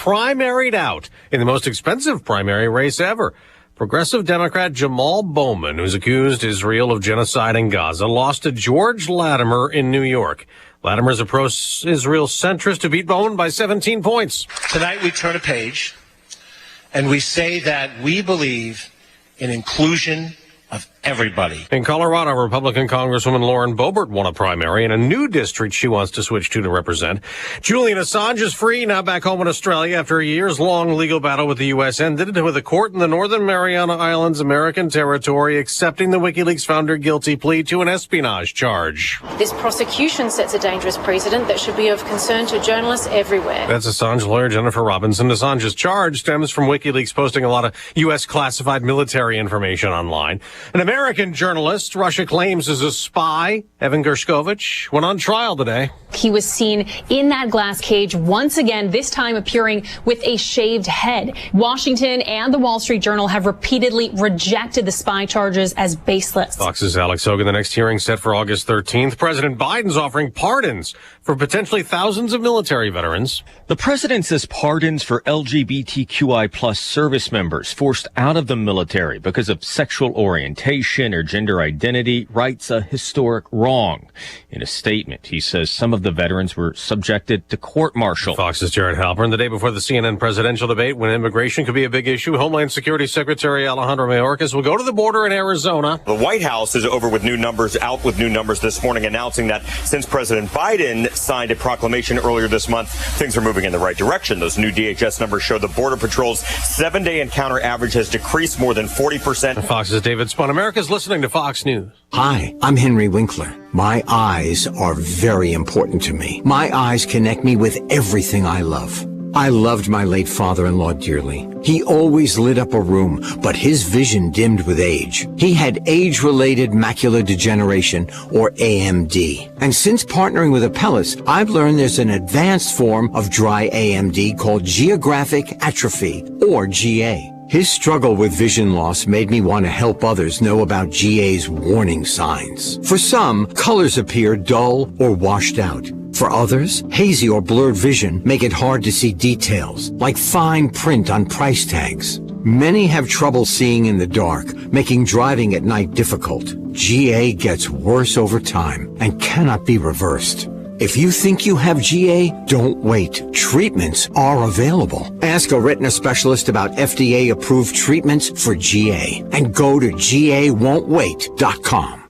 primaried out in the most expensive primary race ever. Progressive Democrat Jamal Bowman, who's accused Israel of genocide in Gaza, lost to George Latimer in New York. Latimer's a pro-Israel centrist who beat Bowman by 17 points. Tonight we turn a page and we say that we believe in inclusion of everybody. In Colorado, Republican Congresswoman Lauren Boebert won a primary in a new district she wants to switch to represent. Julian Assange is free, now back home in Australia after a years-long legal battle with the U.S. ended with a court in the Northern Mariana Islands American territory accepting the WikiLeaks founder guilty plea to an espionage charge. This prosecution sets a dangerous precedent that should be of concern to journalists everywhere. That's Assange lawyer Jennifer Robinson. Assange's charge stems from WikiLeaks posting a lot of U.S. classified military information online. An American journalist Russia claims is a spy, Evan Gershkovich, went on trial today. He was seen in that glass cage once again, this time appearing with a shaved head. Washington and the Wall Street Journal have repeatedly rejected the spy charges as baseless. Fox's Alex Hogan. The next hearing set for August 13th. President Biden's offering pardons for potentially thousands of military veterans. The president says pardons for LGBTQI plus service members forced out of the military because of sexual orientation or gender identity rights a historic wrong. In a statement, he says some of the veterans were subjected to court-martial. Fox's Jared Halpern. The day before the CNN presidential debate, when immigration could be a big issue, Homeland Security Secretary Alejandro Mayorkas will go to the border in Arizona. The White House is out with new numbers this morning, announcing that since President Biden signed a proclamation earlier this month, things are moving in the right direction. Those new DHS numbers show the Border Patrol's 7-day encounter average has decreased more than 40%. Fox's David Spun. America's listening to Fox News. Hi, I'm Henry Winkler. My eyes are very important to me. My eyes connect me with everything I love. I loved my late father-in-law dearly. He always lit up a room, but his vision dimmed with age. He had age-related macular degeneration, or AMD. And since partnering with Apellis, I've learned there's an advanced form of dry AMD called geographic atrophy, or GA. His struggle with vision loss made me want to help others know about GA's warning signs. For some, colors appear dull or washed out. For others, hazy or blurred vision make it hard to see details, like fine print on price tags. Many have trouble seeing in the dark, making driving at night difficult. GA gets worse over time and cannot be reversed. If you think you have GA, don't wait. Treatments are available. Ask a retina specialist about FDA-approved treatments for GA and go to GAWon'tWait.com.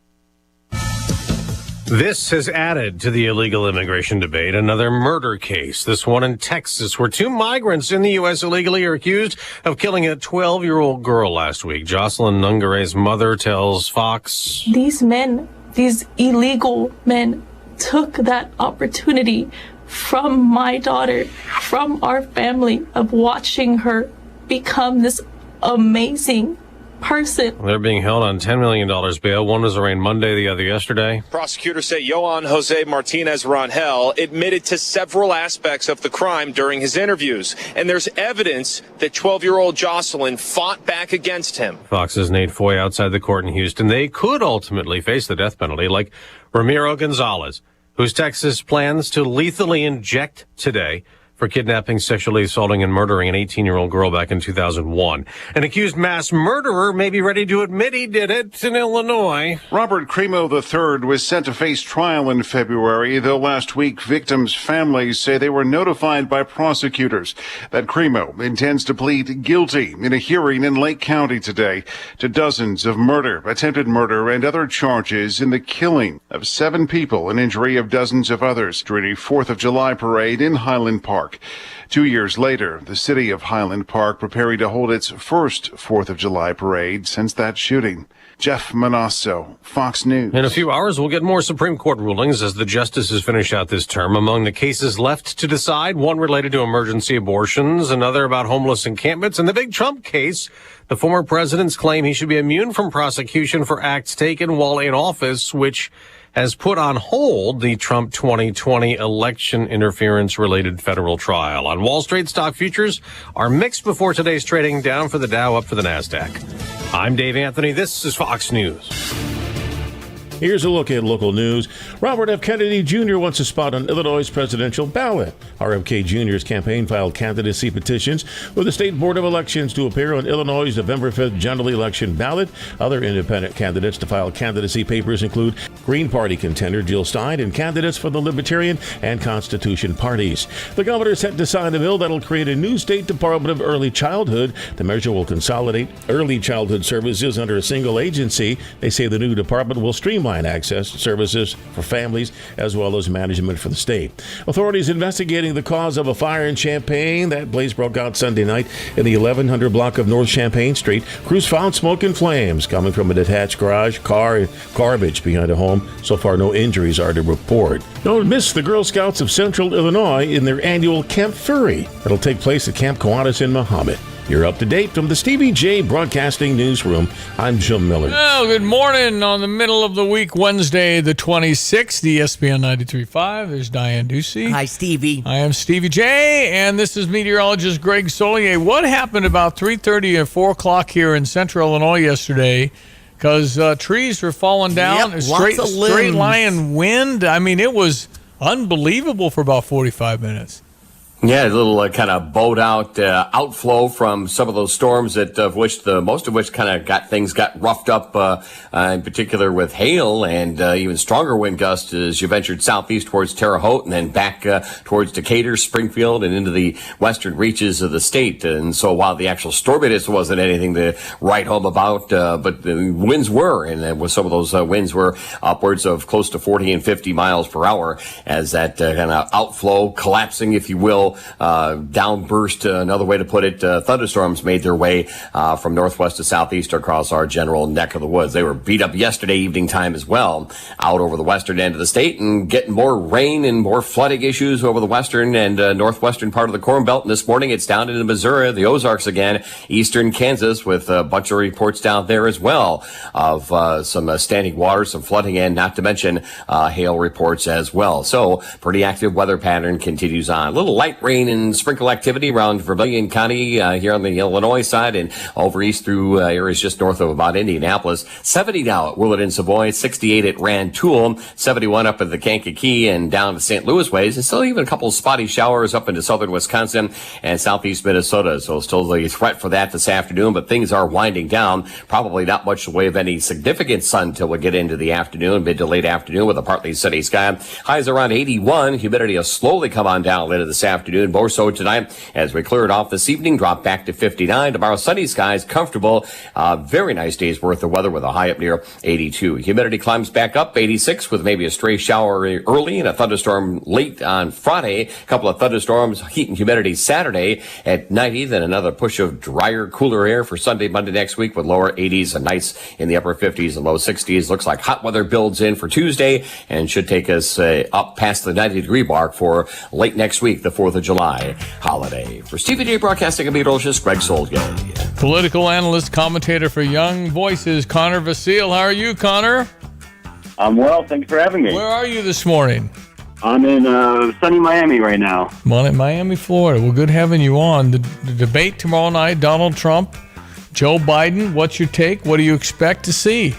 This has added to the illegal immigration debate another murder case, this one in Texas, where two migrants in the U.S. illegally are accused of killing a 12-year-old girl last week. Jocelyn Nungare's mother tells Fox, these illegal men, took that opportunity from my daughter, from our family, of watching her become this amazing person. They're being held on $10 million bail. One was arraigned Monday, the other yesterday. Prosecutors say Johan Jose Martinez Rangel admitted to several aspects of the crime during his interviews. And there's evidence that 12-year-old Jocelyn fought back against him. Fox's Nate Foy outside the court in Houston. They could ultimately face the death penalty, like Ramiro Gonzalez, whose Texas plans to lethally inject today for kidnapping, sexually assaulting, and murdering an 18-year-old girl back in 2001. An accused mass murderer may be ready to admit he did it in Illinois. Robert Cremo III was set to face trial in February, though last week victims' families say they were notified by prosecutors that Cremo intends to plead guilty in a hearing in Lake County today to dozens of murder, attempted murder, and other charges in the killing of 7 people and injury of dozens of others during a 4th of July parade in Highland Park. 2 years later, the city of Highland Park preparing to hold its first 4th of July parade since that shooting. Jeff Manasso, Fox News. In a few hours, we'll get more Supreme Court rulings as the justices finish out this term. Among the cases left to decide, one related to emergency abortions, another about homeless encampments, and the big Trump case. The former president's claim he should be immune from prosecution for acts taken while in office, which has put on hold the Trump 2020 election interference-related federal trial. On Wall Street, stock futures are mixed before today's trading, down for the Dow, up for the NASDAQ. I'm Dave Anthony. This is Fox News. Here's a look at local news. Robert F. Kennedy Jr. wants a spot on Illinois' presidential ballot. RFK Jr.'s campaign filed candidacy petitions with the State Board of Elections to appear on Illinois' November 5th general election ballot. Other independent candidates to file candidacy papers include Green Party contender Jill Stein and candidates for the Libertarian and Constitution parties. The governor is set to sign a bill that'll create a new state Department of Early Childhood. The measure will consolidate early childhood services under a single agency. They say the new department will streamline access to services for families as well as management for the state. Authorities investigating the cause of a fire in Champaign. That blaze broke out Sunday night in the 1100 block of North Champaign Street. Crews found smoke and flames coming from a detached garage, car, and garbage behind a home. So far, no injuries are to report. Don't miss the Girl Scouts of Central Illinois in their annual Camp Furry. It'll take place at Camp Kiwanis in Mahomet. You're up to date from the Stevie Jay Broadcasting Newsroom. I'm Jim Miller. Well, good morning on the middle of the week, Wednesday, the 26th, ESPN 93.5. There's Diane Ducey. Hi, Stevie. I am Stevie Jay, and this is meteorologist Greg Solier. What happened about 3:30 or 4 o'clock here in central Illinois yesterday? Because trees were falling down. Yep, straight line wind. I mean, it was unbelievable for about 45 minutes. Yeah, a little kind of bowed out outflow from some of those storms most of which kind of got roughed up, in particular with hail and even stronger wind gusts as you ventured southeast towards Terre Haute and then back towards Decatur, Springfield, and into the western reaches of the state. And so while the actual storminess wasn't anything to write home about, but the winds were, and with some of those winds were upwards of close to 40 and 50 miles per hour as that kind of outflow collapsing, if you will, downburst, another way to put it, thunderstorms made their way from northwest to southeast across our general neck of the woods. They were beat up yesterday evening time as well out over the western end of the state and getting more rain and more flooding issues over the western and northwestern part of the Corn Belt. And this morning it's down into Missouri, the Ozarks again, eastern Kansas with a bunch of reports down there as well of some standing water, some flooding, and not to mention hail reports as well. So pretty active weather pattern continues on. A little light rain and sprinkle activity around Vermilion County here on the Illinois side and over east through areas just north of about Indianapolis. 70 now at Willard and Savoy, 68 at Rantoul, 71 up at the Kankakee and down to St. Louis ways, and still even a couple of spotty showers up into southern Wisconsin and southeast Minnesota. So still the threat for that this afternoon, but things are winding down. Probably not much in the way of any significant sun till we get into the afternoon, mid to late afternoon with a partly sunny sky. Highs around 81. Humidity will slowly come on down later this afternoon. More so tonight as we clear it off this evening, drop back to 59. Tomorrow, sunny skies, comfortable. Very nice day's worth of weather with a high up near 82. Humidity climbs back up 86 with maybe a stray shower early and a thunderstorm late on Friday. A couple of thunderstorms, heat and humidity Saturday at 90. Then another push of drier, cooler air for Sunday, Monday next week with lower 80s and nights in the upper 50s and low 60s. Looks like hot weather builds in for Tuesday and should take us up past the 90-degree mark for late next week, the 4th of July holiday. For Stevie Jay Broadcasting, meteorologist Greg Soldier. Political analyst, commentator for Young Voices, Connor Vasile. How are you, Connor? I'm well. Thanks for having me. Where are you this morning? I'm in sunny Miami right now. Miami, Florida. Well, good having you on. The debate tomorrow night, Donald Trump, Joe Biden. What's your take? What do you expect to see?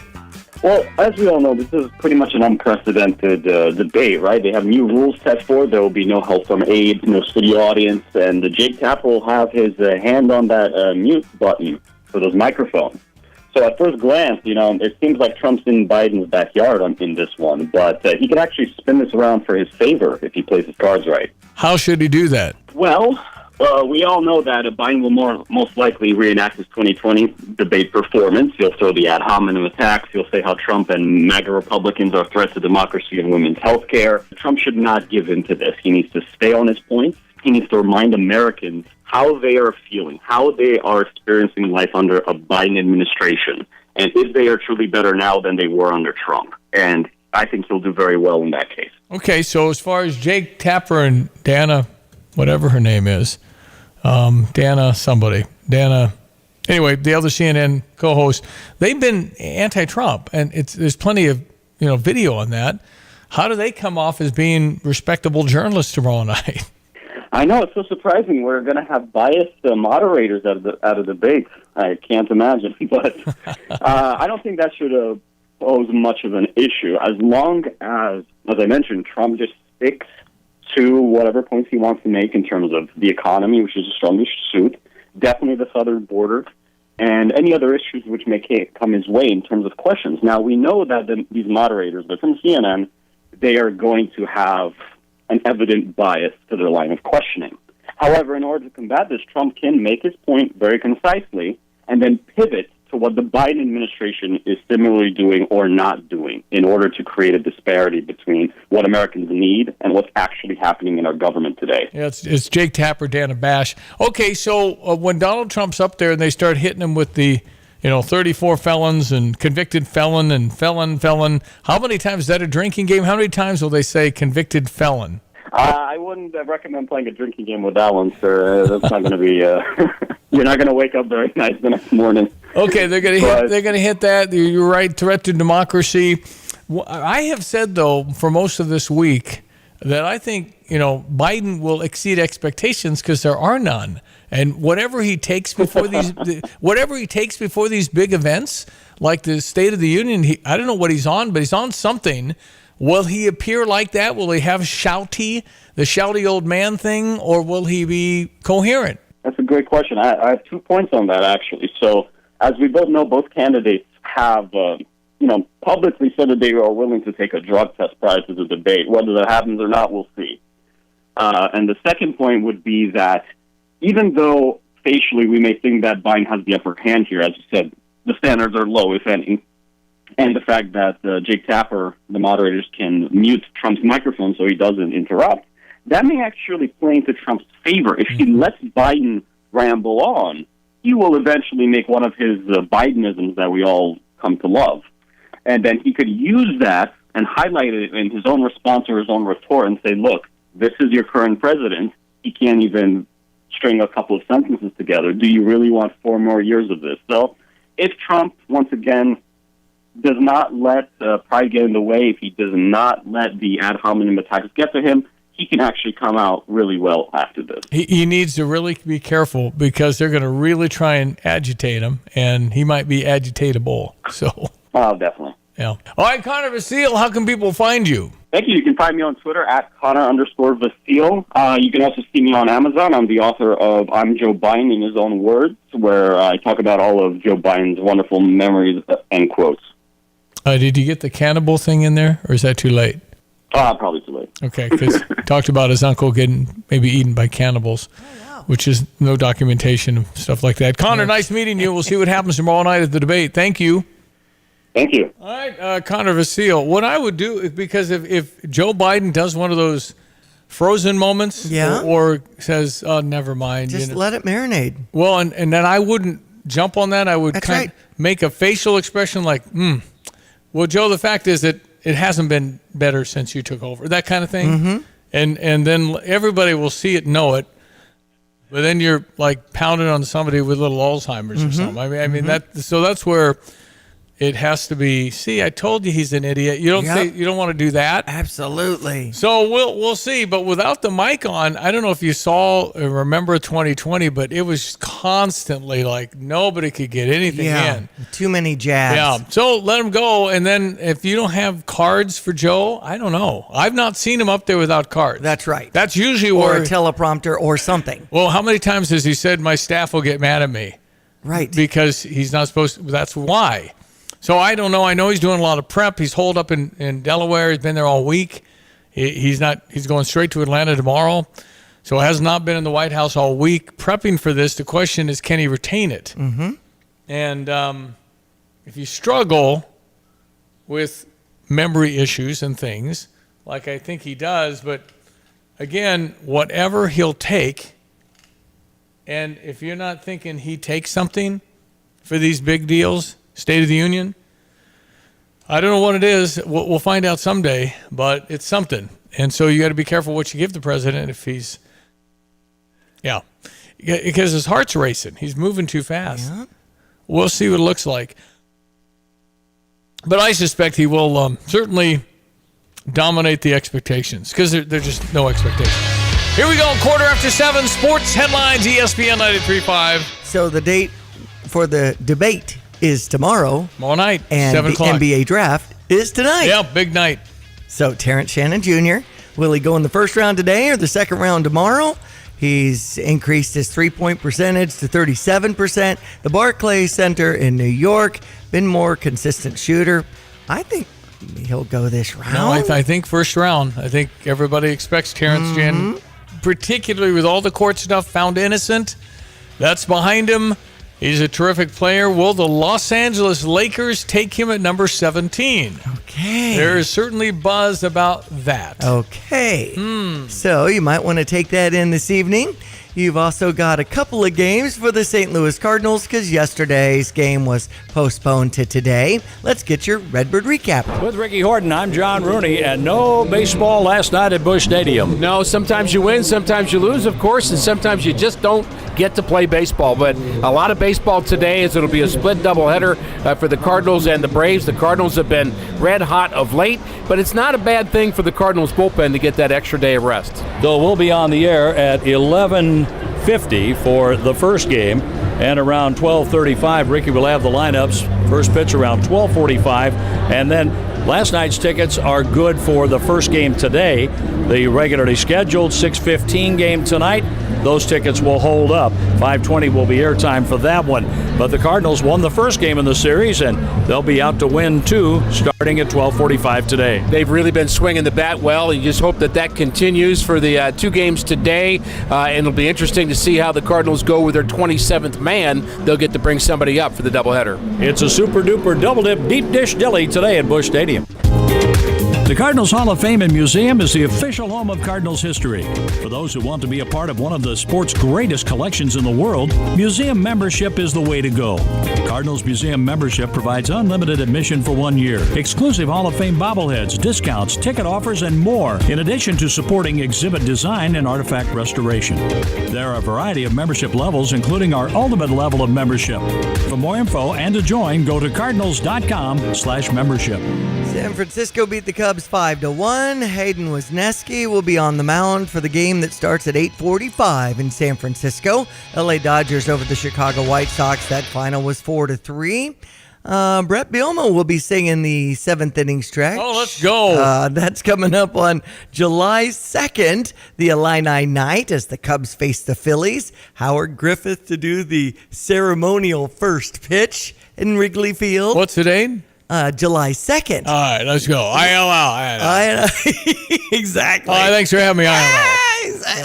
Well, as we all know, this is pretty much an unprecedented debate, right? They have new rules set forward. There will be no help from aides, no studio audience, and Jake Tapper will have his hand on that mute button for those microphones. So at first glance, it seems like Trump's in Biden's backyard in this one, but he can actually spin this around for his favor if he plays his cards right. How should he do that? Well, we all know that Biden will most likely reenact his 2020 debate performance. He'll throw the ad hominem attacks. He'll say how Trump and MAGA Republicans are threats to democracy and women's health care. Trump should not give in to this. He needs to stay on his points. He needs to remind Americans how they are feeling, how they are experiencing life under a Biden administration, and if they are truly better now than they were under Trump. And I think he'll do very well in that case. Okay, so as far as Jake Tapper and Dana, whatever her name is, anyway, the other CNN co-host, they've been anti-Trump, and there's plenty of video on that. How do they come off as being respectable journalists tomorrow night? I know, it's so surprising. We're going to have biased moderators out of the debate. I can't imagine, but I don't think that should pose much of an issue as long as I mentioned, Trump just sticks to whatever points he wants to make in terms of the economy, which is a strong suit, definitely the southern border, and any other issues which may come his way in terms of questions. Now, we know that these moderators, but from CNN, they are going to have an evident bias to their line of questioning. However, in order to combat this, Trump can make his point very concisely and then pivot to what the Biden administration is similarly doing or not doing in order to create a disparity between what Americans need and what's actually happening in our government today. Yeah, it's Jake Tapper, Dan Abash. Okay, so when Donald Trump's up there and they start hitting him with the 34 felons and convicted felon and felon, how many times is that a drinking game? How many times will they say convicted felon? I wouldn't recommend playing a drinking game with that one, sir. That's not going to be. You're not going to wake up very nice the next morning. Okay, they're going to hit that. You're right. Threat to democracy. I have said though for most of this week that I think Biden will exceed expectations because there are none. And whatever he takes before these, big events like the State of the Union, I don't know what he's on, but he's on something. Will he appear like that? Will he have the shouty old man thing, or will he be coherent? That's a great question. I have 2 points on that, actually. So, as we both know, both candidates have, publicly said that they are willing to take a drug test prior to the debate. Whether that happens or not, we'll see. And the second point would be that even though facially we may think that Biden has the upper hand here, as you said, the standards are low, if any. And the fact that Jake Tapper, the moderators, can mute Trump's microphone so he doesn't interrupt, that may actually play into Trump's favor. If he lets Biden ramble on, he will eventually make one of his Bidenisms that we all come to love. And then he could use that and highlight it in his own response or his own retort and say, look, this is your current president. He can't even string a couple of sentences together. Do you really want 4 more years of this? So if Trump, once again, does not let pride get in the way, if he does not let the ad hominem attacks get to him, he can actually come out really well after this. He needs to really be careful because they're going to really try and agitate him, and he might be agitatable. So, definitely. Yeah. All right, Connor Vasile, how can people find you? Thank you. You can find me on Twitter at Connor_Vasile. You can also see me on Amazon. I'm the author of I'm Joe Biden in His Own Words, where I talk about all of Joe Biden's wonderful memories and quotes. Did you get the cannibal thing in there, or is that too late? Probably too late. Okay, because talked about his uncle getting maybe eaten by cannibals, which is no documentation of stuff like that. Connor, nice meeting you. We'll see what happens tomorrow night at the debate. Thank you. Thank you. All right, Connor Vasile. What I would do is because if Joe Biden does one of those frozen moments, or says, "Oh, never mind," just let it marinate. Well, and then I wouldn't jump on that. I would make a facial expression like, Well, Joe, the fact is that it hasn't been better since you took over, that kind of thing. Mm-hmm. And then everybody will see it, know it, but then you're like pounding on somebody with little Alzheimer's or something. I mean that's where it has to be. See, I told you he's an idiot. You don't say you don't want to do that. Absolutely. So we'll see. But without the mic on, I don't know if you saw or remember 2020, but it was constantly like nobody could get anything in. Too many jabs. Yeah. So let him go. And then if you don't have cards for Joe, I don't know. I've not seen him up there without cards. That's right. That's usually or a teleprompter or something. Well, how many times has he said my staff will get mad at me? Right. Because he's not supposed to. That's why. So I don't know. I know he's doing a lot of prep. He's holed up in Delaware. He's been there all week. He's going straight to Atlanta tomorrow. So has not been in the White House all week prepping for this. The question is, can he retain it? Mm-hmm. And if you struggle with memory issues and things, like I think he does, but again, whatever he'll take, and if you're not thinking he takes something for these big deals, State of the Union, I don't know what it is. We'll find out someday, but it's something. And so you got to be careful what you give the president if he's, because his heart's racing. He's moving too fast. Yeah. We'll see what it looks like. But I suspect he will certainly dominate the expectations because there's just no expectations. Here we go, 7:15, sports headlines, ESPN 93.5. So the date for the debate is tomorrow. Tomorrow night, and 7 o'clock. The NBA draft is tonight. Yeah, big night. So Terrence Shannon Jr., will he go in the first round today or the second round tomorrow? He's increased his three-point percentage to 37%. The Barclays Center in New York, been more consistent shooter. I think he'll go this round. No, I think first round. I think everybody expects Terrence Shannon, particularly with all the court stuff, found innocent. That's behind him. He's a terrific player. Will the Los Angeles Lakers take him at number 17? Okay. There is certainly buzz about that. Okay. So you might want to take that in this evening. You've also got a couple of games for the St. Louis Cardinals because yesterday's game was postponed to today. Let's get your Redbird recap. With Ricky Horton, I'm John Rooney, and no baseball last night at Busch Stadium. No, sometimes you win, sometimes you lose, of course, and sometimes you just don't get to play baseball. But a lot of baseball today, as it'll be a split doubleheader for the Cardinals and the Braves. The Cardinals have been red hot of late, but it's not a bad thing for the Cardinals bullpen to get that extra day of rest. So we'll be on the air at 11:50 for the first game, and around 12:35, Ricky will have the lineups. First pitch around 12:45, and then last night's tickets are good for the first game today. The regularly scheduled 6:15 game tonight, those tickets will hold up. 5:20 will be airtime for that one. But the Cardinals won the first game in the series, and they'll be out to win two starting at 12:45 today. They've really been swinging the bat well, and you just hope that that continues for the two games today. And it'll be interesting to see how the Cardinals go with their 27th man. They'll get to bring somebody up for the doubleheader. It's a super-duper double-dip deep dish deli today at Busch Stadium. The Cardinals Hall of Fame and Museum is the official home of Cardinals history. For those who want to be a part of one of the sport's greatest collections in the world, museum membership is the way to go. Cardinals Museum membership provides unlimited admission for 1 year, exclusive Hall of Fame bobbleheads, discounts, ticket offers, and more, in addition to supporting exhibit design and artifact restoration. There are a variety of membership levels, including our ultimate level of membership. For more info and to join, go to cardinals.com/membership. San Francisco beat the Cubs 5-1. Hayden Wesneski will be on the mound for the game that starts at 8:45 in San Francisco. LA Dodgers over the Chicago White Sox. That final was 4-3. Brett Bielema will be singing the 7th inning stretch. Oh, let's go. That's coming up on July 2nd, the Illini night, as the Cubs face the Phillies. Howard Griffith to do the ceremonial first pitch in Wrigley Field. What's the date? July 2nd. All right, let's go. ILL. Exactly. Thanks for having me, ILL.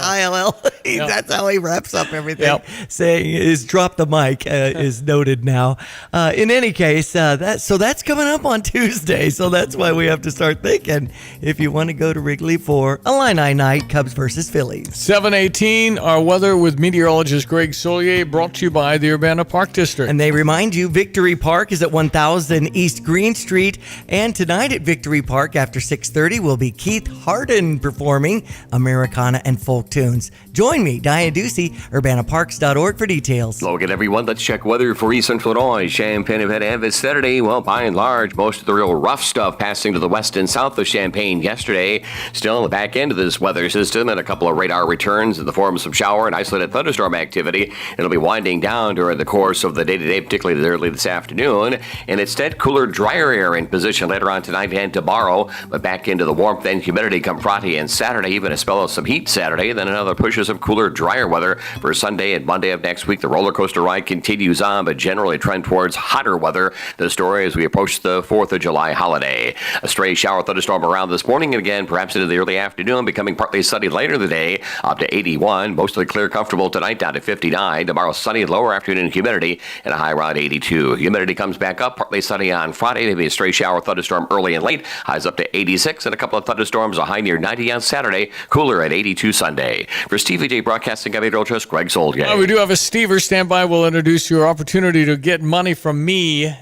ILL. That's how he wraps up everything. Saying is drop the mic is noted now. In any case, that's coming up on Tuesday. So that's why we have to start thinking if you want to go to Wrigley for Illini night, Cubs versus Phillies. 7:18. Our weather with meteorologist Greg Solier, brought to you by the Urbana Park District. And they remind you, Victory Park is at 1000 East Green Street. And tonight at Victory Park after 6:30 will be Keith Harden performing Americana and folk tunes. Join me, Diane Ducey, urbanaparks.org for details. Hello again, everyone. Let's check weather for East Central Illinois. Champaign have had this Saturday. Well, by and large, most of the real rough stuff passing to the west and south of Champaign yesterday. Still on the back end of this weather system, and a couple of radar returns in the form of some shower and isolated thunderstorm activity. It'll be winding down during the course of the day-to-day, particularly early this afternoon. And instead, cooler, drier air in position later on tonight and tomorrow. But back into the warmth and humidity come Friday and Saturday, even a spell of some heat Saturday. Then another pushes of cooler, drier weather for Sunday and Monday of next week. The roller coaster ride continues on, but generally trend towards hotter weather. The story as we approach the 4th of July holiday. A stray shower thunderstorm around this morning, and again, perhaps into the early afternoon, becoming partly sunny later in the day, up to 81. Mostly clear, comfortable tonight, down to 59. Tomorrow, sunny, lower afternoon humidity, and a high around 82. Humidity comes back up, partly sunny on Friday, maybe a stray shower thunderstorm early and late. Highs up to 86, and a couple of thunderstorms, a high near 90 on Saturday, cooler at 82 Sunday. For Stevie Jay Broadcasting, I'm Meteorologist Greg Solgay. We do have a Stever standby. We'll introduce your opportunity to get money from me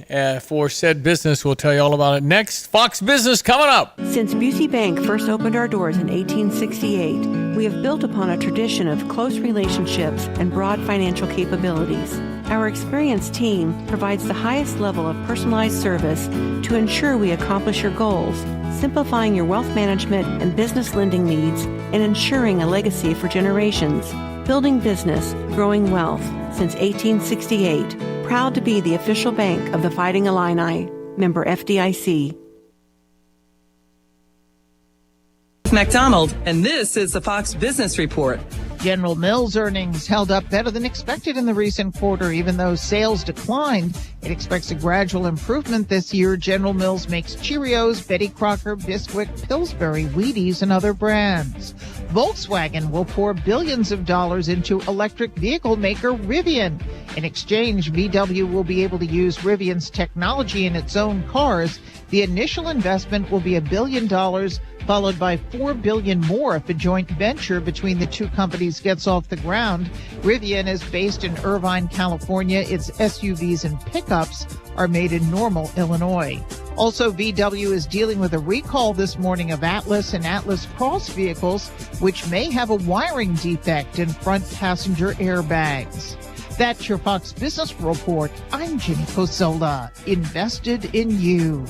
for said business. We'll tell you all about it next. Fox Business coming up. Since Busey Bank first opened our doors in 1868, we have built upon a tradition of close relationships and broad financial capabilities. Our experienced team provides the highest level of personalized service to ensure we accomplish your goals, simplifying your wealth management and business lending needs, and ensuring a legacy for generations. Building business, growing wealth since 1868. proud to be the official bank of the Fighting Illini. Member FDIC. McDonald, and this is the Fox Business Report. General Mills earnings held up better than expected in the recent quarter, even though sales declined. It expects a gradual improvement this year. General Mills makes Cheerios, Betty Crocker, Bisquick, Pillsbury, Wheaties, and other brands. Volkswagen will pour billions of dollars into electric vehicle maker Rivian. In exchange, VW will be able to use Rivian's technology in its own cars. The initial investment will be $1 billion, followed by $4 billion more if a joint venture between the two companies gets off the ground. Rivian is based in Irvine, California. Its SUVs and pickups are made in Normal, Illinois. Also, VW is dealing with a recall this morning of Atlas and Atlas Cross vehicles, which may have a wiring defect in front passenger airbags. That's your Fox Business Report. I'm Ginny Cosola, invested in you.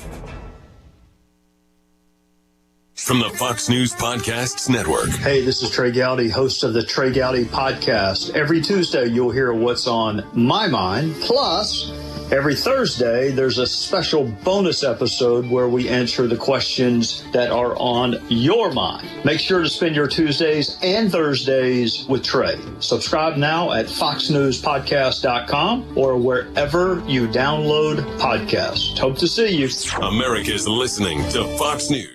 From the Fox News Podcasts Network. Hey, this is Trey Gowdy, host of the Trey Gowdy Podcast. Every Tuesday, you'll hear what's on my mind. Plus, every Thursday, there's a special bonus episode where we answer the questions that are on your mind. Make sure to spend your Tuesdays and Thursdays with Trey. Subscribe now at foxnewspodcast.com or wherever you download podcasts. Hope to see you. America's listening to Fox News.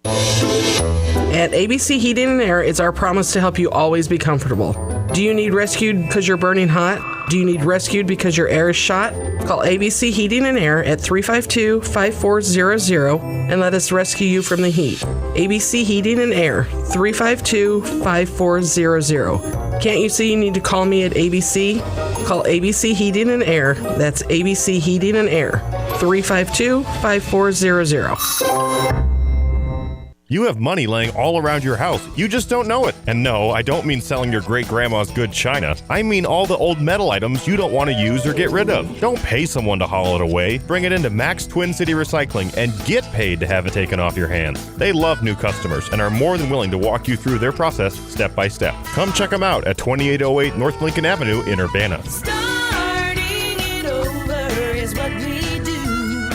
At ABC Heating and Air, it's our promise to help you always be comfortable. Do you need rescued because you're burning hot? Do you need rescued because your air is shot? Call ABC Heating and Air at 352-5400 and let us rescue you from the heat. ABC Heating and Air, 352-5400. Can't you see you need to call me at ABC? Call ABC Heating and Air. That's ABC Heating and Air, 352-5400. You have money laying all around your house. You just don't know it. And no, I don't mean selling your great-grandma's good china. I mean all the old metal items you don't want to use or get rid of. Don't pay someone to haul it away. Bring it into Max Twin City Recycling and get paid to have it taken off your hands. They love new customers and are more than willing to walk you through their process step by step. Come check them out at 2808 North Lincoln Avenue in Urbana. Starting it over is what we do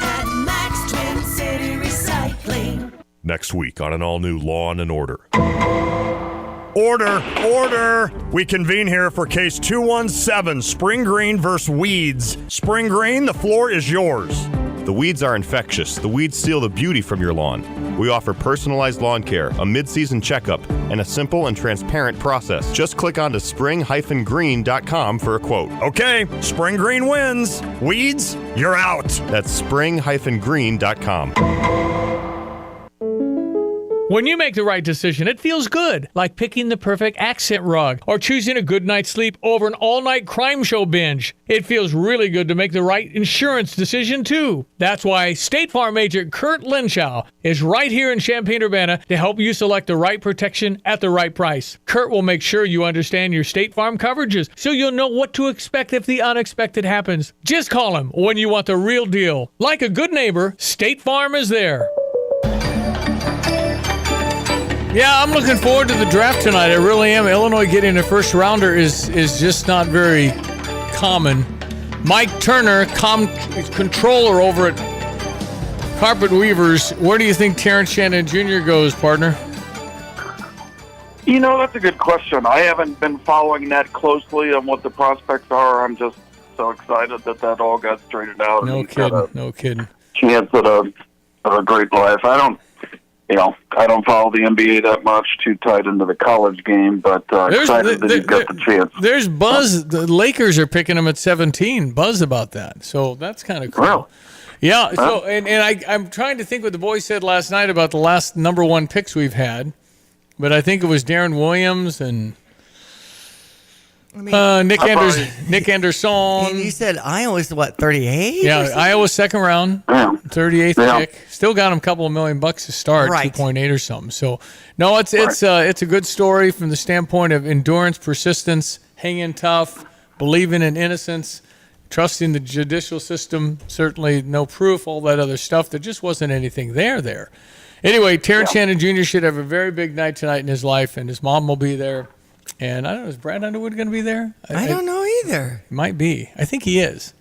at Max Twin City Recycling. Next week on an all-new Law and Order. Order! We convene here for case 217, Spring Green versus Weeds. Spring Green, the floor is yours. The weeds are infectious. The weeds steal the beauty from your lawn. We offer personalized lawn care, a mid-season checkup, and a simple and transparent process. Just click on to spring-green.com for a quote. Okay, Spring Green wins. Weeds, you're out. That's spring-green.com. When you make the right decision, it feels good, like picking the perfect accent rug or choosing a good night's sleep over an all-night crime show binge. It feels really good to make the right insurance decision, too. That's why State Farm agent Kurt Lenschow is right here in Champaign-Urbana to help you select the right protection at the right price. Kurt will make sure you understand your State Farm coverages so you'll know what to expect if the unexpected happens. Just call him when you want the real deal. Like a good neighbor, State Farm is there. Yeah, I'm looking forward to the draft tonight. I really am. Illinois getting a first rounder is just not very common. Mike Turner, controller over at Carpet Weavers. Where do you think Terrence Shannon Jr. goes, partner? You know, that's a good question. I haven't been following that closely on what the prospects are. I'm just so excited that all got straightened out. No kidding. Chance at a great life. I don't follow the NBA that much, too tight into the college game, but excited that he's got the chance. There's buzz. The Lakers are picking him at 17. Buzz about that. So that's kind of cool. Really? Yeah. So I'm trying to think what the boys said last night about the last number one picks we've had, but I think it was Darren Williams and Nick Anderson. And you said Iowa's, 38? Yeah, Iowa's second round, 38th pick. Still got him a couple of $1 million to start, right. 2.8 or something. So, no, it's a good story from the standpoint of endurance, persistence, hanging tough, believing in innocence, trusting the judicial system. Certainly no proof, all that other stuff. There just wasn't anything there. Anyway, Terrence Shannon Jr. should have a very big night tonight in his life, and his mom will be there. And I don't know, is Brad Underwood going to be there? I don't know either. Might be. I think he is.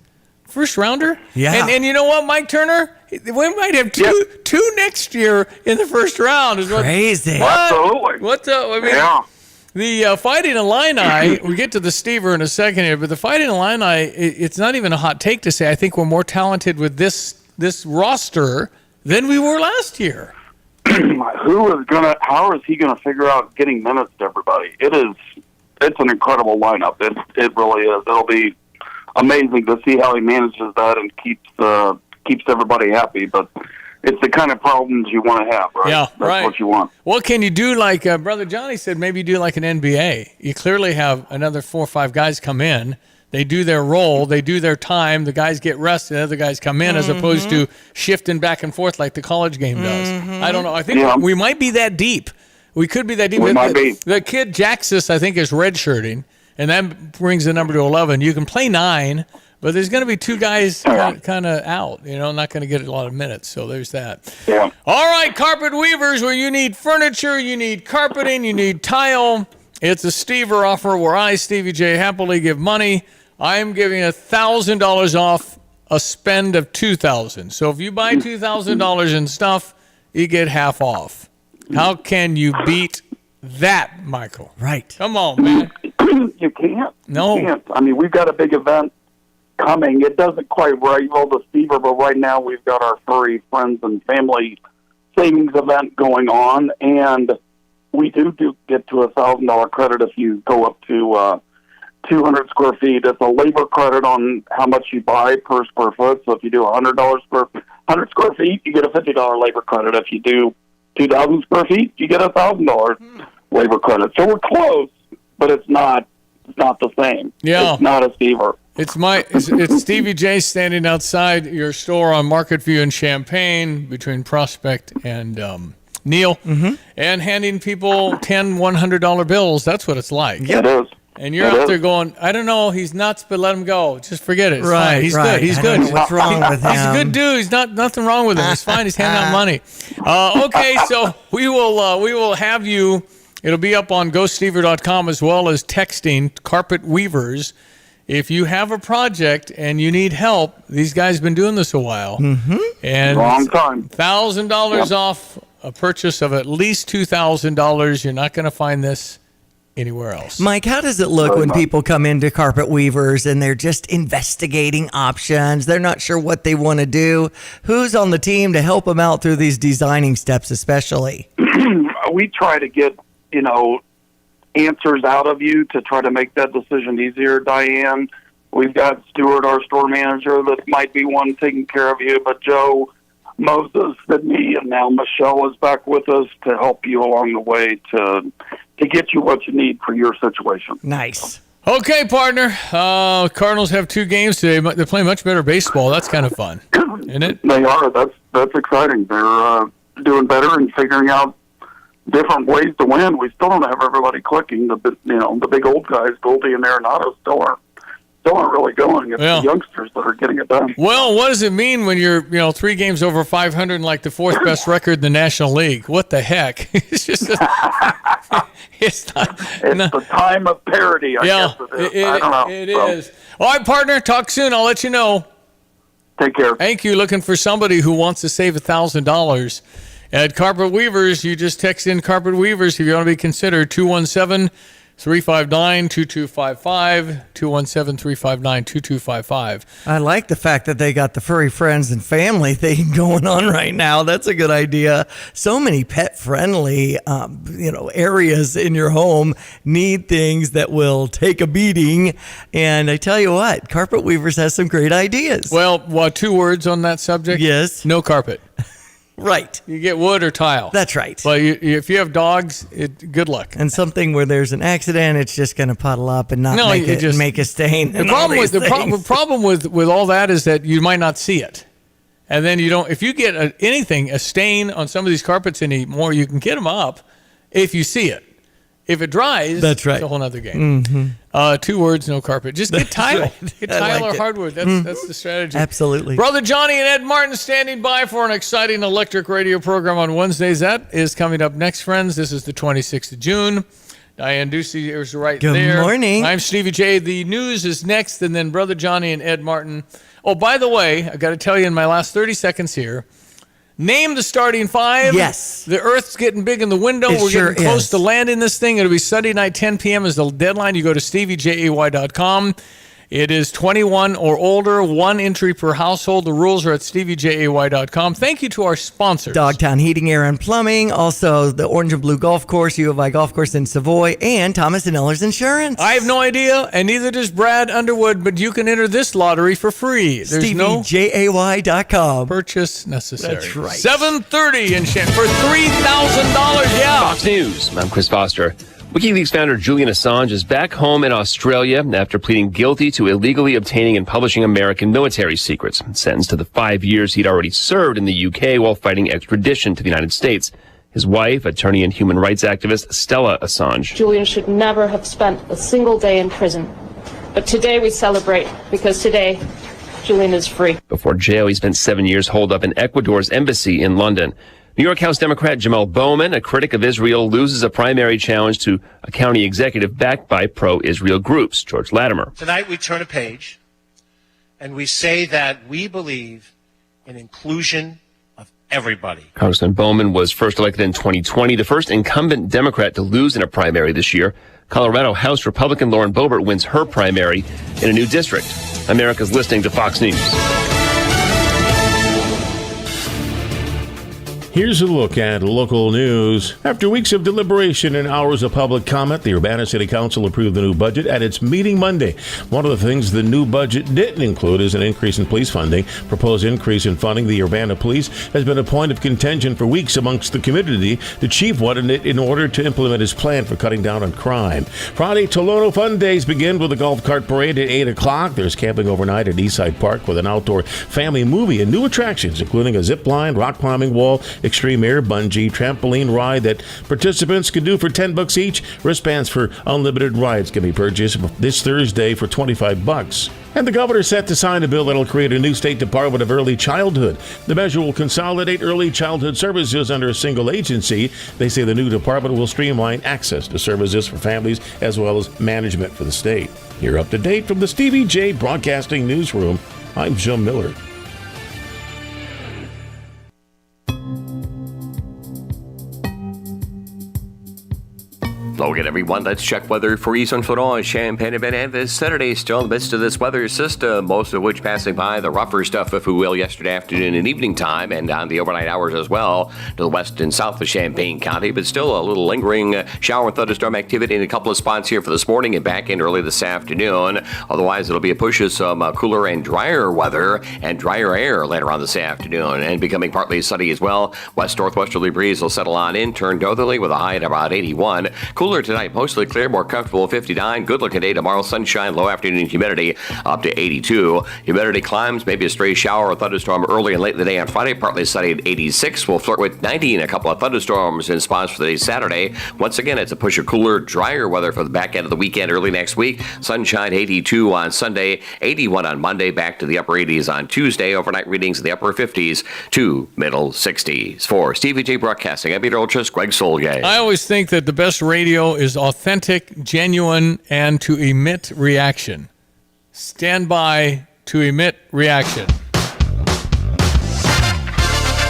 First rounder? Yeah. And you know what, Mike Turner? We might have two next year in the first round. Is what, Crazy. Absolutely. What the? I mean, the Fighting Illini, we get to the Stever in a second here, but the Fighting Illini, it's not even a hot take to say I think we're more talented with this roster than we were last year. How is he gonna figure out getting minutes to everybody? It's an incredible lineup. It really is. It'll be amazing to see how he manages that and keeps everybody happy. But it's the kind of problems you want to have, right? Yeah, That's what you want. What can you do? Like Brother Johnny said, maybe do like an NBA. You clearly have another 4 or 5 guys come in. They do their role. They do their time. The guys get rested. The other guys come in, as opposed to shifting back and forth like the college game does. I don't know. I think we might be that deep. We could be that deep. We might be. The kid Jaxis, I think, is redshirting, and that brings the number to 11. You can play 9, but there's going to be 2 guys kind of out. Not going to get a lot of minutes. So there's that. Yeah. All right, Carpet Weavers, where you need furniture, you need carpeting, you need tile. It's a Stever offer where I, Stevie J, happily give money. I am giving $1,000 off a spend of $2,000. So if you buy $2,000 in stuff, you get half off. How can you beat that, Michael? Right. Come on, man. You can't. No. You can't. I mean, we've got a big event coming. It doesn't quite rival the Stever, but right now we've got our furry friends and family savings event going on, and we do get to $1,000 credit if you go up to 200 square feet. It's a labor credit on how much you buy per square foot. So if you do $100 per 100 square feet, you get a $50 labor credit. If you do 2,000 square feet, you get $1,000 labor credit. So we're close, but it's not the same. Yeah. It's not a Stever. It's Stevie J standing outside your store on Market View in Champaign between Prospect and Neil, and handing people $10, $100 bills. That's what it's like. It is. And you're out there going, I don't know, he's nuts, but let him go. Just forget it. It's fine. He's good. He's good. What's wrong with him? He's a good dude. He's nothing wrong with him. He's fine. He's handing out money. Okay, so we will have you. It'll be up on GoStever.com as well as texting Carpet Weavers. If you have a project and you need help, these guys have been doing this a while. And long time. $1,000 off a purchase of at least $2,000. You're not going to find this anywhere else. Mike, how does it look when people come into Carpet Weavers and they're just investigating options? They're not sure what they want to do. Who's on the team to help them out through these designing steps, especially? We try to get, answers out of you to try to make that decision easier, Diane. We've got Stuart, our store manager, that might be one taking care of you, but Joe, Moses, Sydney, and now Michelle is back with us to help you along the way to get you what you need for your situation. Nice. Okay, partner. Cardinals have 2 games today. They're playing much better baseball. That's kind of fun, isn't it? They are. That's exciting. They're doing better and figuring out different ways to win. We still don't have everybody clicking. The big old guys, Goldie and Arenado, still aren't really going. It's the youngsters that are getting it done. Well, what does it mean when you're 3 games over 500 and like the 4th best record in the National League? What the heck? It's just it's the time of parity. I guess it is. I don't know. It is. All right, partner. Talk soon. I'll let you know. Take care. Thank you. Looking for somebody who wants to save $1,000 at Carpet Weavers. You just text in Carpet Weavers if you want to be considered. 217-359-2255, 217-359-2255. I like the fact that they got the furry friends and family thing going on right now. That's a good idea. So many pet-friendly, areas in your home need things that will take a beating. And I tell you what, Carpet Weavers has some great ideas. Well, 2 words on that subject? Yes. No carpet. Right. You get wood or tile. That's right. But if you have dogs, good luck. And something where there's an accident, it's just going to puddle up and not make a stain. The problem with all that is that you might not see it. And then you don't, if you get a stain on some of these carpets anymore, you can get them up if you see it. If it dries, that's right. It's a whole other game. 2 words, no carpet. Just get tile. Right. Get tile or hardwood. That's the strategy. Absolutely. Brother Johnny and Ed Martin standing by for an exciting electric radio program on Wednesdays. That is coming up next, friends. This is the 26th of June. Diane Ducey is right Good there. morning. I'm Stevie J. The news is next, and then Brother Johnny and Ed Martin. Oh, by the way, I got to tell you in my last 30 seconds here, name the starting five. Yes. The Earth's getting big in the window. It We're sure getting close is. to landing this thing. It'll be Sunday night, 10 p.m. is the deadline. You go to StevieJay.com. It is 21 or older, one entry per household. The rules are at StevieJay.com. Thank you to our sponsors. Dogtown Heating, Air, and Plumbing. Also, the Orange and Blue Golf Course, U of I Golf Course in Savoy, and Thomas & Eller's Insurance. I have no idea, and neither does Brad Underwood, but you can enter this lottery for free. There's no StevieJay.com. purchase necessary. That's right. 7:30 in Shan for $3,000. Yeah. Fox News. I'm Chris Foster. WikiLeaks founder Julian Assange is back home in Australia after pleading guilty to illegally obtaining and publishing American military secrets, sentenced to the 5 years he'd already served in the UK while fighting extradition to the United States. His wife, attorney and human rights activist Stella Assange. Julian should never have spent a single day in prison. But today we celebrate because today Julian is free. Before jail, he spent 7 years holed up in Ecuador's embassy in London. New York House Democrat Jamal Bowman, a critic of Israel, loses a primary challenge to a county executive backed by pro-Israel groups. George Latimer. Tonight we turn a page and we say that we believe in inclusion of everybody. Congressman Bowman was first elected in 2020, the first incumbent Democrat to lose in a primary this year. Colorado House Republican Lauren Boebert wins her primary in a new district. America's listening to Fox News. Here's a look at local news. After weeks of deliberation and hours of public comment, the Urbana City Council approved the new budget at its meeting Monday. One of the things the new budget didn't include is an increase in police funding. Proposed increase in funding the Urbana Police has been a point of contention for weeks amongst the community. The chief wanted it in order to implement his plan for cutting down on crime. Friday, Tolono Fun Days begin with a golf cart parade at 8 o'clock. There's camping overnight at Eastside Park with an outdoor family movie and new attractions, including a zip line, rock climbing wall, extreme air bungee, trampoline ride that participants can do for $10 each. Wristbands for unlimited rides can be purchased this Thursday for $25. And the governor set to sign a bill that'll create a new state department of early childhood. The measure will consolidate early childhood services under a single agency. They say the new department will streamline access to services for families as well as management for the state. You're up to date from the Stevie J Broadcasting Newsroom. I'm Jim Miller. Hello again, everyone. Let's check weather for Eastern Florida, Champaign, and this Saturday. Still in the midst of this weather system, most of which passing by the rougher stuff, if we will, yesterday afternoon and evening time, and on the overnight hours as well to the west and south of Champaign County. But still a little lingering shower and thunderstorm activity in a couple of spots here for this morning and back in early this afternoon. Otherwise, it'll be a push of some cooler and drier weather and drier air later on this afternoon, and becoming partly sunny as well. West-northwesterly breeze will settle on in, turn northerly with a high at about 81. Cooler tonight, mostly clear, more comfortable 59. Good looking day tomorrow, sunshine, low afternoon humidity up to 82. Humidity climbs, maybe a stray shower or thunderstorm early and late in the day on Friday, partly sunny at 86. We'll flirt with 90 and a couple of thunderstorms in spots for the day Saturday. Once again, it's a push of cooler, drier weather for the back end of the weekend, early next week. Sunshine 82 on Sunday, 81 on Monday, back to the upper 80s on Tuesday. Overnight readings in the upper 50s to middle 60s. For Stevie J Broadcasting, I'm meteorologist Greg Solgay. I always think that the best radio is authentic, genuine, and to emit reaction. Stand by to emit reaction.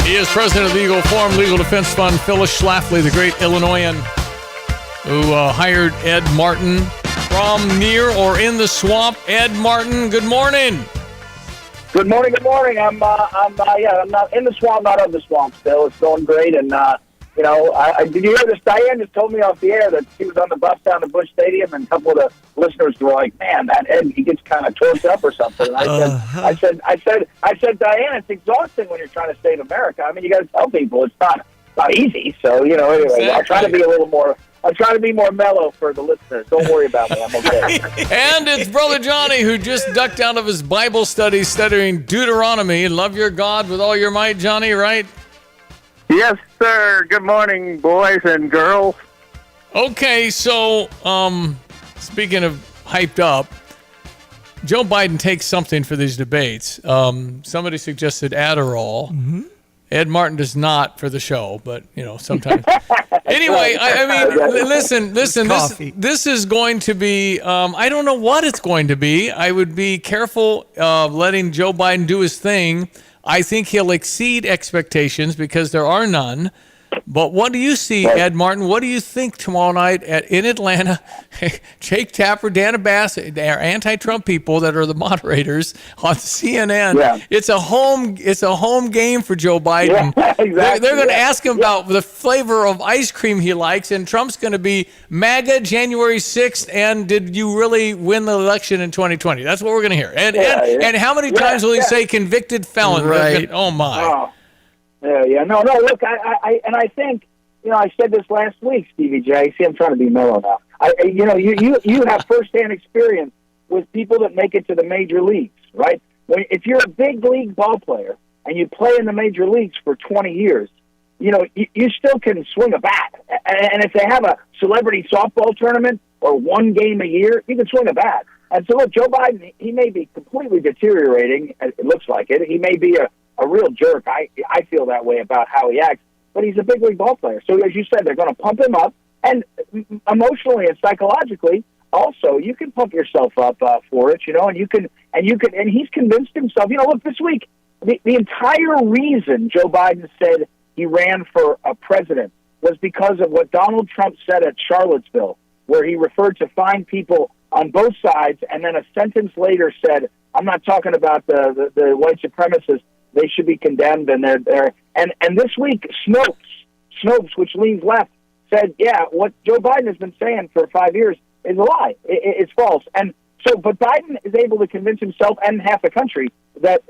He is president of the Eagle Forum Legal Defense Fund. Phyllis Schlafly, the great Illinoisan, who hired Ed Martin from near or in the swamp. Ed Martin, good morning. Good morning. Good morning. I'm not in the swamp, not of the swamp. Still, it's going great. And did you hear this? Diane just told me off the air that she was on the bus down to Busch Stadium, and a couple of the listeners were like, "Man, that Ed, he gets kind of torqued up or something." And I said, Diane, it's exhausting when you're trying to save America. I mean, you got to tell people it's not easy. So anyway, exactly. I'll try to be a little more. I'm trying to be more mellow for the listeners. Don't worry about me. I'm okay. And it's Brother Johnny, who just ducked out of his Bible study studying Deuteronomy. Love your God with all your might, Johnny, right? Yes, sir. Good morning, boys and girls. Okay, so speaking of hyped up, Joe Biden takes something for these debates. Somebody suggested Adderall. Mm-hmm. Ed Martin does not for the show, but sometimes. Anyway, I mean, listen. This is going to be. I don't know what it's going to be. I would be careful of letting Joe Biden do his thing. I think he'll exceed expectations because there are none. But what do you see, Ed Martin? What do you think tomorrow night in Atlanta? Jake Tapper, Dana Bass, our anti-Trump people that are the moderators on CNN. Yeah. It's a home game for Joe Biden. Yeah, exactly. They're going to ask him about the flavor of ice cream he likes, and Trump's going to be MAGA January 6th. And did you really win the election in 2020? That's what we're going to hear. And how many times will he say convicted felon? Right. Oh my. Oh. Yeah. No. Look, I think, I said this last week, Stevie J. See, I'm trying to be mellow now. You have firsthand experience with people that make it to the major leagues, right? If you're a big league ball player and you play in the major leagues for 20 years, you still can swing a bat. And if they have a celebrity softball tournament or one game a year, you can swing a bat. And so, look, Joe Biden, he may be completely deteriorating. It looks like it. He may be a real jerk. I feel that way about how he acts, but he's a big league ball player. So as you said, they're going to pump him up, and emotionally and psychologically, also you can pump yourself up for it, and he's convinced himself. Look, this week the entire reason Joe Biden said he ran for a president was because of what Donald Trump said at Charlottesville, where he referred to fine people on both sides, and then a sentence later said, "I'm not talking about the white supremacists. They should be condemned." And and this week, Snopes, which leans left, said, "Yeah, what Joe Biden has been saying for 5 years is a lie. It's false." And so, but Biden is able to convince himself and half the country that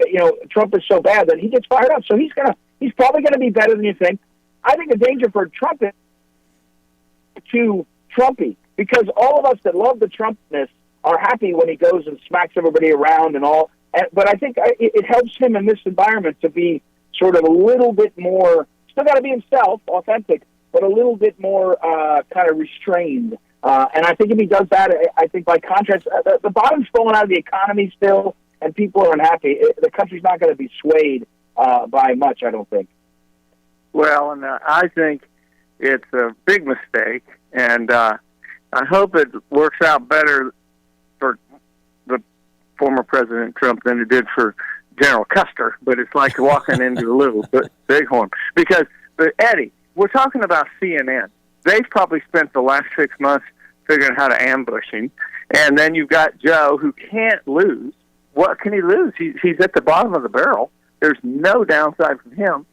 Trump is so bad that he gets fired up. So he's probably gonna be better than you think. I think the danger for Trump is too Trumpy, because all of us that love the Trumpness are happy when he goes and smacks everybody around and all. But I think it helps him in this environment to be sort of a little bit more, still got to be himself, authentic, but a little bit more kind of restrained. And I think if he does that, I think by contrast, the bottom's falling out of the economy still, and people are unhappy. The country's not going to be swayed by much, I don't think. Well, and I think it's a big mistake, and I hope it works out better for the former President Trump than it did for General Custer, but it's like walking into a little bighorn. Because, Eddie, we're talking about CNN. They've probably spent the last 6 months figuring out how to ambush him, and then you've got Joe, who can't lose. What can he lose? He's at the bottom of the barrel. There's no downside from him.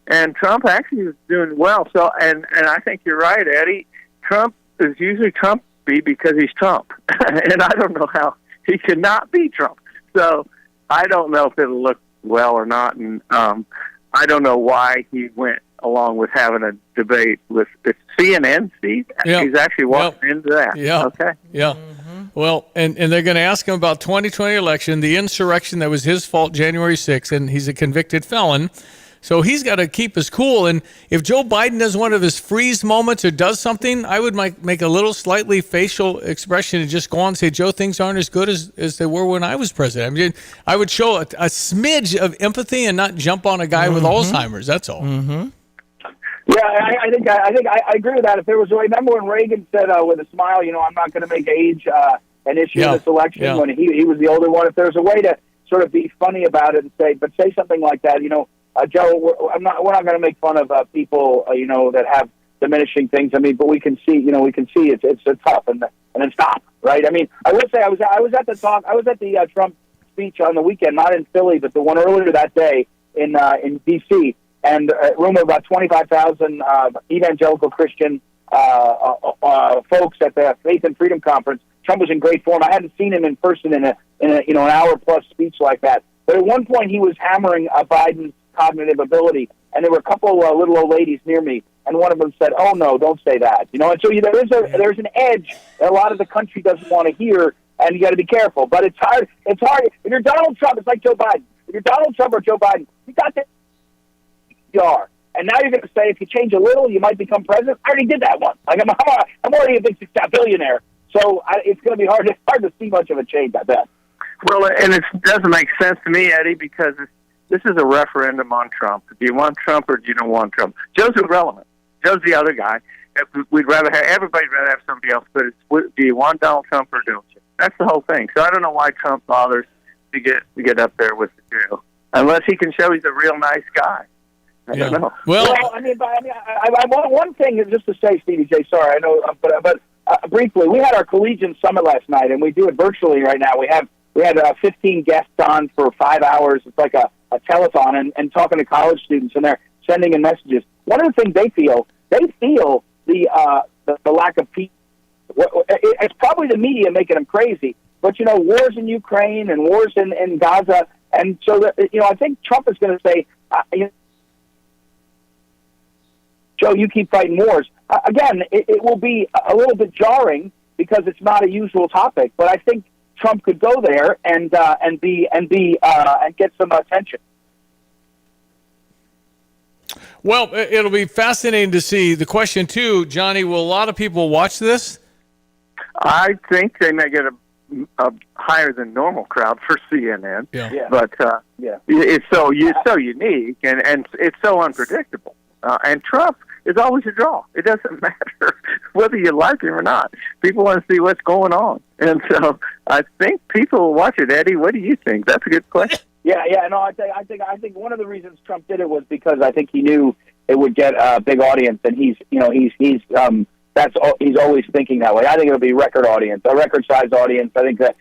And Trump actually is doing well. So, and I think you're right, Eddie. Trump is usually Trumpy because he's Trump. And I don't know how he cannot be Trump. So I don't know if it'll look well or not. And I don't know why he went along with having a debate with CNN, Steve. Yep. He's actually walking into that. Yeah. Okay. Yeah. Well, and they're going to ask him about 2020 election, the insurrection that was his fault, January 6th, and he's a convicted felon. So he's got to keep his cool. And if Joe Biden does one of his freeze moments or does something, I would make a little slightly facial expression and just go on and say, Joe, things aren't as good as they were when I was president. I mean, I would show a smidge of empathy and not jump on a guy with Alzheimer's. That's all. Mm-hmm. Yeah, I think I agree with that. If there was, remember when Reagan said with a smile, I'm not going to make age an issue in this election when he was the older one. If there's a way to sort of be funny about it and say something like that, Joe, we're not going to make fun of people, that have diminishing things. I mean, but we can see, it's tough and then stop, right? I mean, I would say I was at the Trump speech on the weekend, not in Philly, but the one earlier that day in D.C. And a room of about 25,000 evangelical Christian folks at the Faith and Freedom Conference. Trump was in great form. I hadn't seen him in person in an hour plus speech like that. But at one point, he was hammering Biden's cognitive ability, and there were a couple little old ladies near me, and one of them said, "Oh no, don't say that." And so there's an edge that a lot of the country doesn't want to hear, and you got to be careful. But it's hard. It's hard. If you're Donald Trump, it's like Joe Biden. If you're Donald Trump or Joe Biden, you got this. And now you're going to say if you change a little, you might become president. I already did that once. Like I'm already a big billionaire, so it's going to be hard. It's hard to see much of a change. I bet. Well, and it doesn't make sense to me, Eddie, because This is a referendum on Trump. Do you want Trump or do you don't want Trump? Joe's irrelevant. Joe's the other guy. We'd rather have everybody'd rather have somebody else. But it's, do you want Donald Trump or don't you? That's the whole thing. So I don't know why Trump bothers to get up there with the Jew, unless he can show he's a real nice guy. I don't know. Well, one thing is just to say, Stevie J. Sorry, I know, but briefly, we had our Collegian Summit last night, and we do it virtually right now. We had 15 guests on for 5 hours. It's like a telethon, and talking to college students, and they're sending in messages. One of the things they feel the lack of peace. It's probably the media making them crazy, but wars in Ukraine and wars in Gaza, and so that I think Trump is going to say, Joe, you keep fighting wars. Again, it will be a little bit jarring because it's not a usual topic, but I think Trump could go there and get some attention. Well, it'll be fascinating to see. The question too, Johnny, will a lot of people watch this? I think they may get a higher than normal crowd for CNN. Yeah. But it's so unique and it's so unpredictable. And Trump is always a draw. It doesn't matter whether you like him or not. People want to see what's going on, and so I think people will watch it. Eddie, what do you think? That's a good question. Yeah. No, I think one of the reasons Trump did it was because I think he knew it would get a big audience, and he's always thinking that way. I think it'll be a record sized audience. I think the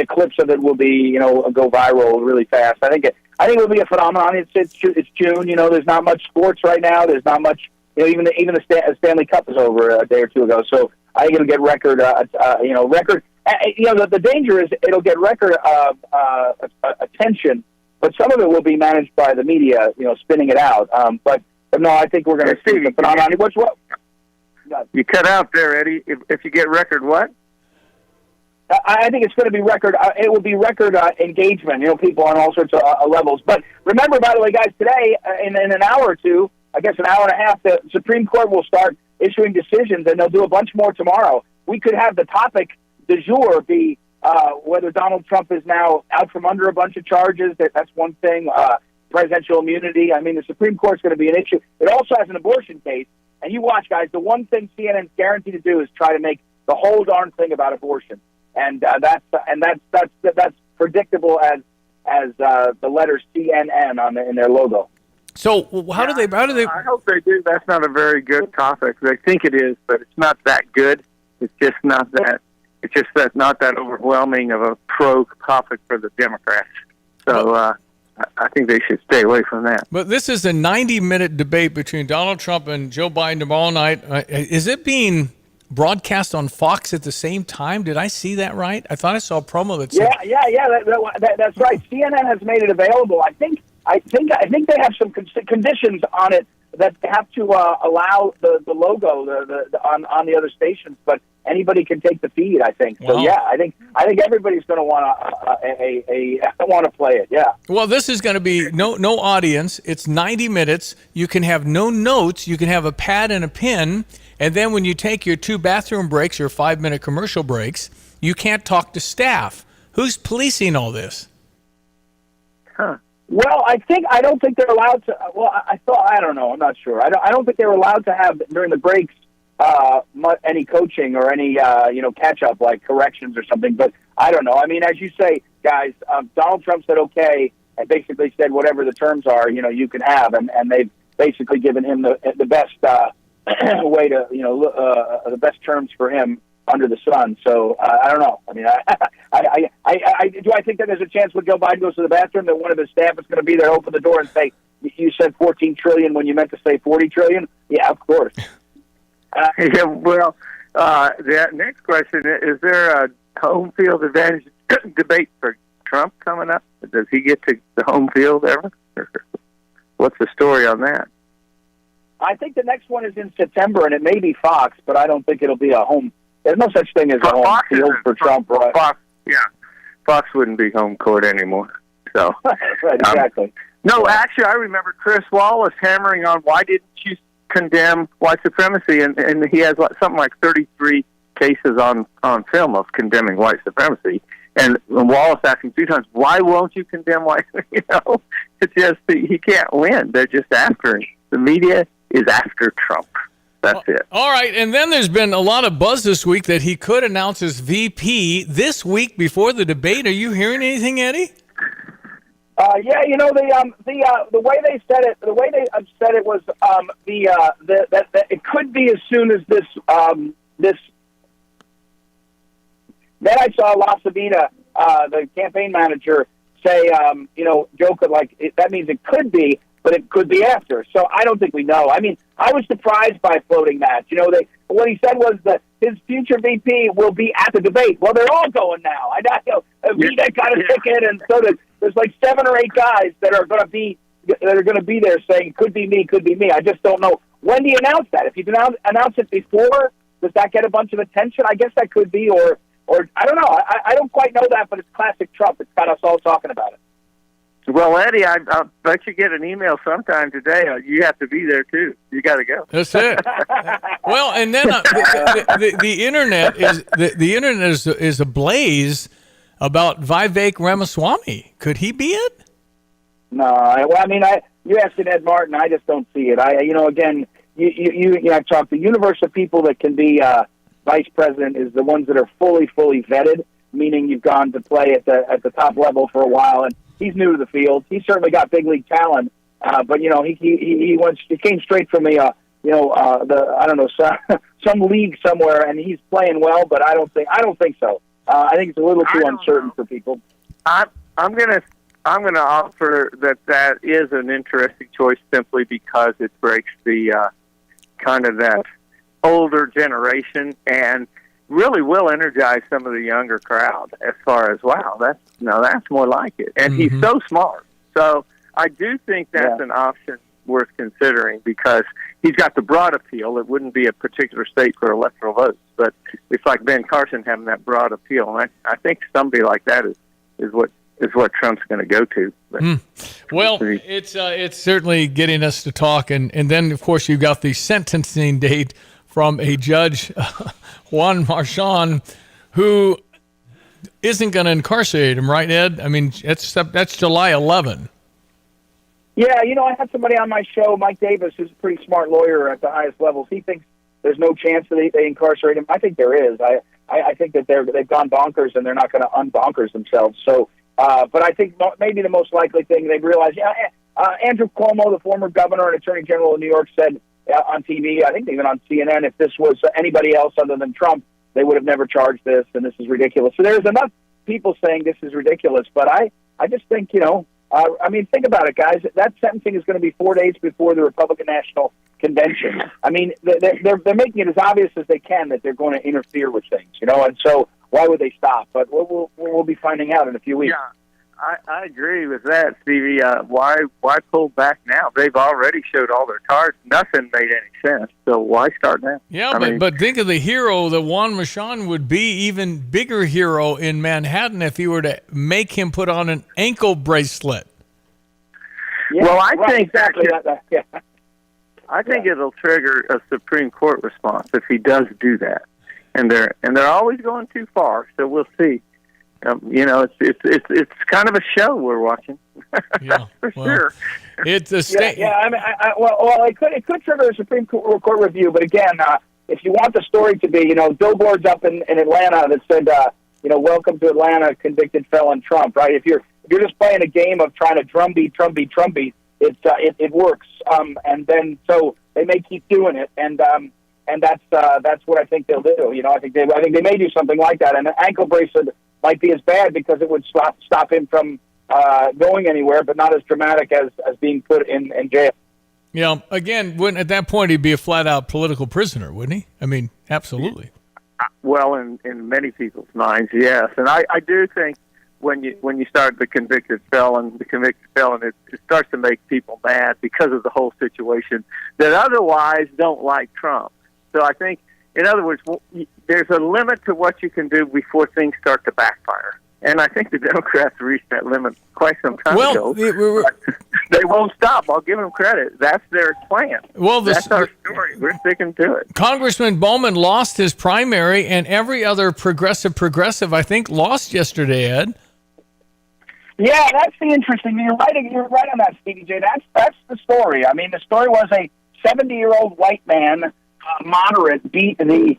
clips of it will be go viral really fast. I think it will be a phenomenon. It's June. There's not much sports right now. There's not much. Even the Stanley Cup was over a day or two ago. So I think it'll get record. Record. The danger is it'll get record attention, but some of it will be managed by the media. Spinning it out. But no, I think we're going to see the phenomenon. What? You cut out there, Eddie. If you get record what? I think it's going to be record. It will be record engagement. People on all sorts of levels. But remember, by the way, guys, today in an hour or two, I guess an hour and a half, the Supreme Court will start issuing decisions, and they'll do a bunch more tomorrow. We could have the topic du jour be whether Donald Trump is now out from under a bunch of charges. That's one thing. Presidential immunity. I mean, the Supreme Court's going to be an issue. It also has an abortion case. And you watch, guys. The one thing CNN's guaranteed to do is try to make the whole darn thing about abortion, and that's predictable as the letters CNN in their logo. So how do they? I hope they do. That's not a very good topic. They think it is, but it's not that good. It's just not that. It's just that not that overwhelming of a pro topic for the Democrats. So I think they should stay away from that. But this is a 90-minute debate between Donald Trump and Joe Biden tomorrow night. Is it being broadcast on Fox at the same time? Did I see that right? I thought I saw a promo that said... Yeah. That's right. CNN has made it available. I think they have some conditions on it that have to allow the logo on the other stations, but anybody can take the feed. I think. Wow. So yeah, I think everybody's going to want to play it. Yeah. Well, this is going to be no audience. It's 90 minutes. You can have no notes. You can have a pad and a pen, and then when you take your 2 bathroom breaks, your 5-minute commercial breaks, you can't talk to staff. Who's policing all this? Huh. Well, I don't think they're allowed to. Well, I don't know. I'm not sure. I don't think they were allowed to have during the breaks any coaching or any catch up like corrections or something. But I don't know. I mean, as you say, guys, Donald Trump said okay and basically said whatever the terms are, you can have, and they've basically given him the best way to the best terms for him under the sun. So I don't know. I mean, I think that there's a chance when Joe Biden goes to the bathroom that one of his staff is going to be there, open the door, and say, "You said 14 trillion when you meant to say 40 trillion." Yeah, of course. The next question is: there a home field advantage debate for Trump coming up? Does he get to the home field ever? What's the story on that? I think the next one is in September, and it may be Fox, but I don't think it'll be a home. There's no such thing as a home field for Trump, right? Fox wouldn't be home court anymore. So right, exactly. No, actually, I remember Chris Wallace hammering on why didn't you condemn white supremacy, and he has something like 33 cases on film of condemning white supremacy. And Wallace asked him 2 times, "Why won't you condemn white?" It's just he can't win. They're just after him. The media is after Trump. That's it. All right, and then there's been a lot of buzz this week that he could announce as VP this week before the debate. Are you hearing anything, Eddie? Yeah, the way they said it was that it could be as soon as this. Then I saw La Sabina, the campaign manager, say, joke that means it could be, but it could be after. So I don't think we know. I mean, I was surprised by floating that. What he said was that his future VP will be at the debate. Well, they're all going now. Vita got a ticket, and so there's like 7 or 8 guys that are going to be there saying could be me. I just don't know. When do you announce that? If you announce it before, does that get a bunch of attention? I guess that could be, or I don't know. I don't quite know that, but it's classic Trump. It's got us all talking about it. Well, Eddie, I'll bet you get an email sometime today. You have to be there too. You got to go. That's it. Well, and then the internet is ablaze about Vivek Ramaswamy. Could he be it? No. Well, I mean, you asked Ed Martin. I just don't see it. Again, I've talked. The universe of people that can be vice president is the ones that are fully vetted, meaning you've gone to play at the top level for a while, and he's new to the field. He's certainly got big league talent, but he came straight from some league somewhere, and he's playing well. But I don't think so. I think it's a little too uncertain for people. I'm gonna offer that is an interesting choice simply because it breaks the kind of that older generation and really will energize some of the younger crowd as far as, wow, that's more like it. And he's so smart. So I do think that's an option worth considering because he's got the broad appeal. It wouldn't be a particular state for electoral votes, but it's like Ben Carson having that broad appeal. And I think somebody like that is what Trump's going to go to. But Well, it's certainly getting us to talk. And then, of course, you've got the sentencing date from a judge, Juan Marchand, who isn't going to incarcerate him, right, Ed? I mean, that's July 11. Yeah, I had somebody on my show, Mike Davis, who's a pretty smart lawyer at the highest levels. He thinks there's no chance that they incarcerate him. I think there is. I think that they've gone bonkers and they're not going to unbonkers themselves. So, but I think maybe the most likely thing they've realized. Andrew Cuomo, the former governor and attorney general of New York, said on TV, I think even on CNN, if this was anybody else other than Trump, they would have never charged this, and this is ridiculous. So there's enough people saying this is ridiculous, but I just think, think about it, guys. That sentencing is going to be 4 days before the Republican National Convention. I mean, they're making it as obvious as they can that they're going to interfere with things, and so why would they stop? But we'll be finding out in a few weeks. Yeah. I agree with that, Stevie. Why pull back now? They've already showed all their cards. Nothing made any sense. So why start now? Yeah, but think of the hero that Juan Marchand would be, even bigger hero in Manhattan if you were to make him put on an ankle bracelet. Yeah, well, I think exactly that. Yeah. I think it'll trigger a Supreme Court response if he does do that, and they're always going too far. So we'll see. It's kind of a show we're watching. Yeah, for sure. It's a state. Yeah. I mean, it could trigger a Supreme Court review, but again, if you want the story to be, billboards up in Atlanta that said, welcome to Atlanta, convicted felon Trump, right? If you're just playing a game of trying to drumbeat, it works. And then so they may keep doing it, and that's what I think they'll do. I think they may do something like that, and an ankle bracelet might be as bad because it would stop him from going anywhere, but not as dramatic as being put in jail. Yeah, again, at that point he'd be a flat-out political prisoner, wouldn't he? I mean, absolutely. Well, in many people's minds, yes. And I do think when you start the convicted felon, it starts to make people mad because of the whole situation that otherwise don't like Trump. So I think, in other words, there's a limit to what you can do before things start to backfire. And I think the Democrats reached that limit quite some time ago. They won't stop. I'll give them credit. That's their plan. Well, that's our story. We're sticking to it. Congressman Bowman lost his primary, and every other progressive, I think, lost yesterday, Ed. Yeah, that's the interesting. You're right on that, Stevie J. That's the story. I mean, the story was a 70-year-old white man, moderate, beat the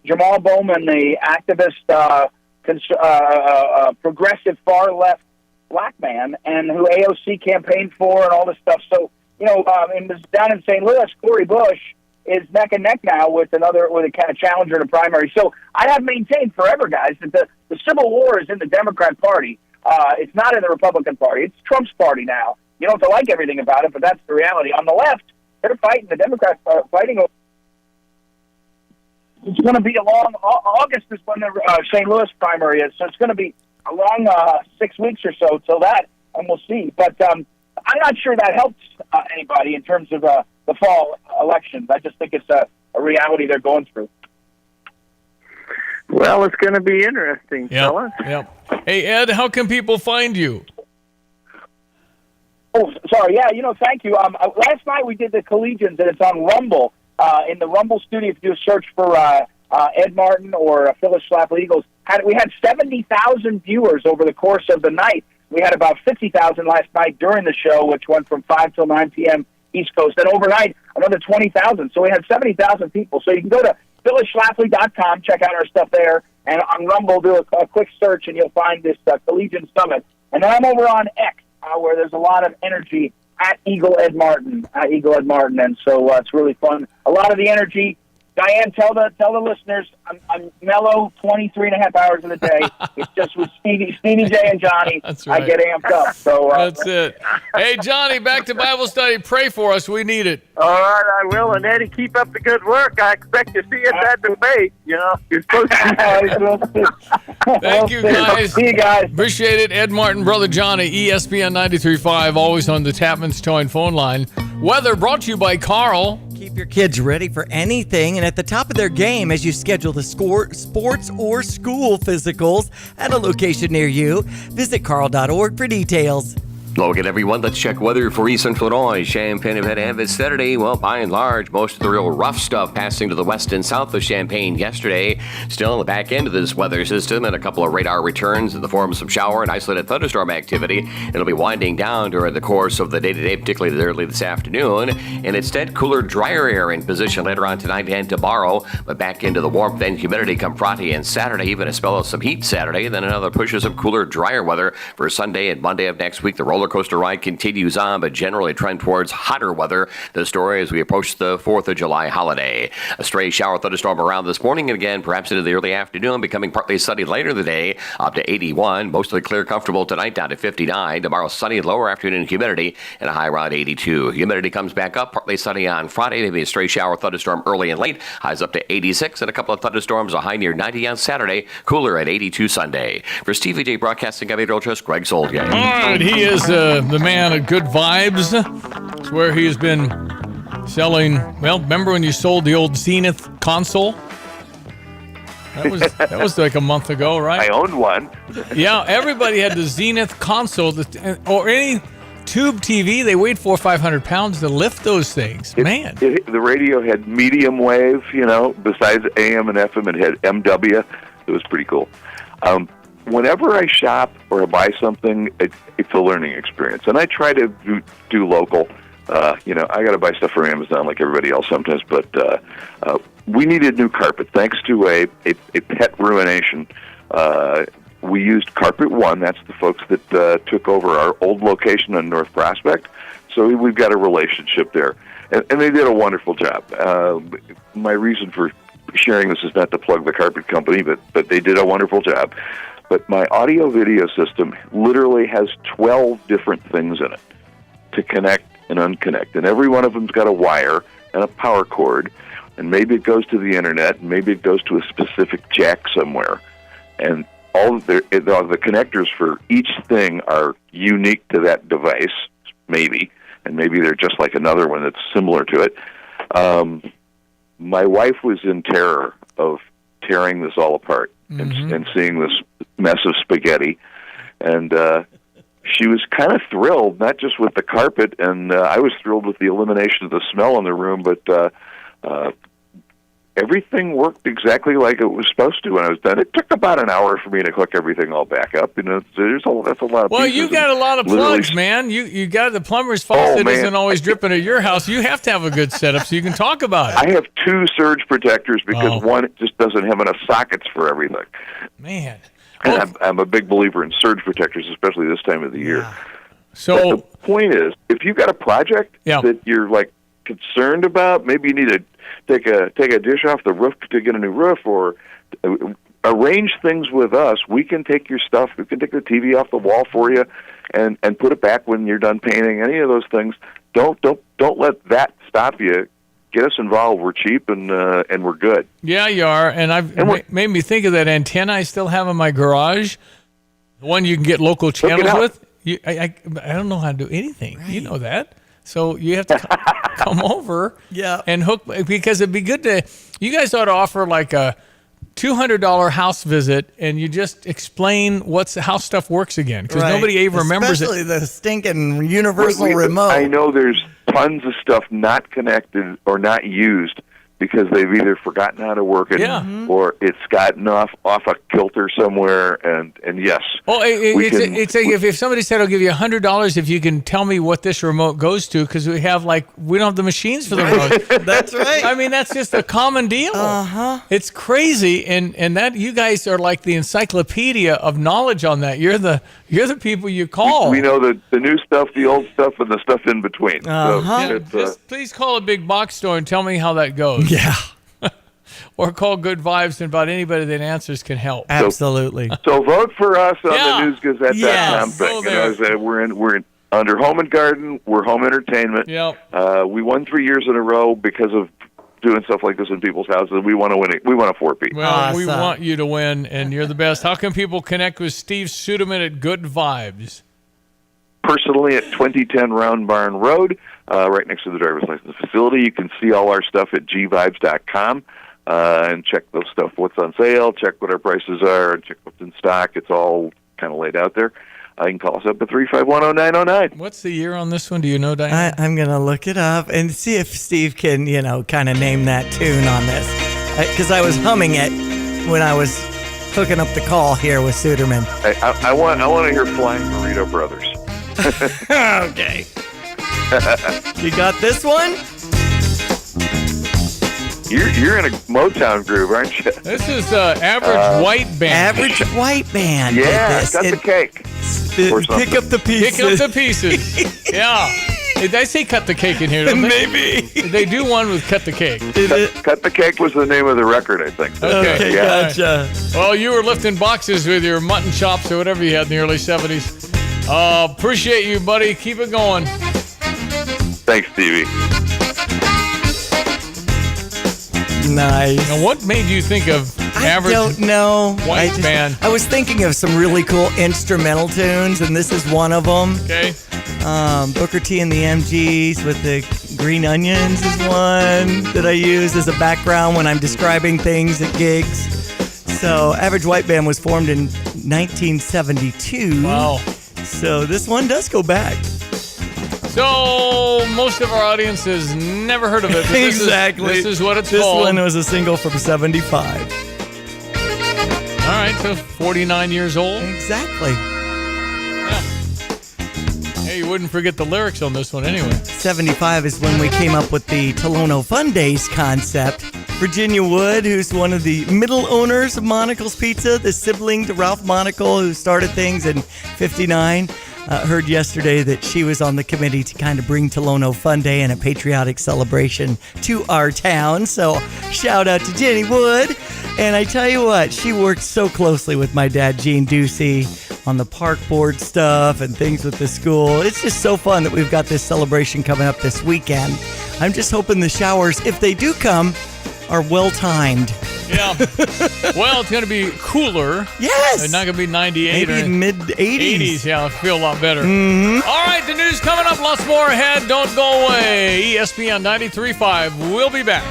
Jamal Bowman, the activist, progressive, far left black man, and who AOC campaigned for and all this stuff. So, down in St. Louis, Cori Bush is neck and neck now with a kind of challenger in a primary. So I have maintained forever, guys, that the civil war is in the Democrat Party. It's not in the Republican Party. It's Trump's party now. You don't have to like everything about it, but that's the reality. On the left, they're fighting. The Democrats are fighting. It's going to be a long. August is when the St. Louis primary is, so it's going to be a long 6 weeks or so till that, and we'll see. But I'm not sure that helps anybody in terms of the fall elections. I just think it's a reality they're going through. Well, it's going to be interesting, fellas. Yep. Hey, Ed, how can people find you? Oh, sorry. Yeah, thank you. Last night we did the Collegians, and it's on Rumble. In the Rumble studio, if you do a search for Ed Martin or Phyllis Schlafly Eagles, we had 70,000 viewers over the course of the night. We had about 50,000 last night during the show, which went from 5 till 9 p.m. East Coast. Then overnight, another 20,000. So we had 70,000 people. So you can go to phyllisschlafly.com, check out our stuff there, and on Rumble, do a quick search, and you'll find this Collegian Summit. And then I'm over on X, where there's a lot of energy at Eagle Ed Martin, and so it's really fun. A lot of the energy. Diane, tell the listeners, I'm mellow 23 and a half hours of the day. It's just with Stevie J and Johnny. That's right. I get amped up. So that's it. Hey, Johnny, back to Bible study. Pray for us. We need it. All right, I will. And Eddie, keep up the good work. I expect to see you at that debate. You're supposed to. Thank you, guys. See you guys. Appreciate it. Ed Martin, Brother Johnny, ESPN 93.5, always on the Tapman's Towing phone line. Weather brought to you by Carl. Keep your kids ready for anything and at the top of their game as you schedule the sports or school physicals at a location near you. Visit carl.org for details. Look at everyone. Let's check weather for East Central Illinois. Champaign have had to have this Saturday. Well, by and large, most of the real rough stuff passing to the west and south of Champaign yesterday. Still on the back end of this weather system and a couple of radar returns in the form of some shower and isolated thunderstorm activity. It'll be winding down during the course of the day-to-day, particularly early this afternoon. And instead, cooler, drier air in position later on tonight and tomorrow. But back into the warmth and humidity come Friday and Saturday. Even a spell of some heat Saturday. Then another push of some cooler, drier weather for Sunday and Monday of next week. The roller coaster ride continues on, but generally trend towards hotter weather. The story as we approach the 4th of July holiday. A stray shower thunderstorm around this morning, and again, perhaps into the early afternoon, becoming partly sunny later in the day, up to 81. Mostly clear, comfortable tonight, down to 59. Tomorrow, sunny, lower afternoon humidity, and a high around 82. Humidity comes back up, partly sunny on Friday, maybe a stray shower thunderstorm early and late. Highs up to 86, and a couple of thunderstorms, a high near 90 on Saturday. Cooler at 82 Sunday. For Stevie Jay Broadcasting, I'm Adriel Trust, Greg Solgay. All right, he is the man of good vibes. It's where he has been selling. Well, remember when you sold the old Zenith console? That was like a month ago, right? I owned one. Yeah, everybody had the Zenith console, or any tube TV. They weighed 400 or 500 pounds to lift those things. Man, the radio had medium wave. Besides AM and FM, it had MW. It was pretty cool. Whenever I shop or buy something, it's a learning experience, and I try to do local. I got to buy stuff from Amazon like everybody else sometimes, but we needed new carpet. Thanks to a pet ruination, we used Carpet One. That's the folks that took over our old location on North Prospect, so we've got a relationship there, and they did a wonderful job. My reason for sharing this is not to plug the carpet company, but they did a wonderful job. But my audio-video system literally has 12 different things in it to connect and unconnect. And every one of them's got a wire and a power cord. And maybe it goes to the Internet, and maybe it goes to a specific jack somewhere. And all of the connectors for each thing are unique to that device, maybe. And maybe they're just like another one that's similar to it. My wife was in terror of tearing this all apart and seeing this mess of spaghetti, and she was kind of thrilled, not just with the carpet, and I was thrilled with the elimination of the smell in the room, but everything worked exactly like it was supposed to when I was done. It took about an hour for me to hook everything all back up. You know, that's a lot of Well, pieces. you got a lot of plugs, man. You got the plumber's faucet isn't always dripping at your house. You have to have a good setup so you can talk about it. I have 2 surge protectors because one just doesn't have enough sockets for everything. Man. And I'm a big believer in surge protectors, especially this time of the year. So but the point is, if you've got a project that you're like concerned about, maybe you need to take a dish off the roof to get a new roof, or arrange things with us. We can take your stuff. We can take the TV off the wall for you, and put it back when you're done painting. Any of those things. Don't let that stop you. Get us involved. We're cheap and we're good. Yeah, you are. And made me think of that antenna I still have in my garage. The one you can get local channels with. I don't know how to do anything. Right. You know that. So you have to come over and hook, because it'd be good to, you guys ought to offer like a $200 house visit, and you just explain how stuff works again, because nobody ever remembers it. Especially the stinking universal remote. I know there's tons of stuff not connected or not used because they've either forgotten how to work it or it's gotten off a kilter somewhere. And yes. Oh, if somebody said, I'll give you $100 if you can tell me what this remote goes to, because we don't have the machines for the remote. That's right. I mean, that's just a common deal. It's crazy, and that you guys are like the encyclopedia of knowledge on that. You're the people you call. We know the new stuff, the old stuff, and the stuff in between. So just please call a big box store and tell me how that goes. Yeah. Or call Good Vibes, and about anybody that answers can help. Absolutely. So vote for us on the newsgazette.com thing. We're in under Home and Garden. We're home entertainment. Yep. We won 3 years in a row because of doing stuff like this in people's houses. We want to win it. We want a 4-peat. Well, we want you to win, and you're the best. How can people connect with Steve Suderman at Good Vibes? Personally, at 2010 Round Barn Road, right next to the driver's license facility. You can see all our stuff at gvibes.com and check those stuff, what's on sale, check what our prices are, and check what's in stock. It's all kind of laid out there. You can call us up at 3510909. What's the year on this one? Do you know, Diane? I'm going to look it up and see if Steve can, kind of name that tune on this. Because I was humming it when I was hooking up the call here with Suderman. I want to hear Flying Burrito Brothers. Okay. You got this one? You're in a Motown groove, aren't you? This is Average White Band. Average White Band. Yeah, got the cake. Pick up the pieces. Pick up the pieces. Yeah. Did I say cut the cake in here? Maybe. They do one with cut the cake. Cut the Cake was the name of the record, I think. Okay, gotcha. Right. Well, you were lifting boxes with your mutton chops or whatever you had in the early 70s. Appreciate you, buddy. Keep it going. Thanks, Stevie. Nice. Now, what made you think of Average White Band? I was thinking of some really cool instrumental tunes, and this is one of them. Okay. Booker T and the MGs with the Green Onions is one that I use as a background when I'm describing things at gigs. So Average White Band was formed in 1972. Wow. So this one does go back. So most of our audience has never heard of it. But this is what it's called. This one was a single from 75. All right, so 49 years old. Exactly. Yeah. Hey, you wouldn't forget the lyrics on this one anyway. 75 is when we came up with the Tolono Fun Days concept. Virginia Wood, who's one of the middle owners of Monocle's Pizza, the sibling to Ralph Monocle, who started things in 59, heard yesterday that she was on the committee to kind of bring Tolono Fun Day and a patriotic celebration to our town. So shout out to Jenny Wood. And I tell you what, she worked so closely with my dad, Gene Ducey, on the park board stuff and things with the school. It's just so fun that we've got this celebration coming up this weekend. I'm just hoping the showers, if they do come, are well-timed. Yeah. Well, it's going to be cooler. Yes. It's not going to be 98 maybe or mid-80s. 80s. Yeah, I feel a lot better. Mm-hmm. All right, the news coming up. Lots more ahead. Don't go away. ESPN 93.5. We'll be back.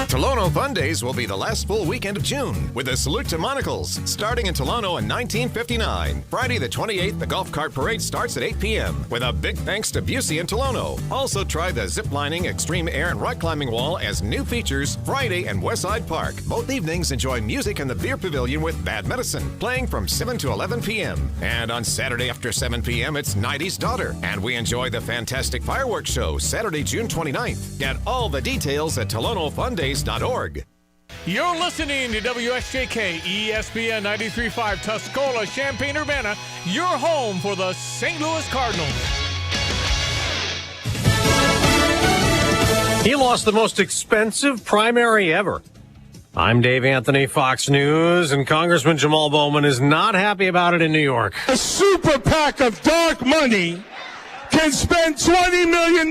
Tolono Tolono Fun Days will be the last full weekend of June with a salute to monocles starting in Tolono in 1959. Friday the 28th, the golf cart parade starts at 8 p.m. with a big thanks to Busey and Tolono. Also try the zip lining, extreme air, and rock climbing wall as new features Friday and Westside Park. Both evenings enjoy music in the beer pavilion with Bad Medicine playing from 7 to 11 p.m. And on Saturday after 7 p.m., it's Nighty's Daughter. And we enjoy the fantastic fireworks show Saturday, June 29th. Get all the details at TolonoFundays.org. You're listening to WSJK ESPN 93.5 Tuscola, Champaign-Urbana, your home for the St. Louis Cardinals. He lost the most expensive primary ever. I'm Dave Anthony, Fox News, and Congressman Jamal Bowman is not happy about it in New York. A super PAC of dark money can spend $20 million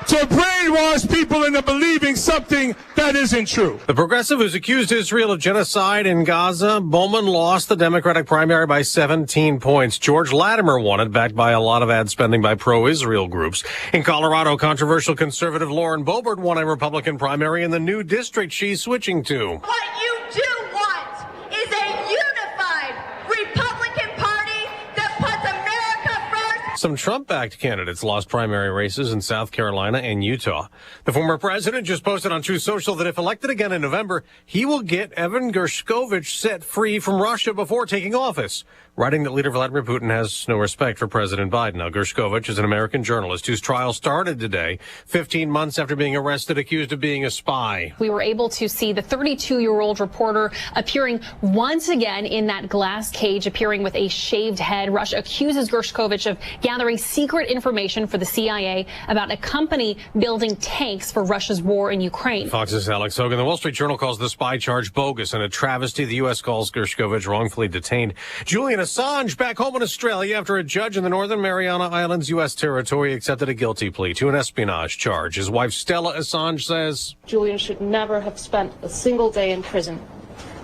to brainwash people into believing something that isn't true. The progressive who's accused Israel of genocide in Gaza, Bowman lost the Democratic primary by 17 points. George Latimer won it, backed by a lot of ad spending by pro-Israel groups. In Colorado, controversial conservative Lauren Boebert won a Republican primary in the new district she's switching to. What you do want is a unified Republican Party that puts America first. Some Trump-backed candidates lost primary races in South Carolina and Utah. The former president just posted on Truth Social that if elected again in November, he will get Evan Gershkovich set free from Russia before taking office, writing that leader Vladimir Putin has no respect for President Biden. Now, Gershkovich is an American journalist whose trial started today, 15 months after being arrested, accused of being a spy. We were able to see the 32-year-old reporter appearing once again in that glass cage, appearing with a shaved head. Russia accuses Gershkovich of gathering secret information for the CIA about a company building tanks for Russia's war in Ukraine. Fox's Alex Hogan. The Wall Street Journal calls the spy charge bogus and a travesty. The U.S. calls Gershkovich wrongfully detained. Julian Assange back home in Australia after a judge in the Northern Mariana Islands, U.S. territory, accepted a guilty plea to an espionage charge. His wife, Stella Assange, says Julian should never have spent a single day in prison.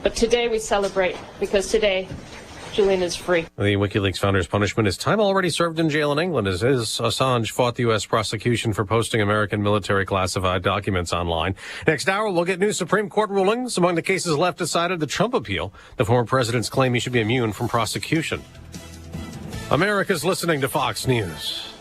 But today we celebrate because today Julian is free. The WikiLeaks founder's punishment is time already served in jail in England, as Assange fought the U.S. prosecution for posting American military classified documents online. Next hour, we'll get new Supreme Court rulings. Among the cases left decided, the Trump appeal. The former president's claim he should be immune from prosecution. America's listening to Fox News.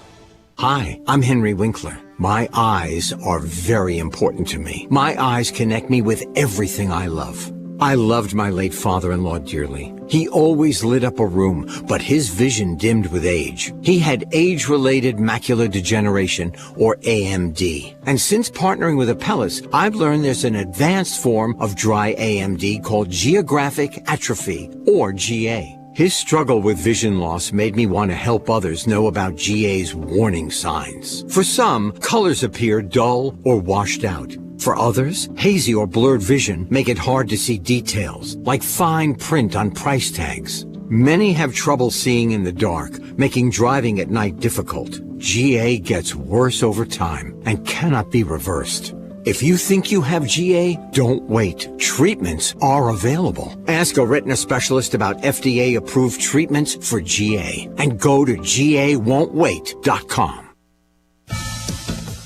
Hi, I'm Henry Winkler. My eyes are very important to me. My eyes connect me with everything I love. I loved my late father-in-law dearly. He always lit up a room, but his vision dimmed with age. He had age-related macular degeneration, or AMD. And since partnering with Apellis, I've learned there's an advanced form of dry AMD called geographic atrophy, or GA. His struggle with vision loss made me want to help others know about GA's warning signs. For some, colors appear dull or washed out. For others, hazy or blurred vision make it hard to see details, like fine print on price tags. Many have trouble seeing in the dark, making driving at night difficult. GA gets worse over time and cannot be reversed. If you think you have GA, don't wait. Treatments are available. Ask a retina specialist about FDA-approved treatments for GA and go to GAWon'tWait.com.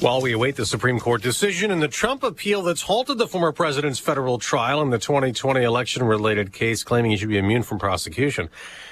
While we await the Supreme Court decision in the Trump appeal that's halted the former president's federal trial in the 2020 election-related case claiming he should be immune from prosecution,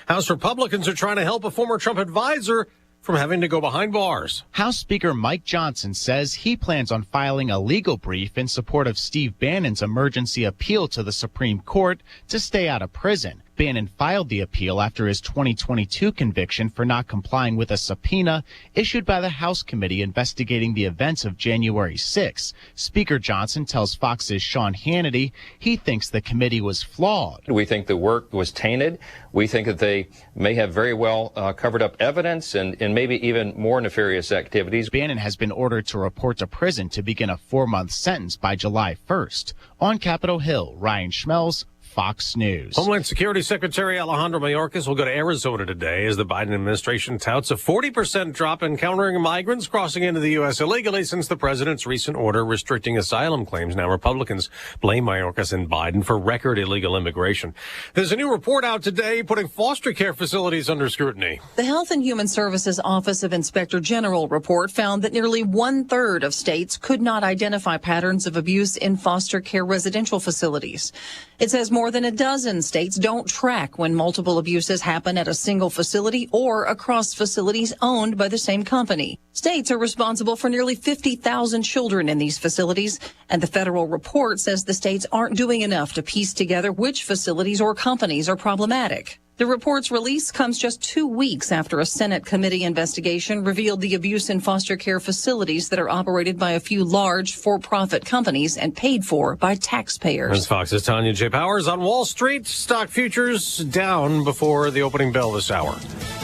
House Republicans are trying to help a former Trump advisor from having to go behind bars. House Speaker Mike Johnson says he plans on filing a legal brief in support of Steve Bannon's emergency appeal to the Supreme Court to stay out of prison. Bannon filed the appeal after his 2022 conviction for not complying with a subpoena issued by the House committee investigating the events of January 6. Speaker Johnson tells Fox's Sean Hannity he thinks the committee was flawed. We think the work was tainted. We think that they may have very well covered up evidence and maybe even more nefarious activities. Bannon has been ordered to report to prison to begin a 4-month sentence by July 1st. On Capitol Hill, Ryan Schmelz, Fox News. Homeland Security Secretary Alejandro Mayorkas will go to Arizona today as the Biden administration touts a 40% drop in encountering migrants crossing into the U.S. illegally since the president's recent order restricting asylum claims. Now, Republicans blame Mayorkas and Biden for record illegal immigration. There's a new report out today putting foster care facilities under scrutiny. The Health and Human Services Office of Inspector General report found that nearly 1/3 of states could not identify patterns of abuse in foster care residential facilities. It says more than a dozen states don't track when multiple abuses happen at a single facility or across facilities owned by the same company. States are responsible for nearly 50,000 children in these facilities, and the federal report says the states aren't doing enough to piece together which facilities or companies are problematic. The report's release comes just 2 weeks after a Senate committee investigation revealed the abuse in foster care facilities that are operated by a few large for-profit companies and paid for by taxpayers. As Fox's Tanya J. Powers on Wall Street. Stock futures down before the opening bell this hour.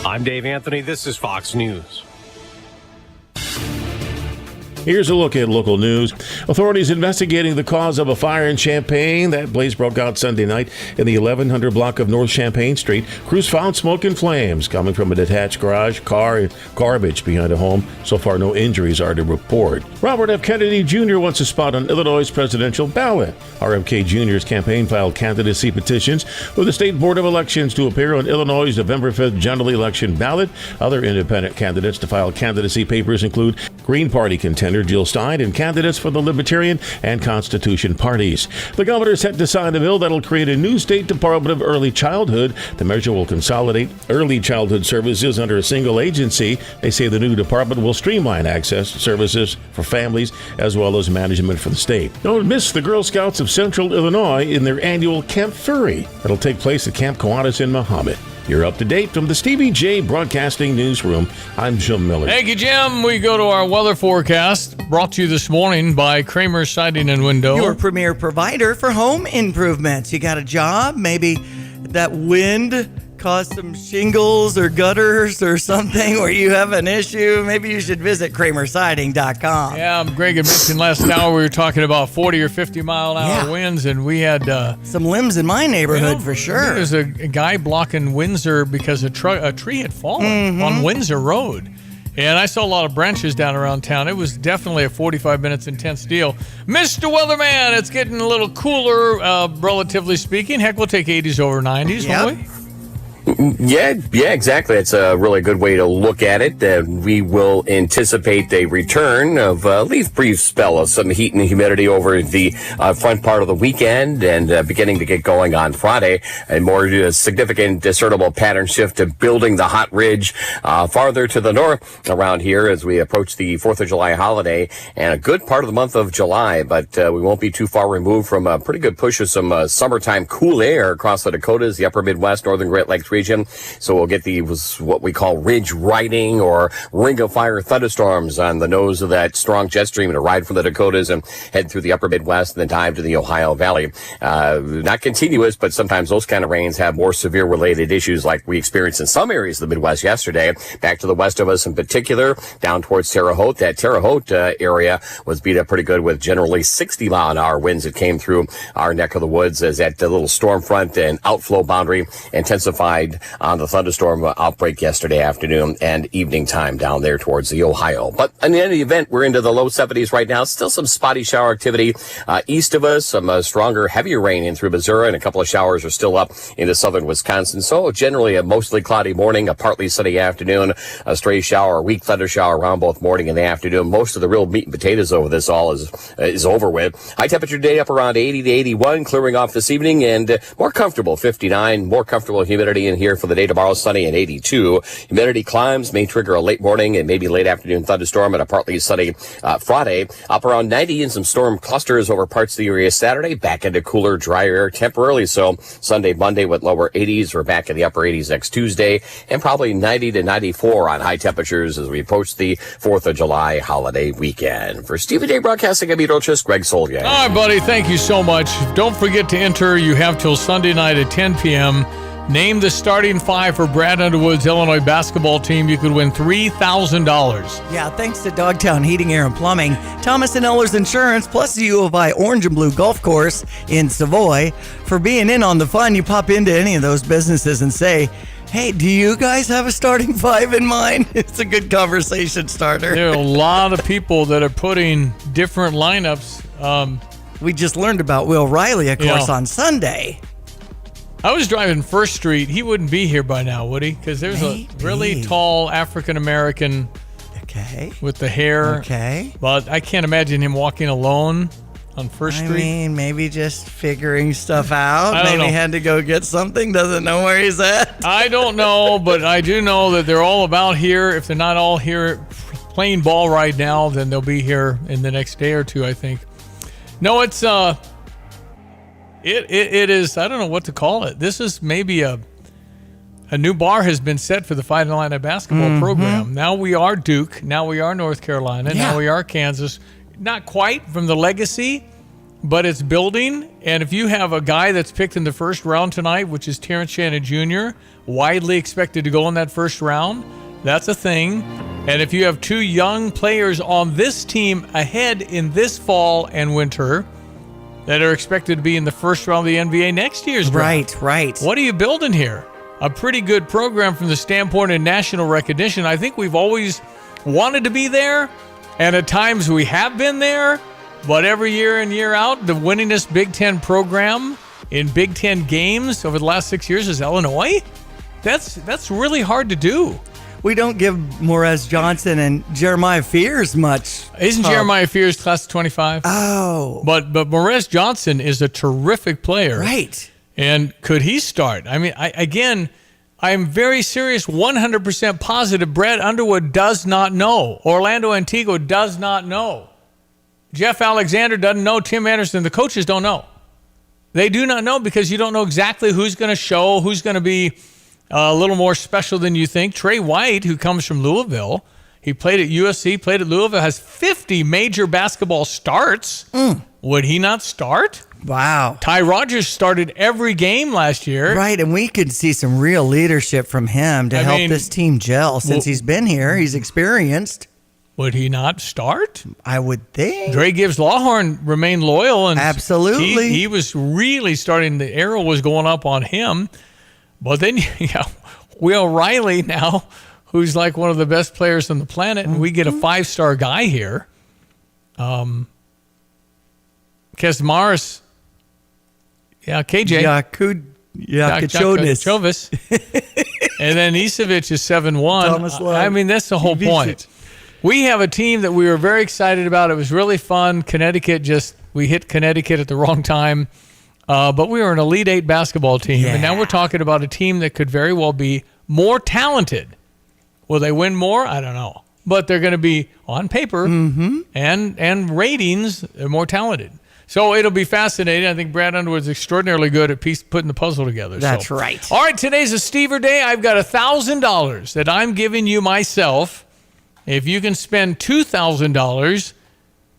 I'm Dave Anthony. This is Fox News. Here's a look at local news. Authorities investigating the cause of a fire in Champaign. That blaze broke out Sunday night in the 1100 block of North Champaign Street. Crews found smoke and flames coming from a detached garage, car, and garbage behind a home. So far, no injuries are to report. Robert F. Kennedy Jr. wants a spot on Illinois' presidential ballot. RFK Jr.'s campaign filed candidacy petitions with the State Board of Elections to appear on Illinois' November 5th general election ballot. Other independent candidates to file candidacy papers include Green Party contender Jill Stein and candidates for the Libertarian and Constitution parties. The governor set to sign a bill that'll create a new state Department of Early Childhood. The measure will consolidate early childhood services under a single agency. They say the new department will streamline access to services for families as well as management for the state. Don't miss the Girl Scouts of Central Illinois in their annual Camp Furry. It'll take place at Camp Kiwanis in Mahomet. You're up to date from the Stevie Jay Broadcasting Newsroom. I'm Jim Miller. Thank you, Jim. We go to our weather forecast, brought to you this morning by Kramer Siding and Window. Your premier provider for home improvements. You got a job? Maybe that wind caused some shingles or gutters or something where you have an issue. Maybe you should visit kramersiding.com. Yeah, Greg had mentioned last hour we were talking about 40 or 50 mile an hour winds, and we had some limbs in my neighborhood for sure. There's a guy blocking Windsor because a tree had fallen on Windsor Road. And I saw a lot of branches down around town. It was definitely a 45 minutes intense deal. Mr. Weatherman, it's getting a little cooler, relatively speaking. Heck, we'll take 80s over 90s, won't we? Yeah, exactly. It's a really good way to look at it. We will anticipate a return of a brief spell of some heat and humidity over the front part of the weekend and beginning to get going on Friday. A more significant discernible pattern shift to building the hot ridge farther to the north around here as we approach the 4th of July holiday and a good part of the month of July. But we won't be too far removed from a pretty good push of some summertime cool air across the Dakotas, the upper Midwest, northern Great Lakes region. So we'll get what we call ridge riding or ring of fire thunderstorms on the nose of that strong jet stream to ride from the Dakotas and head through the upper Midwest and then dive to the Ohio Valley. Not continuous, but sometimes those kind of rains have more severe related issues like we experienced in some areas of the Midwest yesterday. Back to the west of us in particular, down towards Terre Haute. That Terre Haute area was beat up pretty good with generally 60 mile an hour winds that came through our neck of the woods as that little storm front and outflow boundary intensified on the thunderstorm outbreak yesterday afternoon and evening time down there towards the Ohio. But in any event, we're into the low 70s right now. Still some spotty shower activity east of us, some stronger, heavier rain in through Missouri, and a couple of showers are still up into southern Wisconsin. So generally a mostly cloudy morning, a partly sunny afternoon, a stray shower, a weak thunder shower around both morning and the afternoon. Most of the real meat and potatoes over this all is over with. High temperature today up around 80 to 81, clearing off this evening, and more comfortable 59, more comfortable humidity in here for the day tomorrow, sunny and 82. Humidity climbs, may trigger a late morning and maybe late afternoon thunderstorm and a partly sunny Friday. Up around 90 and some storm clusters over parts of the area Saturday. Back into cooler, drier air temporarily. So Sunday, Monday with lower 80s. We're back in the upper 80s next Tuesday and probably 90 to 94 on high temperatures as we approach the 4th of July holiday weekend. For Stevie Jay Broadcasting, I'm meteorologist Greg Solgay. All right, buddy. Thank you so much. Don't forget to enter. You have till Sunday night at 10 p.m. Name the starting five for Brad Underwood's Illinois basketball team. You could win $3,000. Yeah, thanks to Dogtown Heating, Air, and Plumbing, Thomas & Ellers Insurance, plus the U of I Orange and Blue Golf Course in Savoy. For being in on the fun, you pop into any of those businesses and say, hey, do you guys have a starting five in mind? It's a good conversation starter. There are a lot of people that are putting different lineups. We just learned about Will Riley, of course, on Sunday. I was driving First Street. He wouldn't be here by now, would he? Because there's a really tall African-American with the hair. Okay. But I can't imagine him walking alone on First Street. I mean, maybe just figuring stuff out. I don't Maybe know. had to go get something. Doesn't know where he's at. I don't know, but I do know that they're all about here. If they're not all here playing ball right now, then they'll be here in the next day or two, I think. No, it's... It is, I don't know what to call it. This is maybe a new bar has been set for the Fighting Illini basketball program. Now we are Duke. Now we are North Carolina. Now we are Kansas. Not quite from the legacy, but it's building. And if you have a guy that's picked in the first round tonight, which is Terrence Shannon Jr., widely expected to go in that first round, that's a thing. And if you have two young players on this team ahead in this fall and winter that are expected to be in the first round of the NBA next year's draft. Right. What are you building here? A pretty good program from the standpoint of national recognition. I think we've always wanted to be there, and at times we have been there, but every year in, year out, the winningest Big Ten program in Big Ten games over the last 6 years is Illinois. That's really hard to do. We don't give Morez Johnson and Jeremiah Fears much. Isn't Jeremiah Fears class of 25? Oh. But Morez Johnson is a terrific player. Right. And could he start? I mean, I'm very serious, 100% positive Brad Underwood does not know. Orlando Antigua does not know. Jeff Alexander doesn't know. Tim Anderson, the coaches don't know. They do not know because you don't know exactly who's going to show, who's going to be a little more special than you think. Trey White, who comes from Louisville, he played at USC, played at Louisville, has 50 major basketball starts. Would he not start? Wow. Ty Rodgers started every game last year. Right, and we could see some real leadership from him to help this team gel. Since he's been here, he's experienced. Would he not start? I would think. Dre Gibbs Lawhorn remained loyal. And absolutely. He was really starting, the arrow was going up on him. But then, Will Riley now, who's like one of the best players on the planet, and we get a 5-star guy here. Kesmaris, KJ. Yakuchovis. And then Isevich is 7'1". I mean, that's the whole point. We have a team that we were very excited about. It was really fun. Connecticut we hit Connecticut at the wrong time. But we were an Elite Eight basketball team, and now we're talking about a team that could very well be more talented. Will they win more? I don't know. But they're going to be, on paper, and ratings, they're more talented. So it'll be fascinating. I think Brad Underwood's extraordinarily good at putting the puzzle together. That's right. All right, today's a Stever Day. I've got $1,000 that I'm giving you myself if you can spend $2,000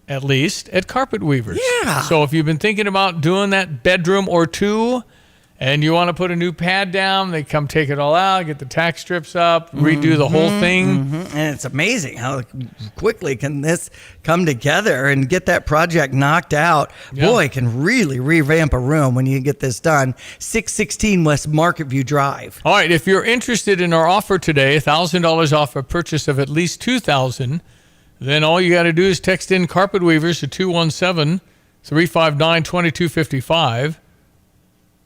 at least at Carpet Weavers. Yeah. So if you've been thinking about doing that bedroom or two and you want to put a new pad down, they come take it all out, get the tack strips up, redo the whole thing. And it's amazing how quickly can this come together and get that project knocked out. Yeah. Boy, it can really revamp a room when you get this done. 616 West Market View Drive. All right, if you're interested in our offer today, $1,000 off a purchase of at least $2,000, then all you got to do is text in Carpet Weavers to 217-359-2255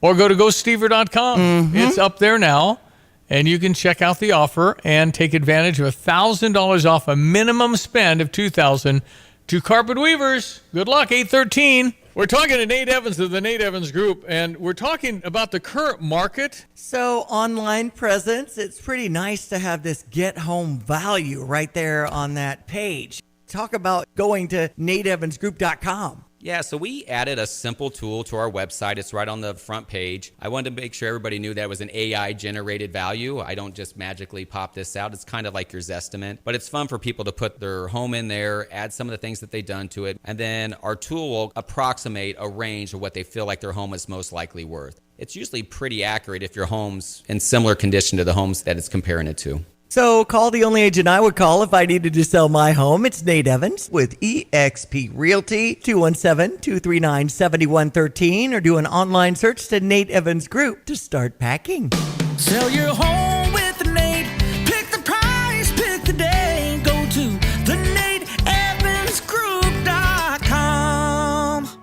or go to GoStever.com. It's up there now, and you can check out the offer and take advantage of $1,000 off a minimum spend of $2,000 to Carpet Weavers. Good luck, 813. We're talking to Nate Evans of the Nate Evans Group, and we're talking about the current market. So online presence, it's pretty nice to have this get home value right there on that page. Talk about going to nateevansgroup.com. Yeah, so we added a simple tool to our website. It's right on the front page. I wanted to make sure everybody knew that it was an AI-generated value. I don't just magically pop this out. It's kind of like your Zestimate, but it's fun for people to put their home in there, add some of the things that they've done to it, and then our tool will approximate a range of what they feel like their home is most likely worth. it's usually pretty accurate if your home's in similar condition to the homes that it's comparing it to. So call the only agent I would call if I needed to sell my home. It's Nate Evans with eXp Realty, 217-239-7113, or do an online search to Nate Evans Group to start packing. Sell your home with Nate. Pick the price, pick the day. Go to theNateEvansGroup.com.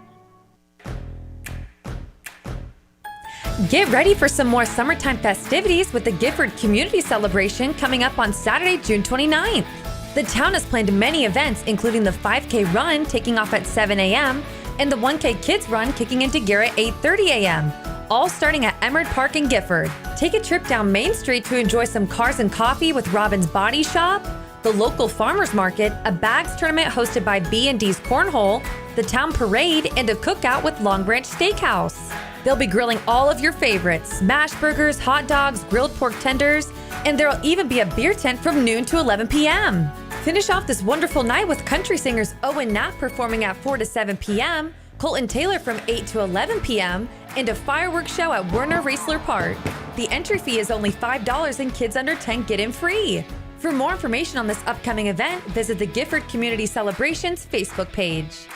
Get ready for some more summertime festivities with the Gifford Community Celebration coming up on Saturday, June 29th. The town has planned many events, including the 5K run taking off at 7 a.m. and the 1K Kids Run kicking into gear at 8:30 a.m., all starting at Emerd Park in Gifford. Take a trip down Main Street to enjoy some cars and coffee with Robin's Body Shop, the local farmers market, a bags tournament hosted by B&D's Cornhole, the town parade, and a cookout with Long Branch Steakhouse. They'll be grilling all of your favorites, smash burgers, hot dogs, grilled pork tenders, and there'll even be a beer tent from noon to 11 p.m. Finish off this wonderful night with country singers Owen Knapp performing at 4 to 7 p.m., Colton Taylor from 8 to 11 p.m., and a fireworks show at Werner Raisler Park. The entry fee is only $5 and kids under 10 get in free. For more information on this upcoming event, visit the Gifford Community Celebrations Facebook page.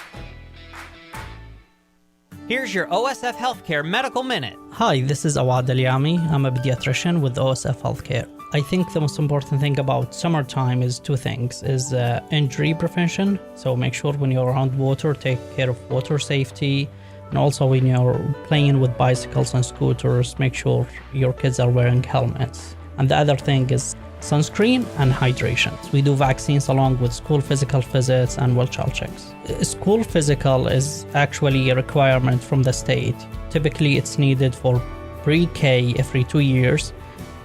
Here's your OSF Healthcare Medical Minute. Hi, this is Awad Al-Yami. I'm a pediatrician with OSF Healthcare. I think the most important thing about summertime is two things, is injury prevention. So make sure when you're around water, take care of water safety. And also when you're playing with bicycles and scooters, make sure your kids are wearing helmets. And the other thing is sunscreen and hydration. We do vaccines along with school physical visits and well child checks. School physical is actually a requirement from the state. Typically it's needed for pre-K every 2 years,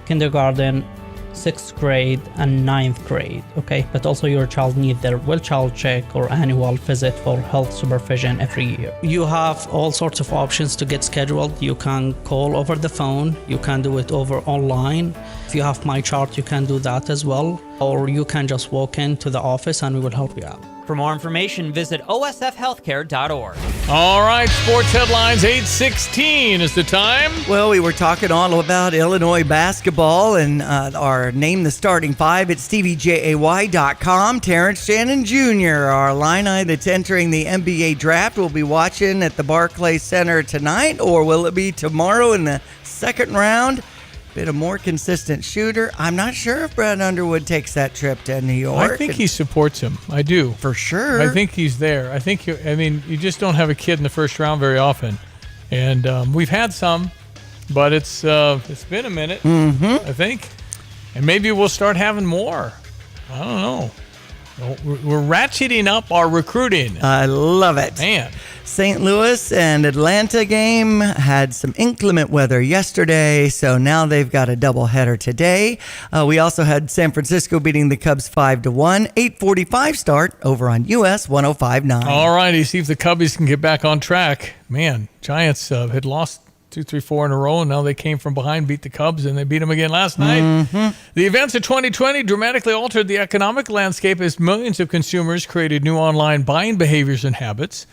kindergarten, 6th grade and 9th grade, okay? But also your child needs their well child check or annual visit for health supervision every year. You have all sorts of options to get scheduled. You can call over the phone, you can do it over online. If you have My Chart, you can do that as well. Or you can just walk into the office and we will help you out. For more information, visit osfhealthcare.org. All right, sports headlines, 8:16 is the time. Well, we were talking all about Illinois basketball and our Name the Starting Five at StevieJay.com. Terrence Shannon Jr., our Illini that's entering the NBA draft, will be watching at the Barclays Center tonight, or will it be tomorrow in the second round? Bit a more consistent shooter. I'm not sure if Brad Underwood takes that trip to New York. I think he supports him. I do. For sure. I think he's there. I think you just don't have a kid in the first round very often. And we've had some, but it's been a minute, I think. And maybe we'll start having more. I don't know. We're ratcheting up our recruiting. I love it. Man. St. Louis and Atlanta game had some inclement weather yesterday, so now they've got a doubleheader today. We also had San Francisco beating the Cubs 5-1, 8:45 start over on US 105.9. All righty, see if the Cubbies can get back on track. Man, Giants had lost 2, 3, 4 in a row, and now they came from behind, beat the Cubs, and they beat them again last night. The events of 2020 dramatically altered the economic landscape as millions of consumers created new online buying behaviors and habits.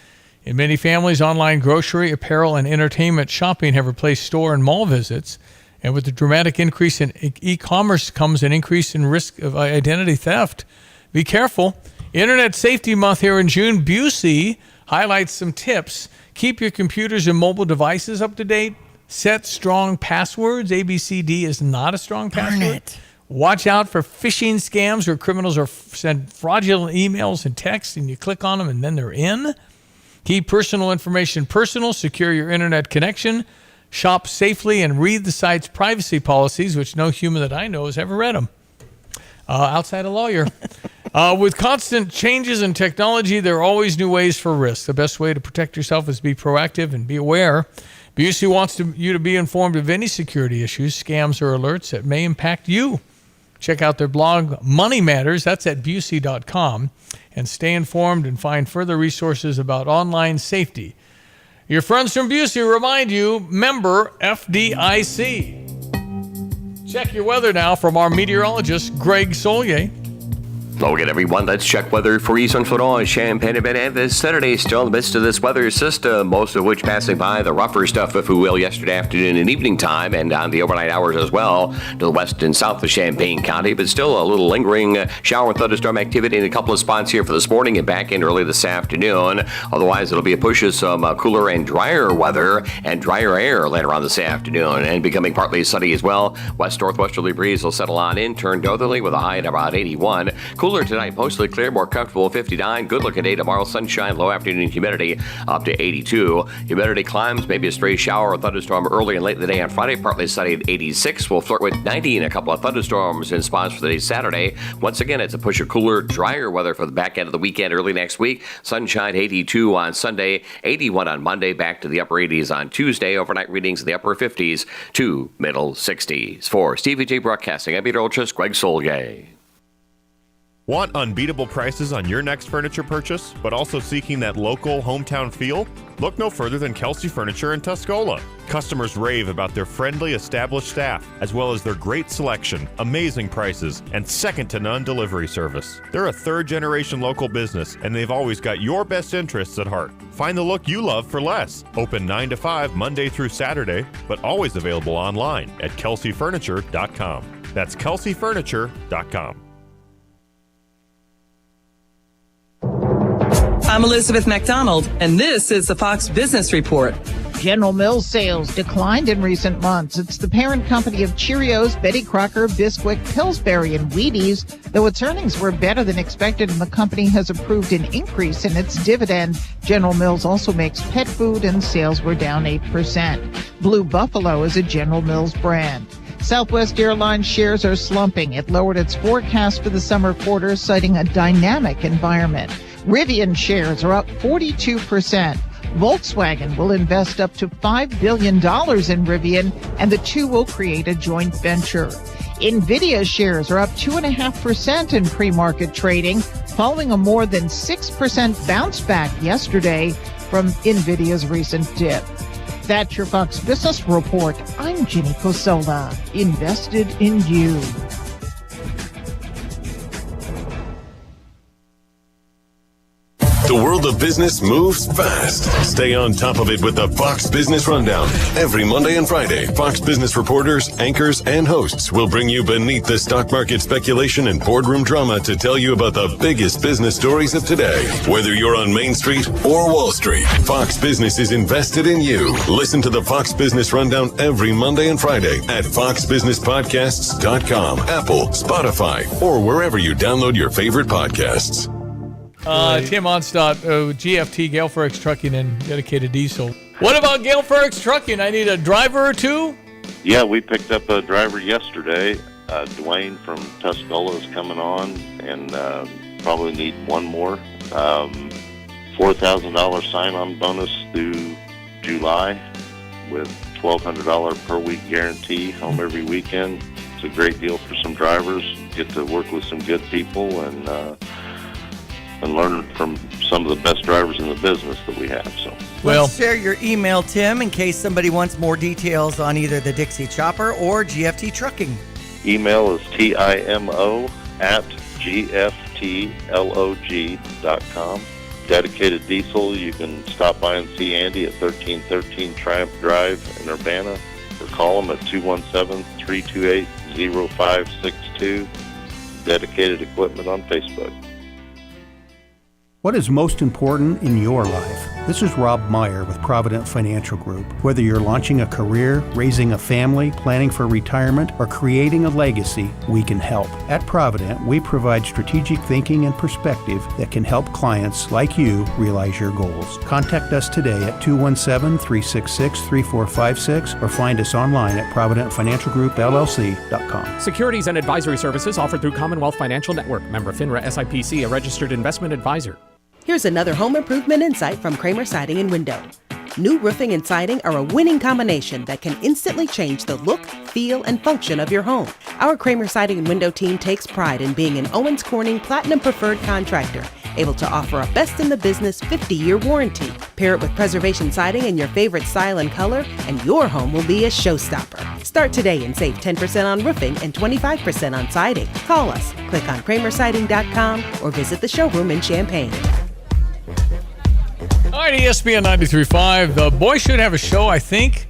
In many families, online grocery, apparel, and entertainment shopping have replaced store and mall visits. And with the dramatic increase in e-commerce comes an increase in risk of identity theft. Be careful. Internet Safety Month here in June. Busey highlights some tips. Keep your computers and mobile devices up to date. Set strong passwords. ABCD is not a strong password. Watch out for phishing scams where criminals are send fraudulent emails and texts, and you click on them and then they're in. Keep personal information personal. Secure your internet connection. Shop safely and read the site's privacy policies, which no human that I know has ever read them. Outside a lawyer. With constant changes in technology, there are always new ways for risk. The best way to protect yourself is be proactive and be aware. Busey wants you to be informed of any security issues, scams, or alerts that may impact you. Check out their blog, Money Matters. That's at Busey.com. And stay informed and find further resources about online safety. Your friends from Busey remind you, member FDIC. Check your weather now from our meteorologist, Greg Solier. Hello again, everyone. Let's check weather for Eastern Florida, Champaign, and this Saturday. Still in the midst of this weather system, most of which passing by the rougher stuff, if we will, yesterday afternoon and evening time, and on the overnight hours as well to the west and south of Champaign County. But still a little lingering shower and thunderstorm activity in a couple of spots here for this morning and back in early this afternoon. Otherwise, it'll be a push of some cooler and drier weather and drier air later on this afternoon, and becoming partly sunny as well. West-northwesterly breeze will settle on in, turn northerly with a high at about 81. Cooler tonight, mostly clear, more comfortable 59. Good looking day tomorrow, sunshine, low afternoon humidity up to 82. Humidity climbs, maybe a stray shower or thunderstorm early and late in the day on Friday, partly sunny at 86. We'll flirt with 90 and a couple of thunderstorms in spots for the day Saturday. Once again, it's a push of cooler, drier weather for the back end of the weekend, early next week. Sunshine 82 on Sunday, 81 on Monday, back to the upper 80s on Tuesday. Overnight readings in the upper 50s to middle 60s. For Stevie Jay Broadcasting, I'm meteorologist Greg Solgay. Want unbeatable prices on your next furniture purchase, but also seeking that local hometown feel? Look no further than Kelsey Furniture in Tuscola. Customers rave about their friendly, established staff, as well as their great selection, amazing prices, and second-to-none delivery service. They're a third-generation local business, and they've always got your best interests at heart. Find the look you love for less. Open 9 to 5 Monday through Saturday, but always available online at kelseyfurniture.com. That's kelseyfurniture.com. I'm Elizabeth McDonald, and this is the Fox Business Report. General Mills sales declined in recent months. It's the parent company of Cheerios, Betty Crocker, Bisquick, Pillsbury, and Wheaties. Though its earnings were better than expected, and the company has approved an increase in its dividend. General Mills also makes pet food, and sales were down 8%. Blue Buffalo is a General Mills brand. Southwest Airlines shares are slumping. It lowered its forecast for the summer quarter, citing a dynamic environment. Rivian shares are up 42%. Volkswagen will invest up to $5 billion in Rivian, and the two will create a joint venture. NVIDIA shares are up 2.5% in pre-market trading, following a more than 6% bounce back yesterday from NVIDIA's recent dip. That's your Fox Business Report. I'm Ginny Cosola, invested in you. The world of business moves fast. Stay on top of it with the Fox Business Rundown. Every Monday and Friday, Fox Business reporters, anchors, and hosts will bring you beneath the stock market speculation and boardroom drama to tell you about the biggest business stories of today. Whether you're on Main Street or Wall Street, Fox Business is invested in you. Listen to the Fox Business Rundown every Monday and Friday at foxbusinesspodcasts.com, Apple, Spotify, or wherever you download your favorite podcasts. Tim Onstadt, GFT, Gale Ferrex Trucking, and Dedicated Diesel. What about Gale Ferrex Trucking? I need a driver or two? Yeah, we picked up a driver yesterday. Dwayne from Tuscola is coming on, and probably need one more. $4,000 sign-on bonus through July with $1,200 per week guarantee, home every weekend. It's a great deal for some drivers. Get to work with some good people and learn from some of the best drivers in the business that we have. So, let's share your email, Tim, in case somebody wants more details on either the Dixie Chopper or GFT Trucking. Email is timo@gftlog.com. Dedicated Diesel, you can stop by and see Andy at 1313 Triumph Drive in Urbana, or call him at 217-328-0562. Dedicated Equipment on Facebook. What is most important in your life? This is Rob Meyer with Provident Financial Group. Whether you're launching a career, raising a family, planning for retirement, or creating a legacy, we can help. At Provident, we provide strategic thinking and perspective that can help clients like you realize your goals. Contact us today at 217-366-3456 or find us online at providentfinancialgroupllc.com. Securities and advisory services offered through Commonwealth Financial Network. Member FINRA SIPC, a registered investment advisor. Here's another home improvement insight from Kramer Siding and Window. New roofing and siding are a winning combination that can instantly change the look, feel, and function of your home. Our Kramer Siding and Window team takes pride in being an Owens Corning Platinum Preferred contractor able to offer a best-in-the-business 50-year warranty. Pair it with Preservation Siding in your favorite style and color, and your home will be a showstopper. Start today and save 10% on roofing and 25% on siding. Call us, click on KramerSiding.com, or visit the showroom in Champaign. All right, ESPN 93.5. The boys should have a show, I think.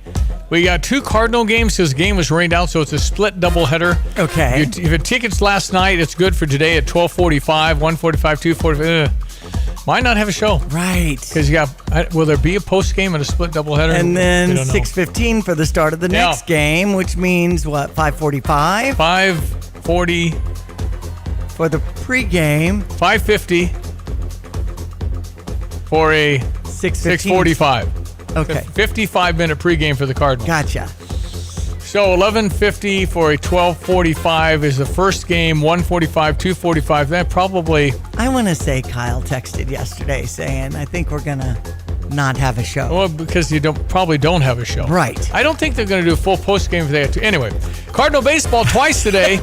We got 2 Cardinal games. His game was rained out, so it's a split doubleheader. Okay. If you had tickets last night, it's good for today at 12:45, 1:45, 2:45. Might not have a show. Right. Because you got, will there be a post game and a split doubleheader? And then 6:15 for the start of the next game, which means what, 5:45? 5:40 for the pregame. 5:50 for a 6:45. Okay. 55-minute pregame for the Cardinals. Gotcha. So 11:50 for a 12:45 is the first game. 1:45, 2:45. That probably. I want to say Kyle texted yesterday saying, I think we're going to not have a show. Well, because you probably don't have a show. Right. I don't think they're going to do a full post game if they have to. Anyway, Cardinal baseball twice today.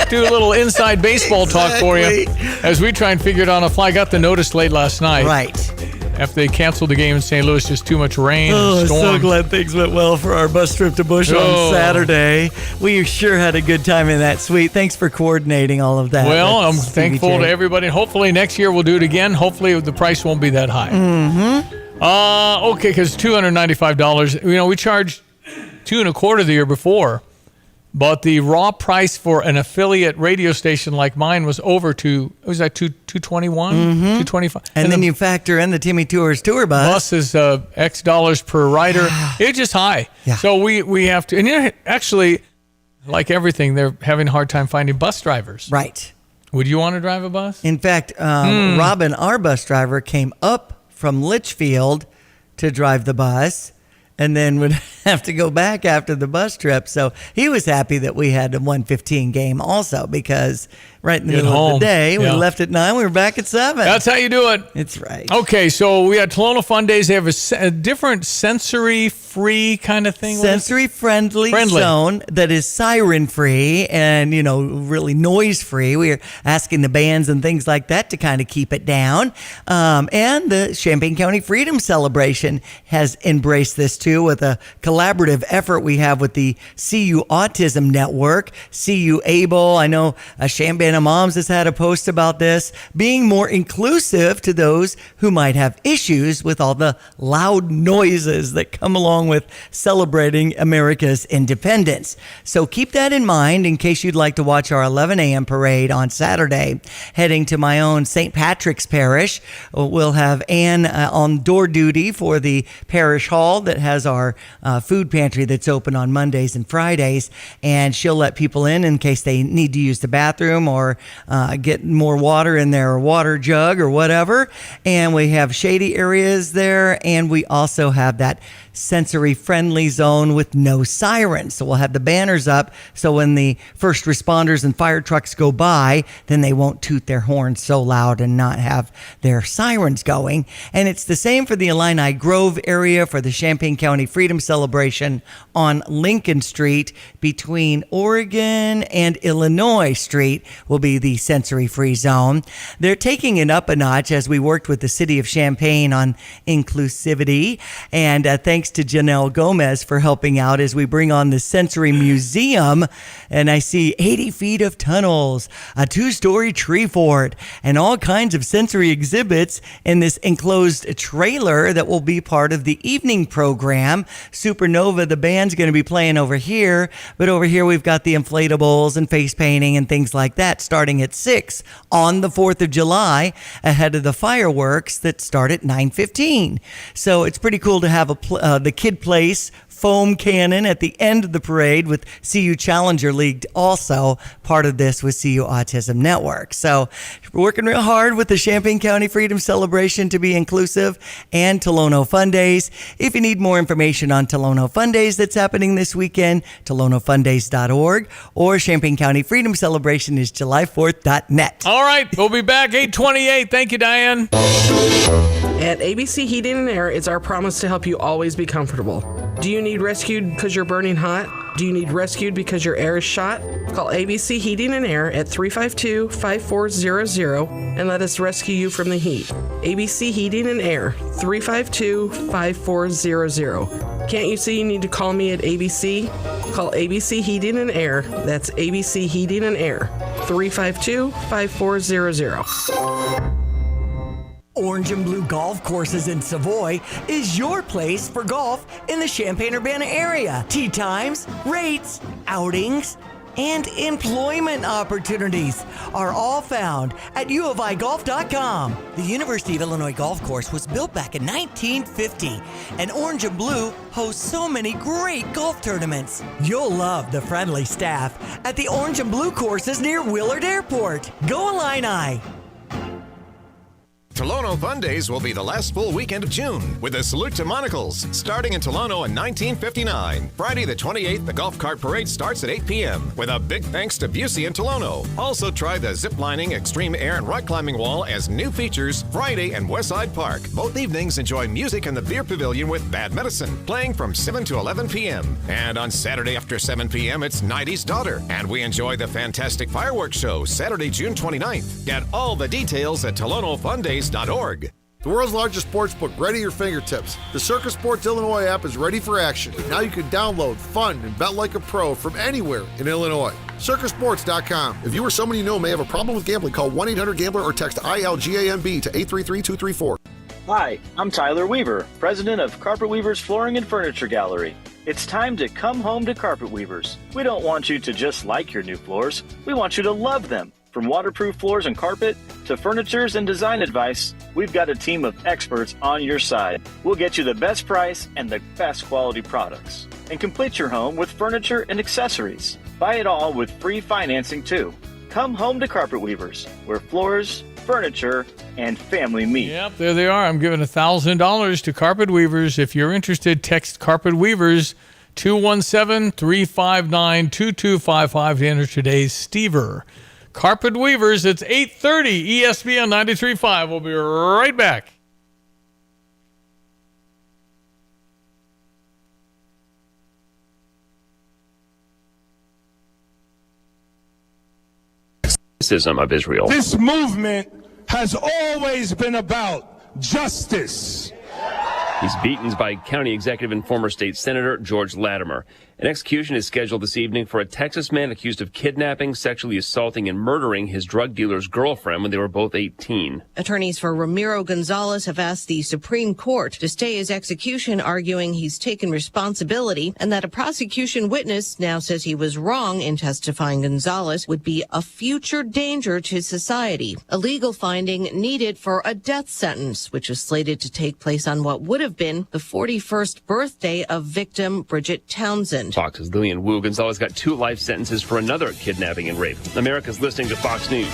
Do a little inside baseball talk for you as we try and figure it out on the fly. I got the notice late last night. Right. After they canceled the game in St. Louis, just too much rain and storm. So glad things went well for our bus trip to Bush on Saturday. We sure had a good time in that suite. Thanks for coordinating all of that. Well, I'm thankful to everybody. Hopefully next year we'll do it again. Hopefully the price won't be that high. Mm-hmm. Okay, because $295. We charged $225 the year before. But the raw price for an affiliate radio station like mine was over $221, $225. And then you factor in the Timmy Tours tour bus. Bus is X dollars per rider. It's just high. Yeah. So we have to, and actually, like everything, they're having a hard time finding bus drivers. Right. Would you want to drive a bus? In fact, Robin, our bus driver, came up from Litchfield to drive the bus, and then would have to go back after the bus trip. So he was happy that we had a 1:15 game also, because right in the middle of the day, we left at 9, we were back at 7. That's how you do it. It's right. Okay, so we had Tolono Fun Days. They have a different sensory-free kind of thing. Sensory-friendly zone that is siren-free and, really noise-free. We are asking the bands and things like that to kind of keep it down. And the Champaign County Freedom Celebration has embraced this too, with a collaborative effort we have with the CU Autism Network, CU Able. I know Champaign Moms has had a post about this, being more inclusive to those who might have issues with all the loud noises that come along with celebrating America's independence. So keep that in mind in case you'd like to watch our 11 a.m. parade on Saturday. Heading to my own St. Patrick's Parish, we'll have Ann on door duty for the parish hall that has our food pantry that's open on Mondays and Fridays, and she'll let people in case they need to use the bathroom or get more water in their water jug or whatever. And we have shady areas there, and we also have that sensory-friendly zone with no sirens. So we'll have the banners up so when the first responders and fire trucks go by, then they won't toot their horns so loud and not have their sirens going. And it's the same for the Illini Grove area for the Champaign County Freedom Celebration on Lincoln Street between Oregon and Illinois Street will be the sensory-free zone. They're taking it up a notch as we worked with the city of Champaign on inclusivity, and thanks to Janelle Gomez for helping out as we bring on the Sensory Museum. And I see 80 feet of tunnels, a 2-story tree fort, and all kinds of sensory exhibits in this enclosed trailer that will be part of the evening program. Supernova, the band's going to be playing over here, but over here we've got the inflatables and face painting and things like that starting at 6 on the 4th of July ahead of the fireworks that start at 9:15. So it's pretty cool to have the Kid Place foam cannon at the end of the parade with CU Challenger League, also part of this with CU Autism Network. So we're working real hard with the Champaign County Freedom Celebration to be inclusive, and Tolono Fun Days. If you need more information on Tolono Fun Days that's happening this weekend, TolonoFundays.org, or Champaign County Freedom Celebration is July4th.net. All right, we'll be back 8:28. Thank you, Diane. At ABC Heating and Air, it's our promise to help you always be comfortable. Do you need rescued because you're burning hot? Do you need rescued because your air is shot? Call ABC Heating and Air at 352-5400 and let us rescue you from the heat. ABC Heating and Air, 352-5400. Can't you see you need to call me at ABC? Call ABC Heating and Air. That's ABC Heating and Air, 352-5400. Orange and Blue Golf Courses in Savoy is your place for golf in the Champaign-Urbana area. Tee times, rates, outings, and employment opportunities are all found at uofigolf.com. The University of Illinois Golf Course was built back in 1950, and Orange and Blue hosts so many great golf tournaments. You'll love the friendly staff at the Orange and Blue courses near Willard Airport. Go Illini! Tolono Fun Days will be the last full weekend of June with a salute to monocles starting in Tolono in 1959. Friday the 28th, the golf cart parade starts at 8 p.m. with a big thanks to Busey and Tolono. Also try the zip lining, extreme air, and rock climbing wall as new features Friday and Westside Park. Both evenings enjoy music in the beer pavilion with Bad Medicine playing from 7 to 11 p.m. And on Saturday after 7 p.m., it's Nighty's Daughter. And we enjoy the fantastic fireworks show Saturday, June 29th. Get all the details at TolonoFundays.org. The world's largest sports book right at your fingertips. The Circus Sports Illinois app is ready for action. Now you can download, fund, and bet like a pro from anywhere in Illinois. CircusSports.com. If you or someone you know may have a problem with gambling, call 1-800-GAMBLER or text ILGAMB to 833-234. Hi, I'm Tyler Weaver, president of Carpet Weavers Flooring and Furniture Gallery. It's time to come home to Carpet Weavers. We don't want you to just like your new floors. We want you to love them. From waterproof floors and carpet to furnitures and design advice, we've got a team of experts on your side. We'll get you the best price and the best quality products. And complete your home with furniture and accessories. Buy it all with free financing too. Come home to Carpet Weavers, where floors, furniture, and family meet. Yep, there they are. I'm giving $1,000 to Carpet Weavers. If you're interested, text Carpet Weavers 217-359-2255 to enter today's Stever. Carpet Weavers, it's 8:30, ESPN 93.5. We'll be right back. Criticism of Israel. This movement has always been about justice. He's beaten by County Executive and former state senator George Latimer. An execution is scheduled this evening for a Texas man accused of kidnapping, sexually assaulting, and murdering his drug dealer's girlfriend when they were both 18. Attorneys for Ramiro Gonzalez have asked the Supreme Court to stay his execution, arguing he's taken responsibility and that a prosecution witness now says he was wrong in testifying Gonzalez would be a future danger to society. A legal finding needed for a death sentence, which is slated to take place on what would have been the 41st birthday of victim Bridget Townsend. Fox's Lillian Wu. Gonzalez got 2 life sentences for another kidnapping and rape. America's listening to Fox News.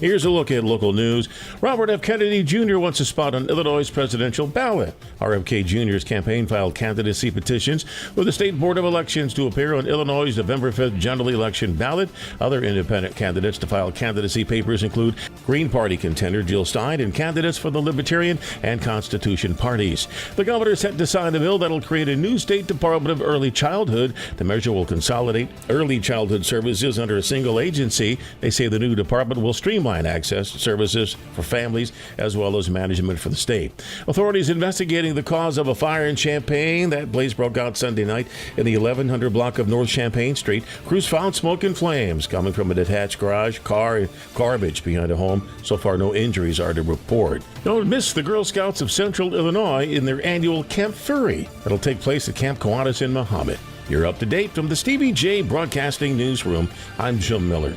Here's a look at local news. Robert F. Kennedy Jr. wants a spot on Illinois' presidential ballot. RFK Jr.'s campaign filed candidacy petitions with the State Board of Elections to appear on Illinois' November 5th general election ballot. Other independent candidates to file candidacy papers include Green Party contender Jill Stein and candidates for the Libertarian and Constitution parties. The governor set to sign a bill that'll create a new state Department of Early Childhood. The measure will consolidate early childhood services under a single agency. They say the new department will streamline access to services for families as well as management for the state. Authorities investigating the cause of a fire in Champaign. That blaze broke out Sunday night in the 1100 block of North Champaign Street. Crews found smoke and flames coming from a detached garage, car, and garbage behind a home. So far, no injuries are to report. Don't miss the Girl Scouts of Central Illinois in their annual Camp Fury. It'll take place at Camp Kiwanis in Mahomet. You're up to date from the Stevie Jay Broadcasting Newsroom. I'm Jim Miller.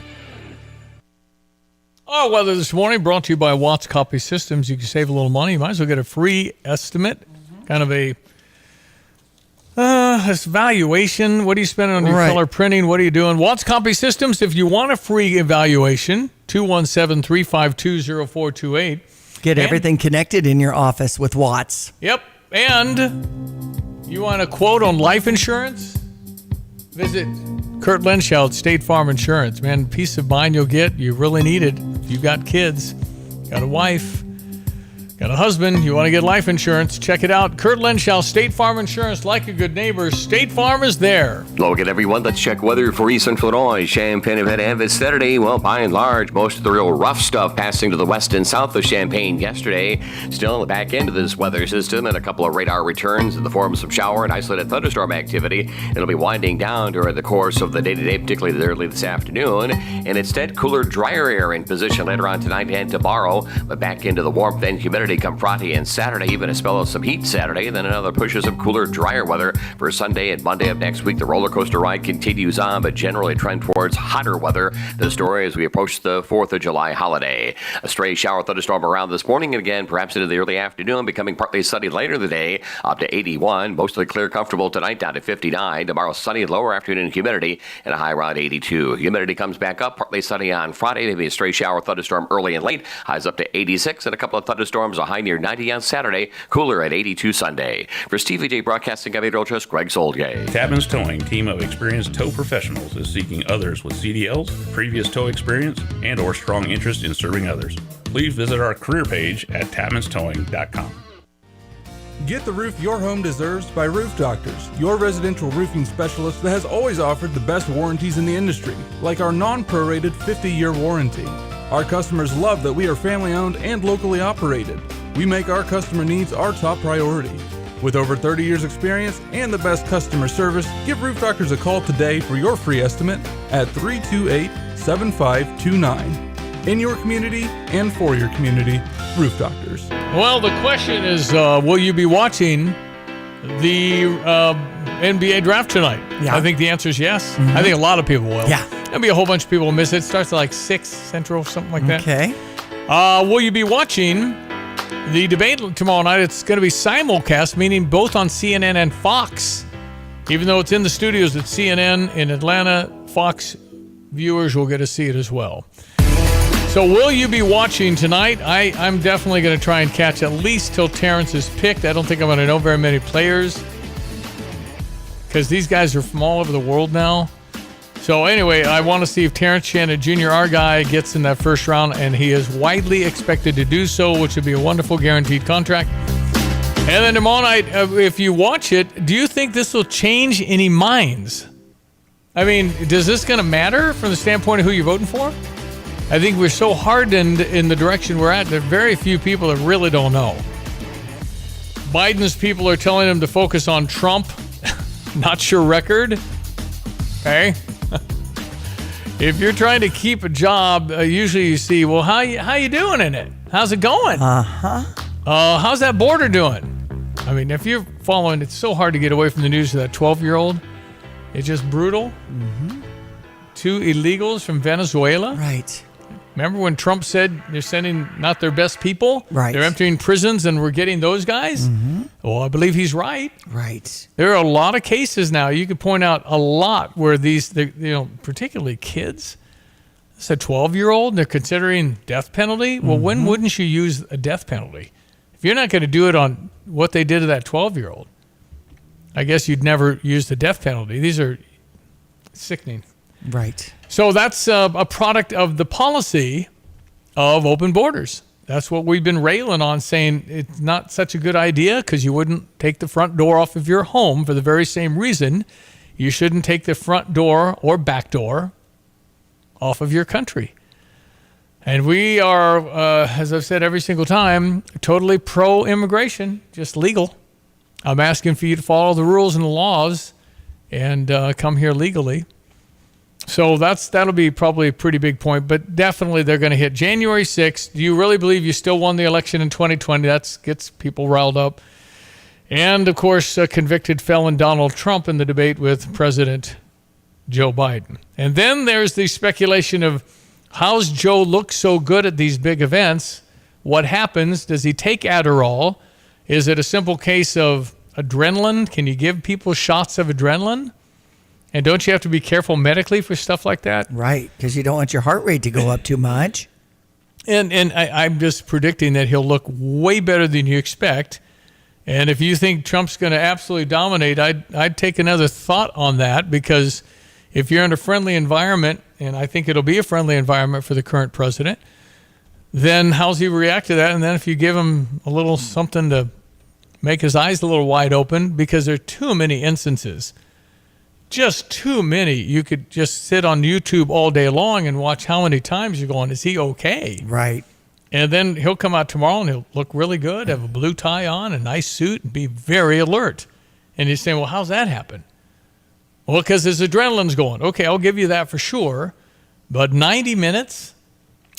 Our weather this morning brought to you by Watts Copy Systems. You can save a little money. You might as well get a free estimate, kind of a evaluation. What are you spending on your color printing? What are you doing? Watts Copy Systems, if you want a free evaluation, 217-352-0428. Get everything connected in your office with Watts. Yep. And you want a quote on life insurance? Visit Kurt Lenschow at State Farm Insurance. Man, peace of mind you'll get. You really need it. If you've got kids, got a wife, Got a husband, you want to get life insurance, check it out. Kurt Lenschow, State Farm Insurance, like a good neighbor. State Farm is there. Logan, everyone, let's check weather for East Central Illinois. Champaign have had to have it Saturday. Well, by and large, most of the real rough stuff passing to the west and south of Champaign yesterday. Still in the back end of this weather system and a couple of radar returns in the form of some shower and isolated thunderstorm activity. It'll be winding down during the course of the day-to-day, particularly early this afternoon. And instead, cooler, drier air in position later on tonight and tomorrow. But back into the warmth and humidity come Friday and Saturday, even a spell of some heat Saturday, then another push of some cooler, drier weather for Sunday and Monday of next week. The roller coaster ride continues on, but generally trend towards hotter weather. The story as we approach the 4th of July holiday. A stray shower thunderstorm around this morning, and again, perhaps into the early afternoon, becoming partly sunny later in the day, up to 81. Mostly clear, comfortable tonight, down to 59. Tomorrow, sunny, lower afternoon humidity, and a high around 82. Humidity comes back up, partly sunny on Friday, maybe a stray shower thunderstorm early and late. Highs up to 86, and a couple of thunderstorms, a high near 90 on Saturday, cooler at 82 Sunday. For Stevie Jay Broadcasting, I'm Adriel Trust, Greg Soldgate. Tapman's Towing, team of experienced tow professionals, is seeking others with CDLs, previous tow experience, and or strong interest in serving others. Please visit our career page at tapmanstowing.com. Get the roof your home deserves by Roof Doctors, your residential roofing specialist that has always offered the best warranties in the industry, like our non-prorated 50-year warranty. Our customers love that we are family-owned and locally operated. We make our customer needs our top priority. With over 30 years experience and the best customer service, give Roof Doctors a call today for your free estimate at 328-7529. In your community and for your community, Roof Doctors. Well, the question is, will you be watching the NBA draft tonight? Yeah. I think the answer is yes. I think a lot of people will. Yeah. There'll be a whole bunch of people who miss it. It starts at like 6 Central, something like that. Okay. Will you be watching the debate tomorrow night? It's going to be simulcast, meaning both on CNN and Fox. Even though it's in the studios at CNN in Atlanta, Fox viewers will get to see it as well. So will you be watching tonight? I'm definitely going to try and catch at least till Terrence is picked. I don't think I'm going to know very many players because these guys are from all over the world now. So anyway, I want to see if Terrence Shannon Jr., our guy, gets in that first round, and he is widely expected to do so, which would be a wonderful guaranteed contract. And then tomorrow night, if you watch it, do you think this will change any minds? I mean, is this going to matter from the standpoint of who you're voting for? I think we're so hardened in the direction we're at that very few people that really don't know. Biden's people are telling him to focus on Trump. Not sure record. Okay. If you're trying to keep a job, usually you see, well, how you doing in it? How's it going? How's that border doing? I mean, if you're following, it's so hard to get away from the news of that 12-year-old. It's just brutal. 2 illegals from Venezuela. Right. Remember when Trump said they're sending not their best people? Right. They're emptying prisons and we're getting those guys? Well, I believe he's right. Right. There are a lot of cases now. You could point out a lot where these, particularly kids, it's a 12-year-old, they're considering death penalty. Well, when wouldn't you use a death penalty? If you're not going to do it on what they did to that 12-year-old, I guess you'd never use the death penalty. These are sickening. Right. So that's a product of the policy of open borders. That's what we've been railing on, saying it's not such a good idea because you wouldn't take the front door off of your home for the very same reason you shouldn't take the front door or back door off of your country. And we are, as I've said every single time, totally pro-immigration, just legal. I'm asking for you to follow the rules and the laws and come here legally. So that'll be probably a pretty big point, but definitely they're going to hit January 6th. Do you really believe you still won the election in 2020? That gets people riled up. And, of course, convicted felon Donald Trump in the debate with President Joe Biden. And then there's the speculation of how's Joe look so good at these big events? What happens? Does he take Adderall? Is it a simple case of adrenaline? Can you give people shots of adrenaline? And don't you have to be careful medically for stuff like that? Right, because you don't want your heart rate to go up too much. And I'm just predicting that he'll look way better than you expect. And if you think Trump's going to absolutely dominate, I'd take another thought on that, because if you're in a friendly environment, and I think it'll be a friendly environment for the current president, then how's he react to that? And then if you give him a little something to make his eyes a little wide open, because there are too many instances, just too many. You could just sit on YouTube all day long and watch how many times you're going, is he okay? Right. And then he'll come out tomorrow and he'll look really good, have a blue tie on, a nice suit, and be very alert. And you're saying, well, how's that happen? Well, because his adrenaline's going. Okay, I'll give you that for sure. But 90 minutes,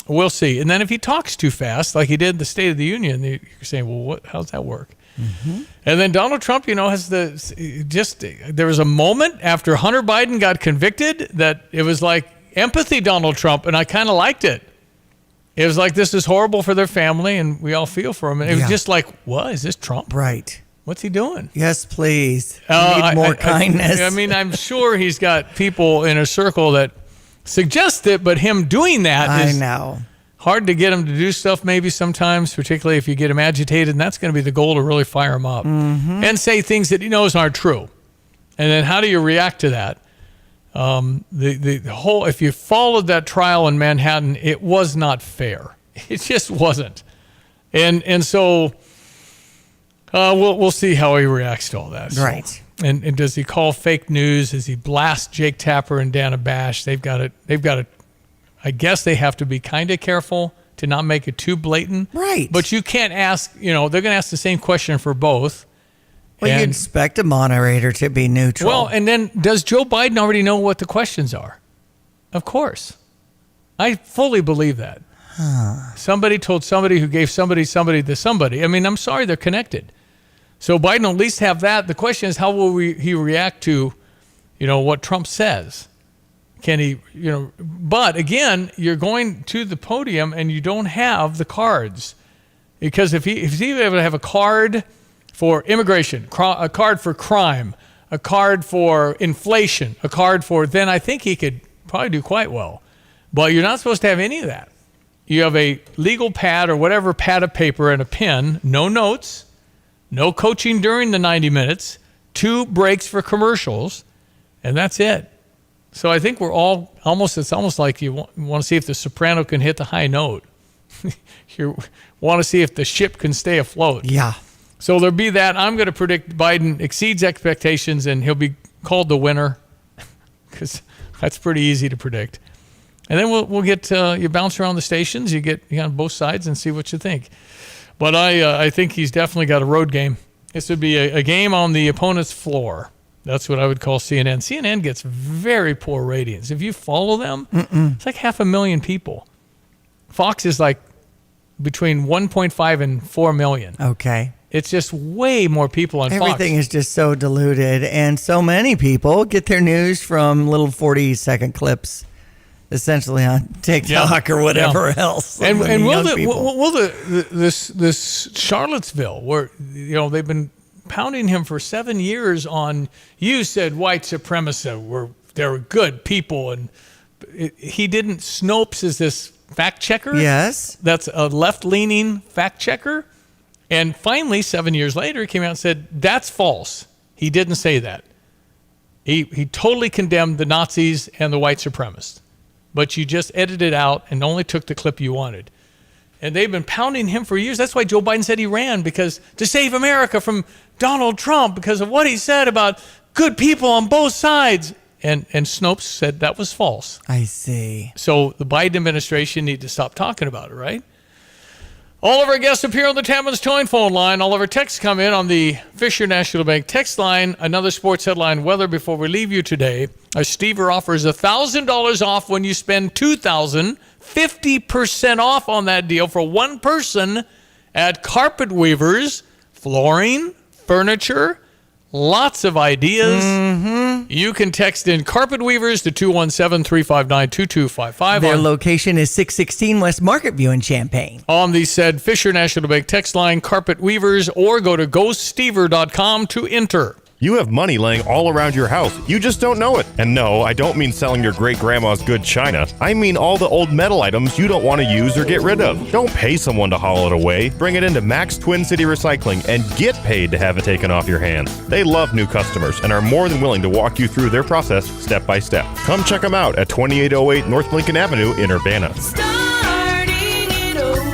we'll see. And then if he talks too fast, like he did in the State of the Union, you're saying, well, how's that work? Mm-hmm. And then Donald Trump, has there was a moment after Hunter Biden got convicted that it was like empathy Donald Trump, and I kind of liked it. It was like, this is horrible for their family, and we all feel for him. And it was just like, what? Is this Trump? Right. What's he doing? Yes, please. Need more kindness. I'm sure he's got people in a circle that suggest it, but him doing that is hard to get him to do stuff maybe sometimes, particularly if you get him agitated, and that's going to be the goal, to really fire him up and say things that he knows aren't true. And then how do you react to that? The whole, if you followed that trial in Manhattan, it was not fair. It just wasn't. And so we'll see how he reacts to all that. Right. So, and does he call fake news? Does he blast Jake Tapper and Dana Bash? They've got to, I guess they have to be kind of careful to not make it too blatant. Right. But you can't ask, they're going to ask the same question for both. Well, you expect a moderator to be neutral. Well, and then does Joe Biden already know what the questions are? Of course. I fully believe that. Somebody told somebody who gave somebody to somebody. I mean, I'm sorry, they're connected. So Biden will at least have that. The question is, how will he react to, what Trump says? Can he, but again, you're going to the podium and you don't have the cards. Because if he's able to have a card for immigration, a card for crime, a card for inflation, a card for, then I think he could probably do quite well. But you're not supposed to have any of that. You have a legal pad or whatever pad of paper and a pen, no notes, no coaching during the 90 minutes, 2 breaks for commercials, and that's it. So I think we're all it's almost like you want to see if the soprano can hit the high note. You want to see if the ship can stay afloat. Yeah. So there'll be that. I'm going to predict Biden exceeds expectations and he'll be called the winner, because that's pretty easy to predict. And then we'll get you bounce around the stations, you get on both sides and see what you think. But I think he's definitely got a road game. This would be a game on the opponent's floor. That's what I would call CNN. CNN gets very poor ratings. If you follow them, it's like 500,000 people. Fox is like between 1.5 and 4 million. Okay. It's just way more people on Fox. Everything is just so diluted, and so many people get their news from little 40-second clips, essentially on TikTok or whatever else. And will this Charlottesville, where they've been pounding him for 7 years on, you said white supremacists they're good people, and he didn't. Snopes is this fact checker. Yes, that's a left-leaning fact checker. And finally, 7 years later, he came out and said, that's false. He didn't say that. He totally condemned the Nazis and the white supremacists. But you just edited out and only took the clip you wanted. And they've been pounding him for years. That's why Joe Biden said he ran, because to save America from Donald Trump, because of what he said about good people on both sides. And Snopes said that was false. I see. So the Biden administration need to stop talking about it, right? All of our guests appear on the Tapman's Towing phone line. All of our texts come in on the Fisher National Bank text line. Another sports headline weather before we leave you today. A Stever offers $1,000 off when you spend $2,000, 50% off on that deal for one person at Carpet Weavers. Flooring, furniture, lots of ideas. You can text in Carpet Weavers to 217-359-2255. Their location is 616 West Market View in Champaign. On the said Fisher National Bank text line, Carpet Weavers, or go to GoStever.com to enter. You have money laying all around your house. You just don't know it. And no, I don't mean selling your great-grandma's good china. I mean all the old metal items you don't want to use or get rid of. Don't pay someone to haul it away. Bring it into Max Twin City Recycling and get paid to have it taken off your hands. They love new customers and are more than willing to walk you through their process step by step. Come check them out at 2808 North Lincoln Avenue in Urbana. Starting it over.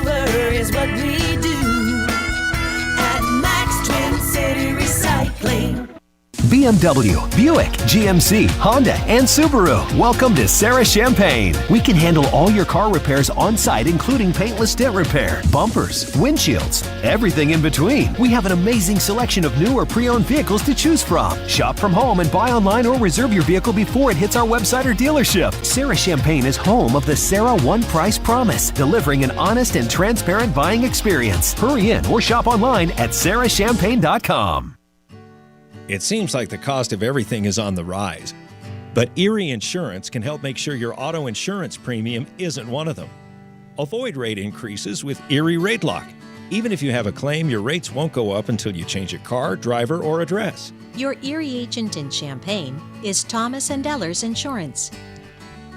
BMW, Buick, GMC, Honda, and Subaru. Welcome to Sarah Champagne. We can handle all your car repairs on site, including paintless dent repair, bumpers, windshields, everything in between. We have an amazing selection of new or pre-owned vehicles to choose from. Shop from home and buy online or reserve your vehicle before it hits our website or dealership. Sarah Champagne is home of the Sarah One Price Promise, delivering an honest and transparent buying experience. Hurry in or shop online at sarahchampagne.com. It seems like the cost of everything is on the rise, but Erie Insurance can help make sure your auto insurance premium isn't one of them. Avoid rate increases with Erie Rate Lock. Even if you have a claim, your rates won't go up until you change a car, driver, or address. Your Erie agent in Champaign is Thomas & Ellers Insurance.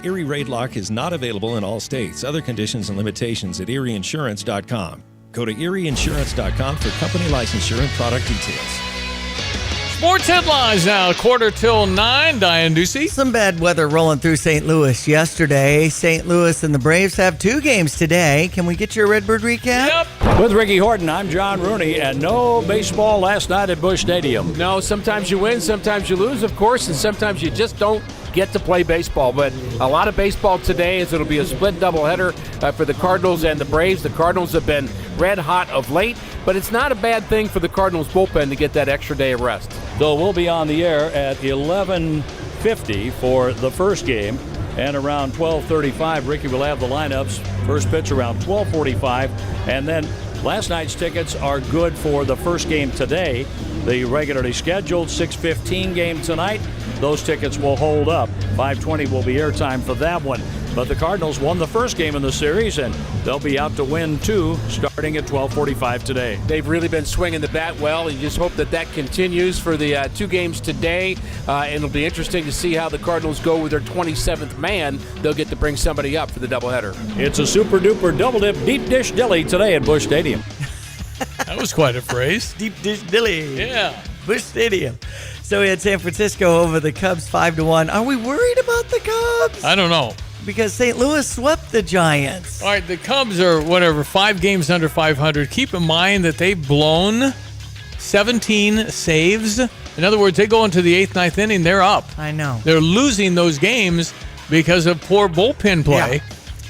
Erie Rate Lock is not available in all states. Other conditions and limitations at erieinsurance.com. Go to erieinsurance.com for company licensure and product details. Sports headlines now, 8:45. Diane Ducey. Some bad weather rolling through St. Louis yesterday. St. Louis and the Braves have 2 games today. Can we get your Redbird recap? Yep. With Ricky Horton, I'm John Rooney, and no baseball last night at Busch Stadium. No, sometimes you win, sometimes you lose, of course, and sometimes you just don't get to play baseball. But a lot of baseball today, as it'll be a split doubleheader for the Cardinals and the Braves. The Cardinals have been red hot of late, but it's not a bad thing for the Cardinals bullpen to get that extra day of rest. So we'll be on the air at 11:50 for the first game, and around 12:35, Ricky will have the lineups. First pitch around 12:45, and then last night's tickets are good for the first game today. The regularly scheduled 6:15 game tonight, those tickets will hold up. 5:20 will be airtime for that one. But the Cardinals won the first game in the series, and they'll be out to win 2 starting at 12:45 today. They've really been swinging the bat well, and you just hope that that continues for the 2 games today. And it'll be interesting to see how the Cardinals go with their 27th man. They'll get to bring somebody up for the doubleheader. It's a super-duper double-dip deep dish dilly today at Busch Stadium. That was quite a phrase. Deep dish dilly. Yeah. Busch Stadium. So we had San Francisco over the Cubs 5-1. Are we worried about the Cubs? I don't know. Because St. Louis swept the Giants. All right, the Cubs are, 5 games under 500. Keep in mind that they've blown 17 saves. In other words, they go into the 8th, 9th inning, they're up. I know. They're losing those games because of poor bullpen play. Yeah.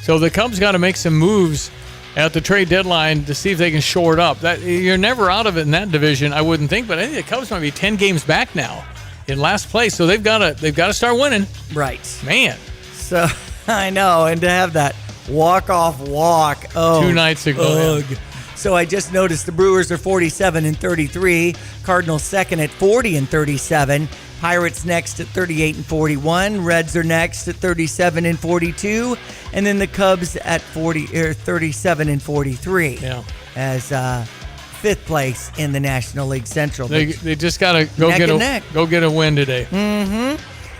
So the Cubs got to make some moves at the trade deadline to see if they can shore it up. You're never out of it in that division, I wouldn't think, but I think the Cubs might be 10 games back now in last place. So they've got to start winning. Right. Man. So I know, and to have that walk-off walk. Oh, 2 nights ago. Ugh. So I just noticed the Brewers are 47-33, Cardinals second at 40-37, Pirates next at 38-41, Reds are next at 37-42, and then the Cubs at 37-43. Yeah. As 5th place in the National League Central. They just got to go get a win today. Mm-hmm.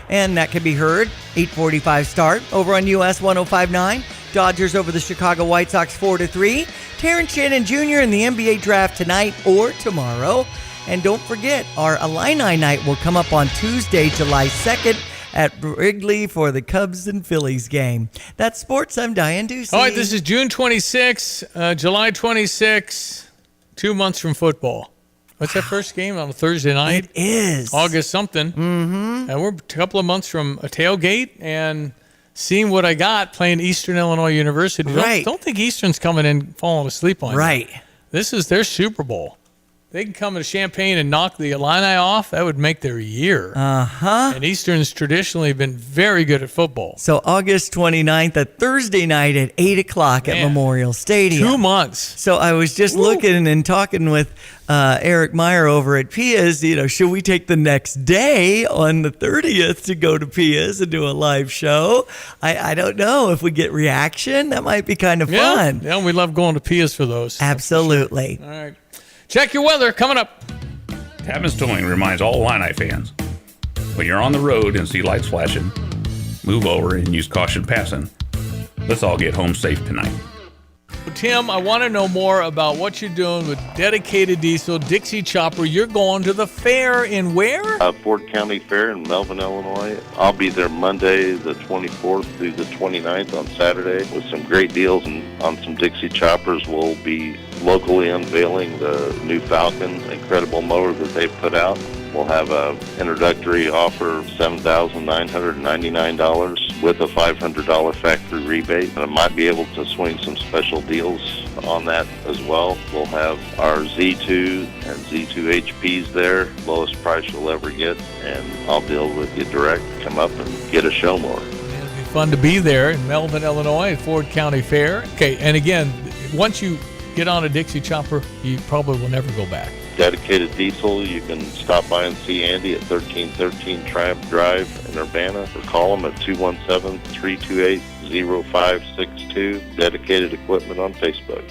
And that can be heard, 8:45 start over on US 105.9. Dodgers over the Chicago White Sox 4-3. Terrence Shannon Jr. in the NBA draft tonight or tomorrow. And don't forget, our Illini night will come up on Tuesday, July 2nd at Wrigley for the Cubs and Phillies game. That's sports. I'm Diane Ducey. All right, this is June 26, July 26, 2 months from football. What's that first game on a Thursday night? It is. August something. Mm-hmm. And we're a couple of months from a tailgate and seeing what I got playing Eastern Illinois University. Right. Don't think Eastern's coming in falling asleep on Right. you. This is their Super Bowl. They can come to Champaign and knock the Illini off. That would make their year. Uh-huh. And Eastern's traditionally been very good at football. So August 29th, a Thursday night at 8 o'clock at Memorial Stadium. 2 months. So I was just looking and talking with Eric Meyer over at Pia's. Should we take the next day on the 30th to go to Pia's and do a live show? I don't know. If we get reaction, that might be kind of fun. Yeah, we love going to Pia's for those. Absolutely. All right. Check your weather coming up. Tapman's Towing reminds all Illini fans, when you're on the road and see lights flashing, move over and use caution passing. Let's all get home safe tonight. Tim, I want to know more about what you're doing with Dedicated Diesel, Dixie Chopper. You're going to the fair in where? Ford County Fair in Melvin, Illinois. I'll be there Monday, the 24th through the 29th on Saturday with some great deals on some Dixie Choppers. We'll be locally unveiling the new Falcon, incredible motor that they've put out. We'll have a introductory offer of $7,999 with a $500 factory rebate. And I might be able to swing some special deals on that as well. We'll have our Z2 and Z2 HPs there, lowest price you'll ever get, and I'll deal with you direct. Come up and get a show more. Fun to be there in Melvin, Illinois at Ford County Fair. Okay, and again, once you get on a Dixie chopper, you probably will never go back. Dedicated diesel, you can stop by and see Andy at 1313 Triumph Drive in Urbana, or call him at 217-328-0562. Dedicated Equipment on Facebook.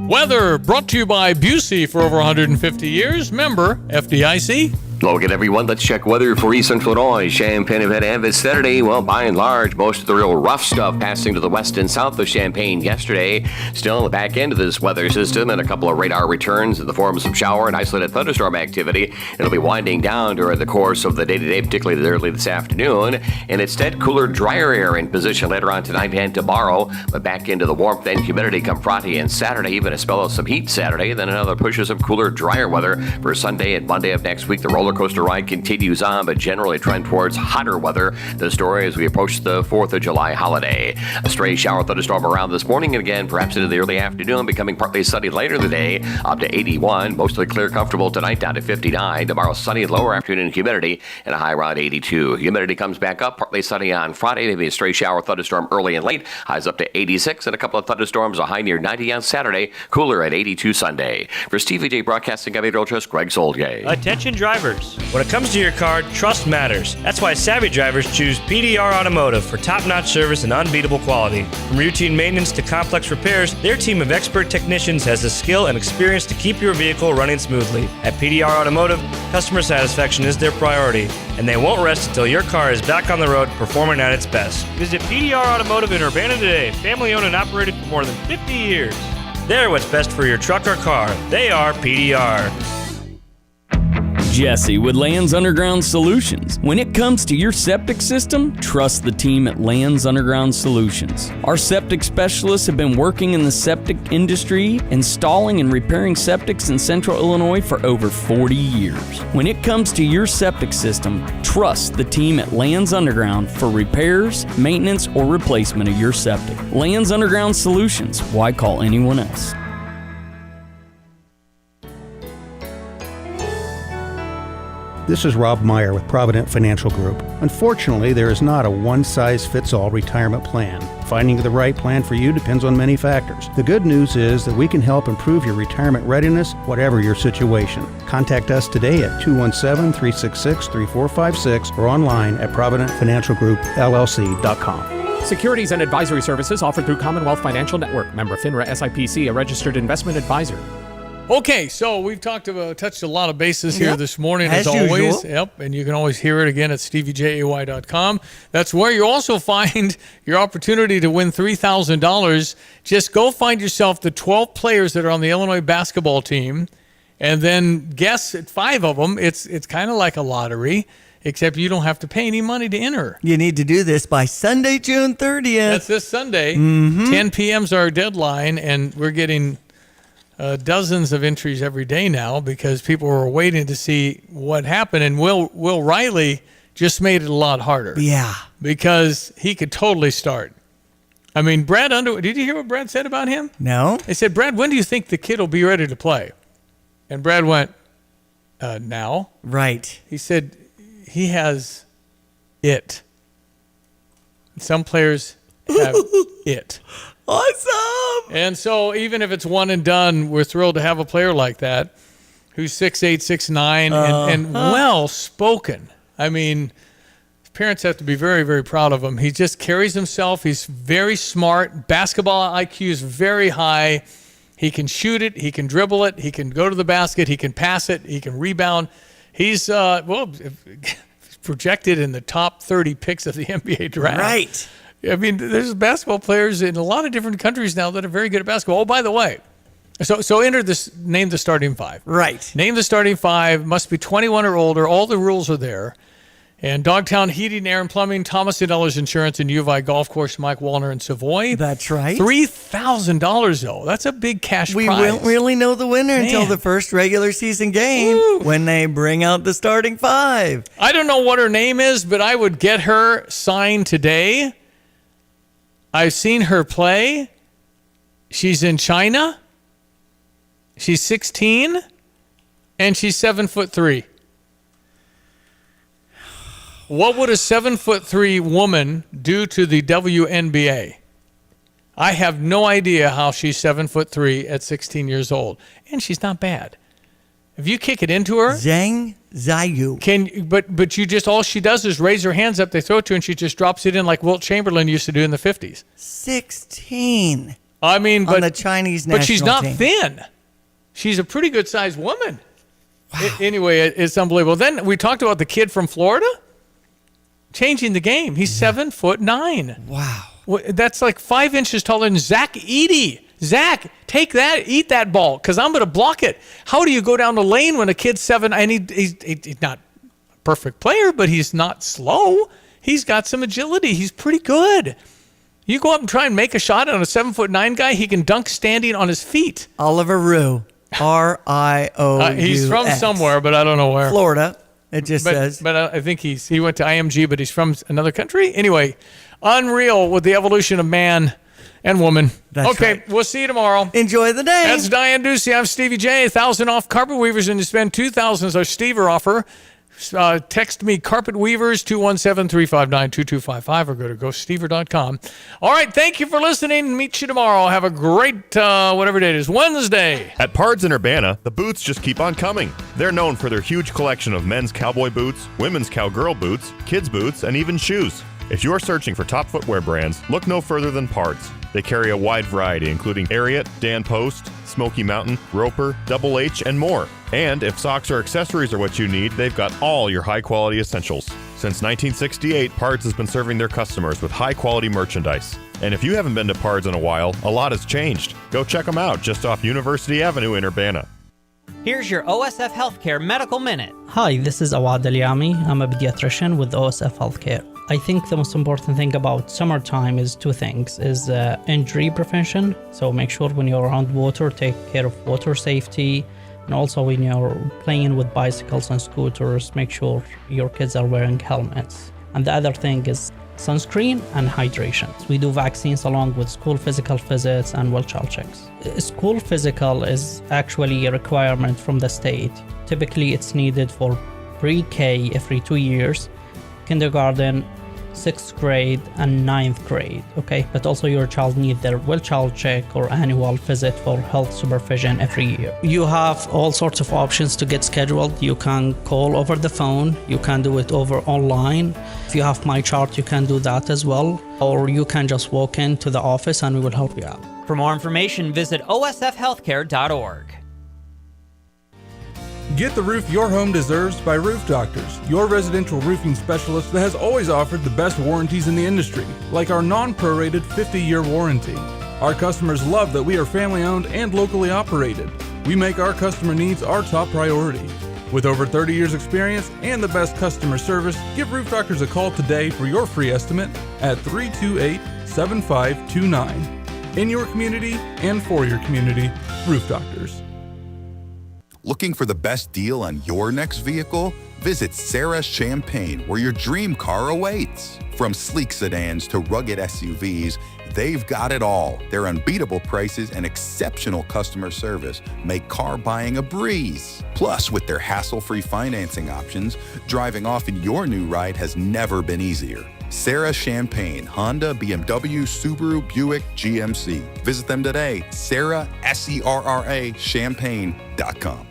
Weather brought to you by Busey for over 150 years. Member FDIC. Logan, everyone, let's check weather for East Central Illinois. Champaign ahead and this Saturday. Well, by and large, most of the real rough stuff passing to the west and south of Champaign yesterday. Still on the back end of this weather system, and a couple of radar returns in the form of some shower and isolated thunderstorm activity. It'll be winding down during the course of the day-to-day, particularly early this afternoon. And instead, cooler, drier air in position later on tonight and tomorrow. But back into the warmth and humidity come Friday and Saturday, even a spell of some heat Saturday. Then another push of some cooler, drier weather for Sunday and Monday of next week. The roller coaster ride continues on, but generally trend towards hotter weather. The story as we approach the 4th of July holiday. A stray shower thunderstorm around this morning, and again, perhaps into the early afternoon, becoming partly sunny later in the day, up to 81. Mostly clear, comfortable tonight, down to 59. Tomorrow, sunny, lower afternoon humidity, and a high around 82. Humidity comes back up, partly sunny on Friday, maybe a stray shower thunderstorm early and late. Highs up to 86, and a couple of thunderstorms, a high near 90 on Saturday, cooler at 82 Sunday. For Stevie Jay Broadcasting, I'm Trust, Greg Soldgay. Attention drivers. When it comes to your car, trust matters. That's why savvy drivers choose PDR Automotive for top-notch service and unbeatable quality. From routine maintenance to complex repairs, their team of expert technicians has the skill and experience to keep your vehicle running smoothly. At PDR Automotive, customer satisfaction is their priority, and they won't rest until your car is back on the road performing at its best. Visit PDR Automotive in Urbana today, family-owned and operated for more than 50 years. They're what's best for your truck or car. They are PDR. Jesse with Lands Underground Solutions. When it comes to your septic system, trust the team at Lands Underground Solutions. Our septic specialists have been working in the septic industry, installing and repairing septics in Central Illinois for over 40 years. When it comes to your septic system, trust the team at Lands Underground for repairs, maintenance, or replacement of your septic. Lands Underground Solutions. Why call anyone else? This is Rob Meyer with Provident Financial Group. Unfortunately, there is not a one-size-fits-all retirement plan. Finding the right plan for you depends on many factors. The good news is that we can help improve your retirement readiness, whatever your situation. Contact us today at 217-366-3456 or online at providentfinancialgroupllc.com. Securities and advisory services offered through Commonwealth Financial Network. Member FINRA SIPC, a registered investment advisor. Okay, so we've touched a lot of bases here this morning, as always. Usual. Yep, and you can always hear it again at StevieJay.com. That's where you also find your opportunity to win $3,000. Just go find yourself the 12 players that are on the Illinois basketball team, and then guess at 5 of them. It's kind of like a lottery, except you don't have to pay any money to enter. You need to do this by Sunday, June 30th. That's this Sunday. 10 p.m. is our deadline, and we're getting dozens of entries every day now because people are waiting to see what happened. And Will Riley just made it a lot harder. Yeah. Because he could totally start. I mean, Brad Underwood, did you hear what Brad said about him? No. They said, Brad, when do you think the kid will be ready to play? And Brad went, now. Right. He said he has it. Some players have it. Awesome. And so even if it's one and done, we're thrilled to have a player like that who's 6'8", 6'9", and well-spoken. I mean, his parents have to be very, very proud of him. He just carries himself. He's very smart. Basketball IQ is very high. He can shoot it. He can dribble it. He can go to the basket. He can pass it. He can rebound. He's, projected in the top 30 picks of the NBA draft. Right. I mean, there's basketball players in a lot of different countries now that are very good at basketball. Oh, by the way, so enter this, name the starting 5. Right. Name the starting 5, must be 21 or older. All the rules are there. And Dogtown Heating, Air, and Plumbing, Thomas & Ellis Insurance, and U of I Golf Course, Mike Wallner in Savoy. That's right. $3,000, though. That's a big cash We prize. won't really know the winner until the first regular season game when they bring out the starting five. I don't know what her name is, but I would get her signed today. I've seen her play. She's in China. She's 16, and she's 7'3". What would a 7'3" woman do to the WNBA? I have no idea how she's 7'3" at 16 years old, and she's not bad. If you kick it into her, Zhang Ziyu. But you just, all she does is raise her hands up, they throw it to her, and she just drops it in like Wilt Chamberlain used to do in the 50s. 16. I mean, on the Chinese national but she's not team. thin. She's a pretty good sized woman. Wow. Anyway, it's unbelievable. Then we talked about the kid from Florida changing the game. He's 7'9". Wow. That's like 5 inches taller than Zach Edey. Zach, take that, eat that ball, because I'm going to block it. How do you go down the lane when a kid's 7? And he's not a perfect player, but he's not slow. He's got some agility. He's pretty good. You go up and try and make a shot on a 7'9" guy, he can dunk standing on his feet. Oliver Rue. R-I-O-U-S. He's from somewhere, but I don't know where. Florida. It just says. But I think he went to IMG, but he's from another country. Anyway, unreal with the evolution of man and woman. That's right. We'll see you tomorrow. Enjoy the day. That's Diane Ducey. I'm Stevie J. 1,000 off Carpet Weavers, and you spend 2,000 as our Stever offer. Text me Carpet Weavers 217-359-2255 or go to GoStever.com. All right, thank you for listening. Meet you tomorrow. Have a great whatever day it is, Wednesday. At Pards in Urbana, the boots just keep on coming. They're known for their huge collection of men's cowboy boots, women's cowgirl boots, kids' boots, and even shoes. If you're searching for top footwear brands, look no further than Pards. They carry a wide variety, including Ariat, Dan Post, Smoky Mountain, Roper, Double H, and more. And if socks or accessories are what you need, they've got all your high-quality essentials. Since 1968, Pards has been serving their customers with high-quality merchandise. And if you haven't been to Pards in a while, a lot has changed. Go check them out just off University Avenue in Urbana. Here's your OSF Healthcare Medical Minute. Hi, this is Awad Al-Yami. I'm a pediatrician with OSF Healthcare. I think the most important thing about summertime is two things, is injury prevention. So make sure when you're around water, take care of water safety. And also when you're playing with bicycles and scooters, make sure your kids are wearing helmets. And the other thing is sunscreen and hydration. We do vaccines along with school physical visits and well child checks. School physical is actually a requirement from the state. Typically it's needed for pre-K every 2 years, kindergarten, 6th grade and 9th grade, okay? But also your child needs their well child check or annual visit for health supervision every year. You have all sorts of options to get scheduled. You can call over the phone, you can do it over online. If you have My Chart, you can do that as well. Or you can just walk into the office and we will help you out. For more information, visit osfhealthcare.org. Get the roof your home deserves by Roof Doctors, your residential roofing specialist that has always offered the best warranties in the industry, like our non-prorated 50-year warranty. Our customers love that we are family-owned and locally operated. We make our customer needs our top priority. With over 30 years experience and the best customer service, give Roof Doctors a call today for your free estimate at 328-7529. In your community and for your community, Roof Doctors. Looking for the best deal on your next vehicle? Visit Sarah Champagne, where your dream car awaits. From sleek sedans to rugged SUVs, they've got it all. Their unbeatable prices and exceptional customer service make car buying a breeze. Plus, with their hassle-free financing options, driving off in your new ride has never been easier. Sarah Champagne, Honda, BMW, Subaru, Buick, GMC. Visit them today, Sarah, S-E-R-R-A, Champagne.com.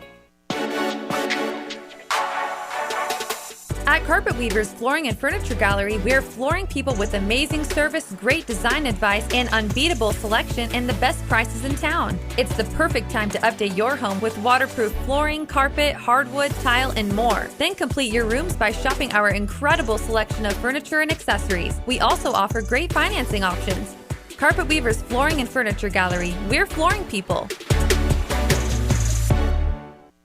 At Carpet Weavers Flooring and Furniture Gallery, we're flooring people with amazing service, great design advice, and unbeatable selection and the best prices in town. It's the perfect time to update your home with waterproof flooring, carpet, hardwood, tile, and more. Then complete your rooms by shopping our incredible selection of furniture and accessories. We also offer great financing options. Carpet Weavers Flooring and Furniture Gallery, we're flooring people.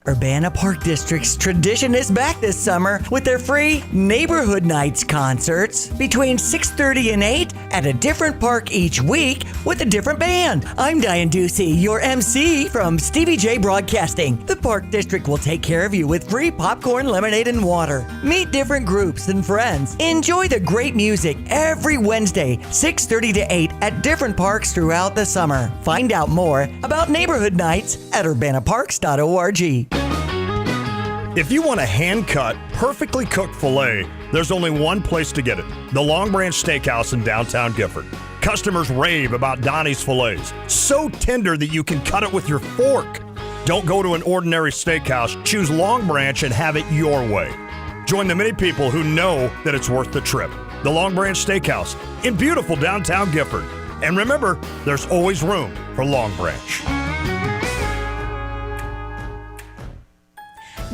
Urbana Park District's tradition is back this summer with their free Neighborhood Nights concerts between 6:30 and 8 at a different park each week with a different band. I'm Diane Ducey, your MC from Stevie Jay Broadcasting. The Park District will take care of you with free popcorn, lemonade, and water. Meet different groups and friends. Enjoy the great music every Wednesday, 6:30 to 8 at different parks throughout the summer. Find out more about Neighborhood Nights at urbanaparks.org. If you want a hand-cut, perfectly cooked filet, there's only one place to get it, the Long Branch Steakhouse in downtown Gifford. Customers rave about Donnie's fillets, so tender that you can cut it with your fork. Don't go to an ordinary steakhouse, choose Long Branch and have it your way. Join the many people who know that it's worth the trip. The Long Branch Steakhouse in beautiful downtown Gifford. And remember, there's always room for Long Branch.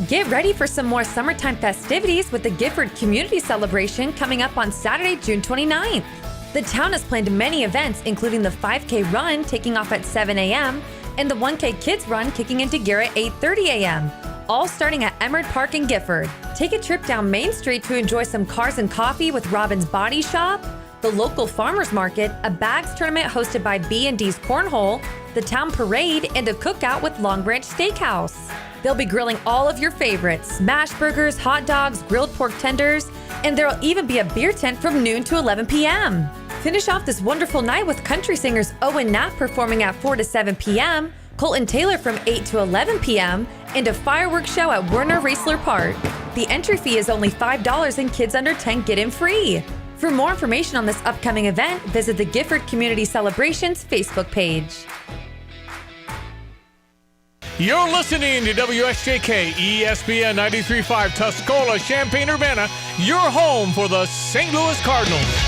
Get ready for some more summertime festivities with the Gifford Community Celebration coming up on Saturday, June 29th. The town has planned many events, including the 5K run taking off at 7 a.m. and the 1K Kids Run kicking into gear at 8:30 a.m., all starting at Emerd Park in Gifford. Take a trip down Main Street to enjoy some cars and coffee with Robin's Body Shop, the local farmers market, a bags tournament hosted by B&D's Cornhole, the town parade, and a cookout with Long Branch Steakhouse. They'll be grilling all of your favorites, smash burgers, hot dogs, grilled pork tenders, and there'll even be a beer tent from noon to 11 p.m. Finish off this wonderful night with country singers Owen Knapp performing at 4 to 7 p.m., Colton Taylor from 8 to 11 p.m., and a fireworks show at Werner Raisler Park. The entry fee is only $5 and kids under 10 get in free. For more information on this upcoming event, visit the Gifford Community Celebrations Facebook page. You're listening to WSJK ESPN 93.5 Tuscola, Champaign-Urbana, your home for the St. Louis Cardinals.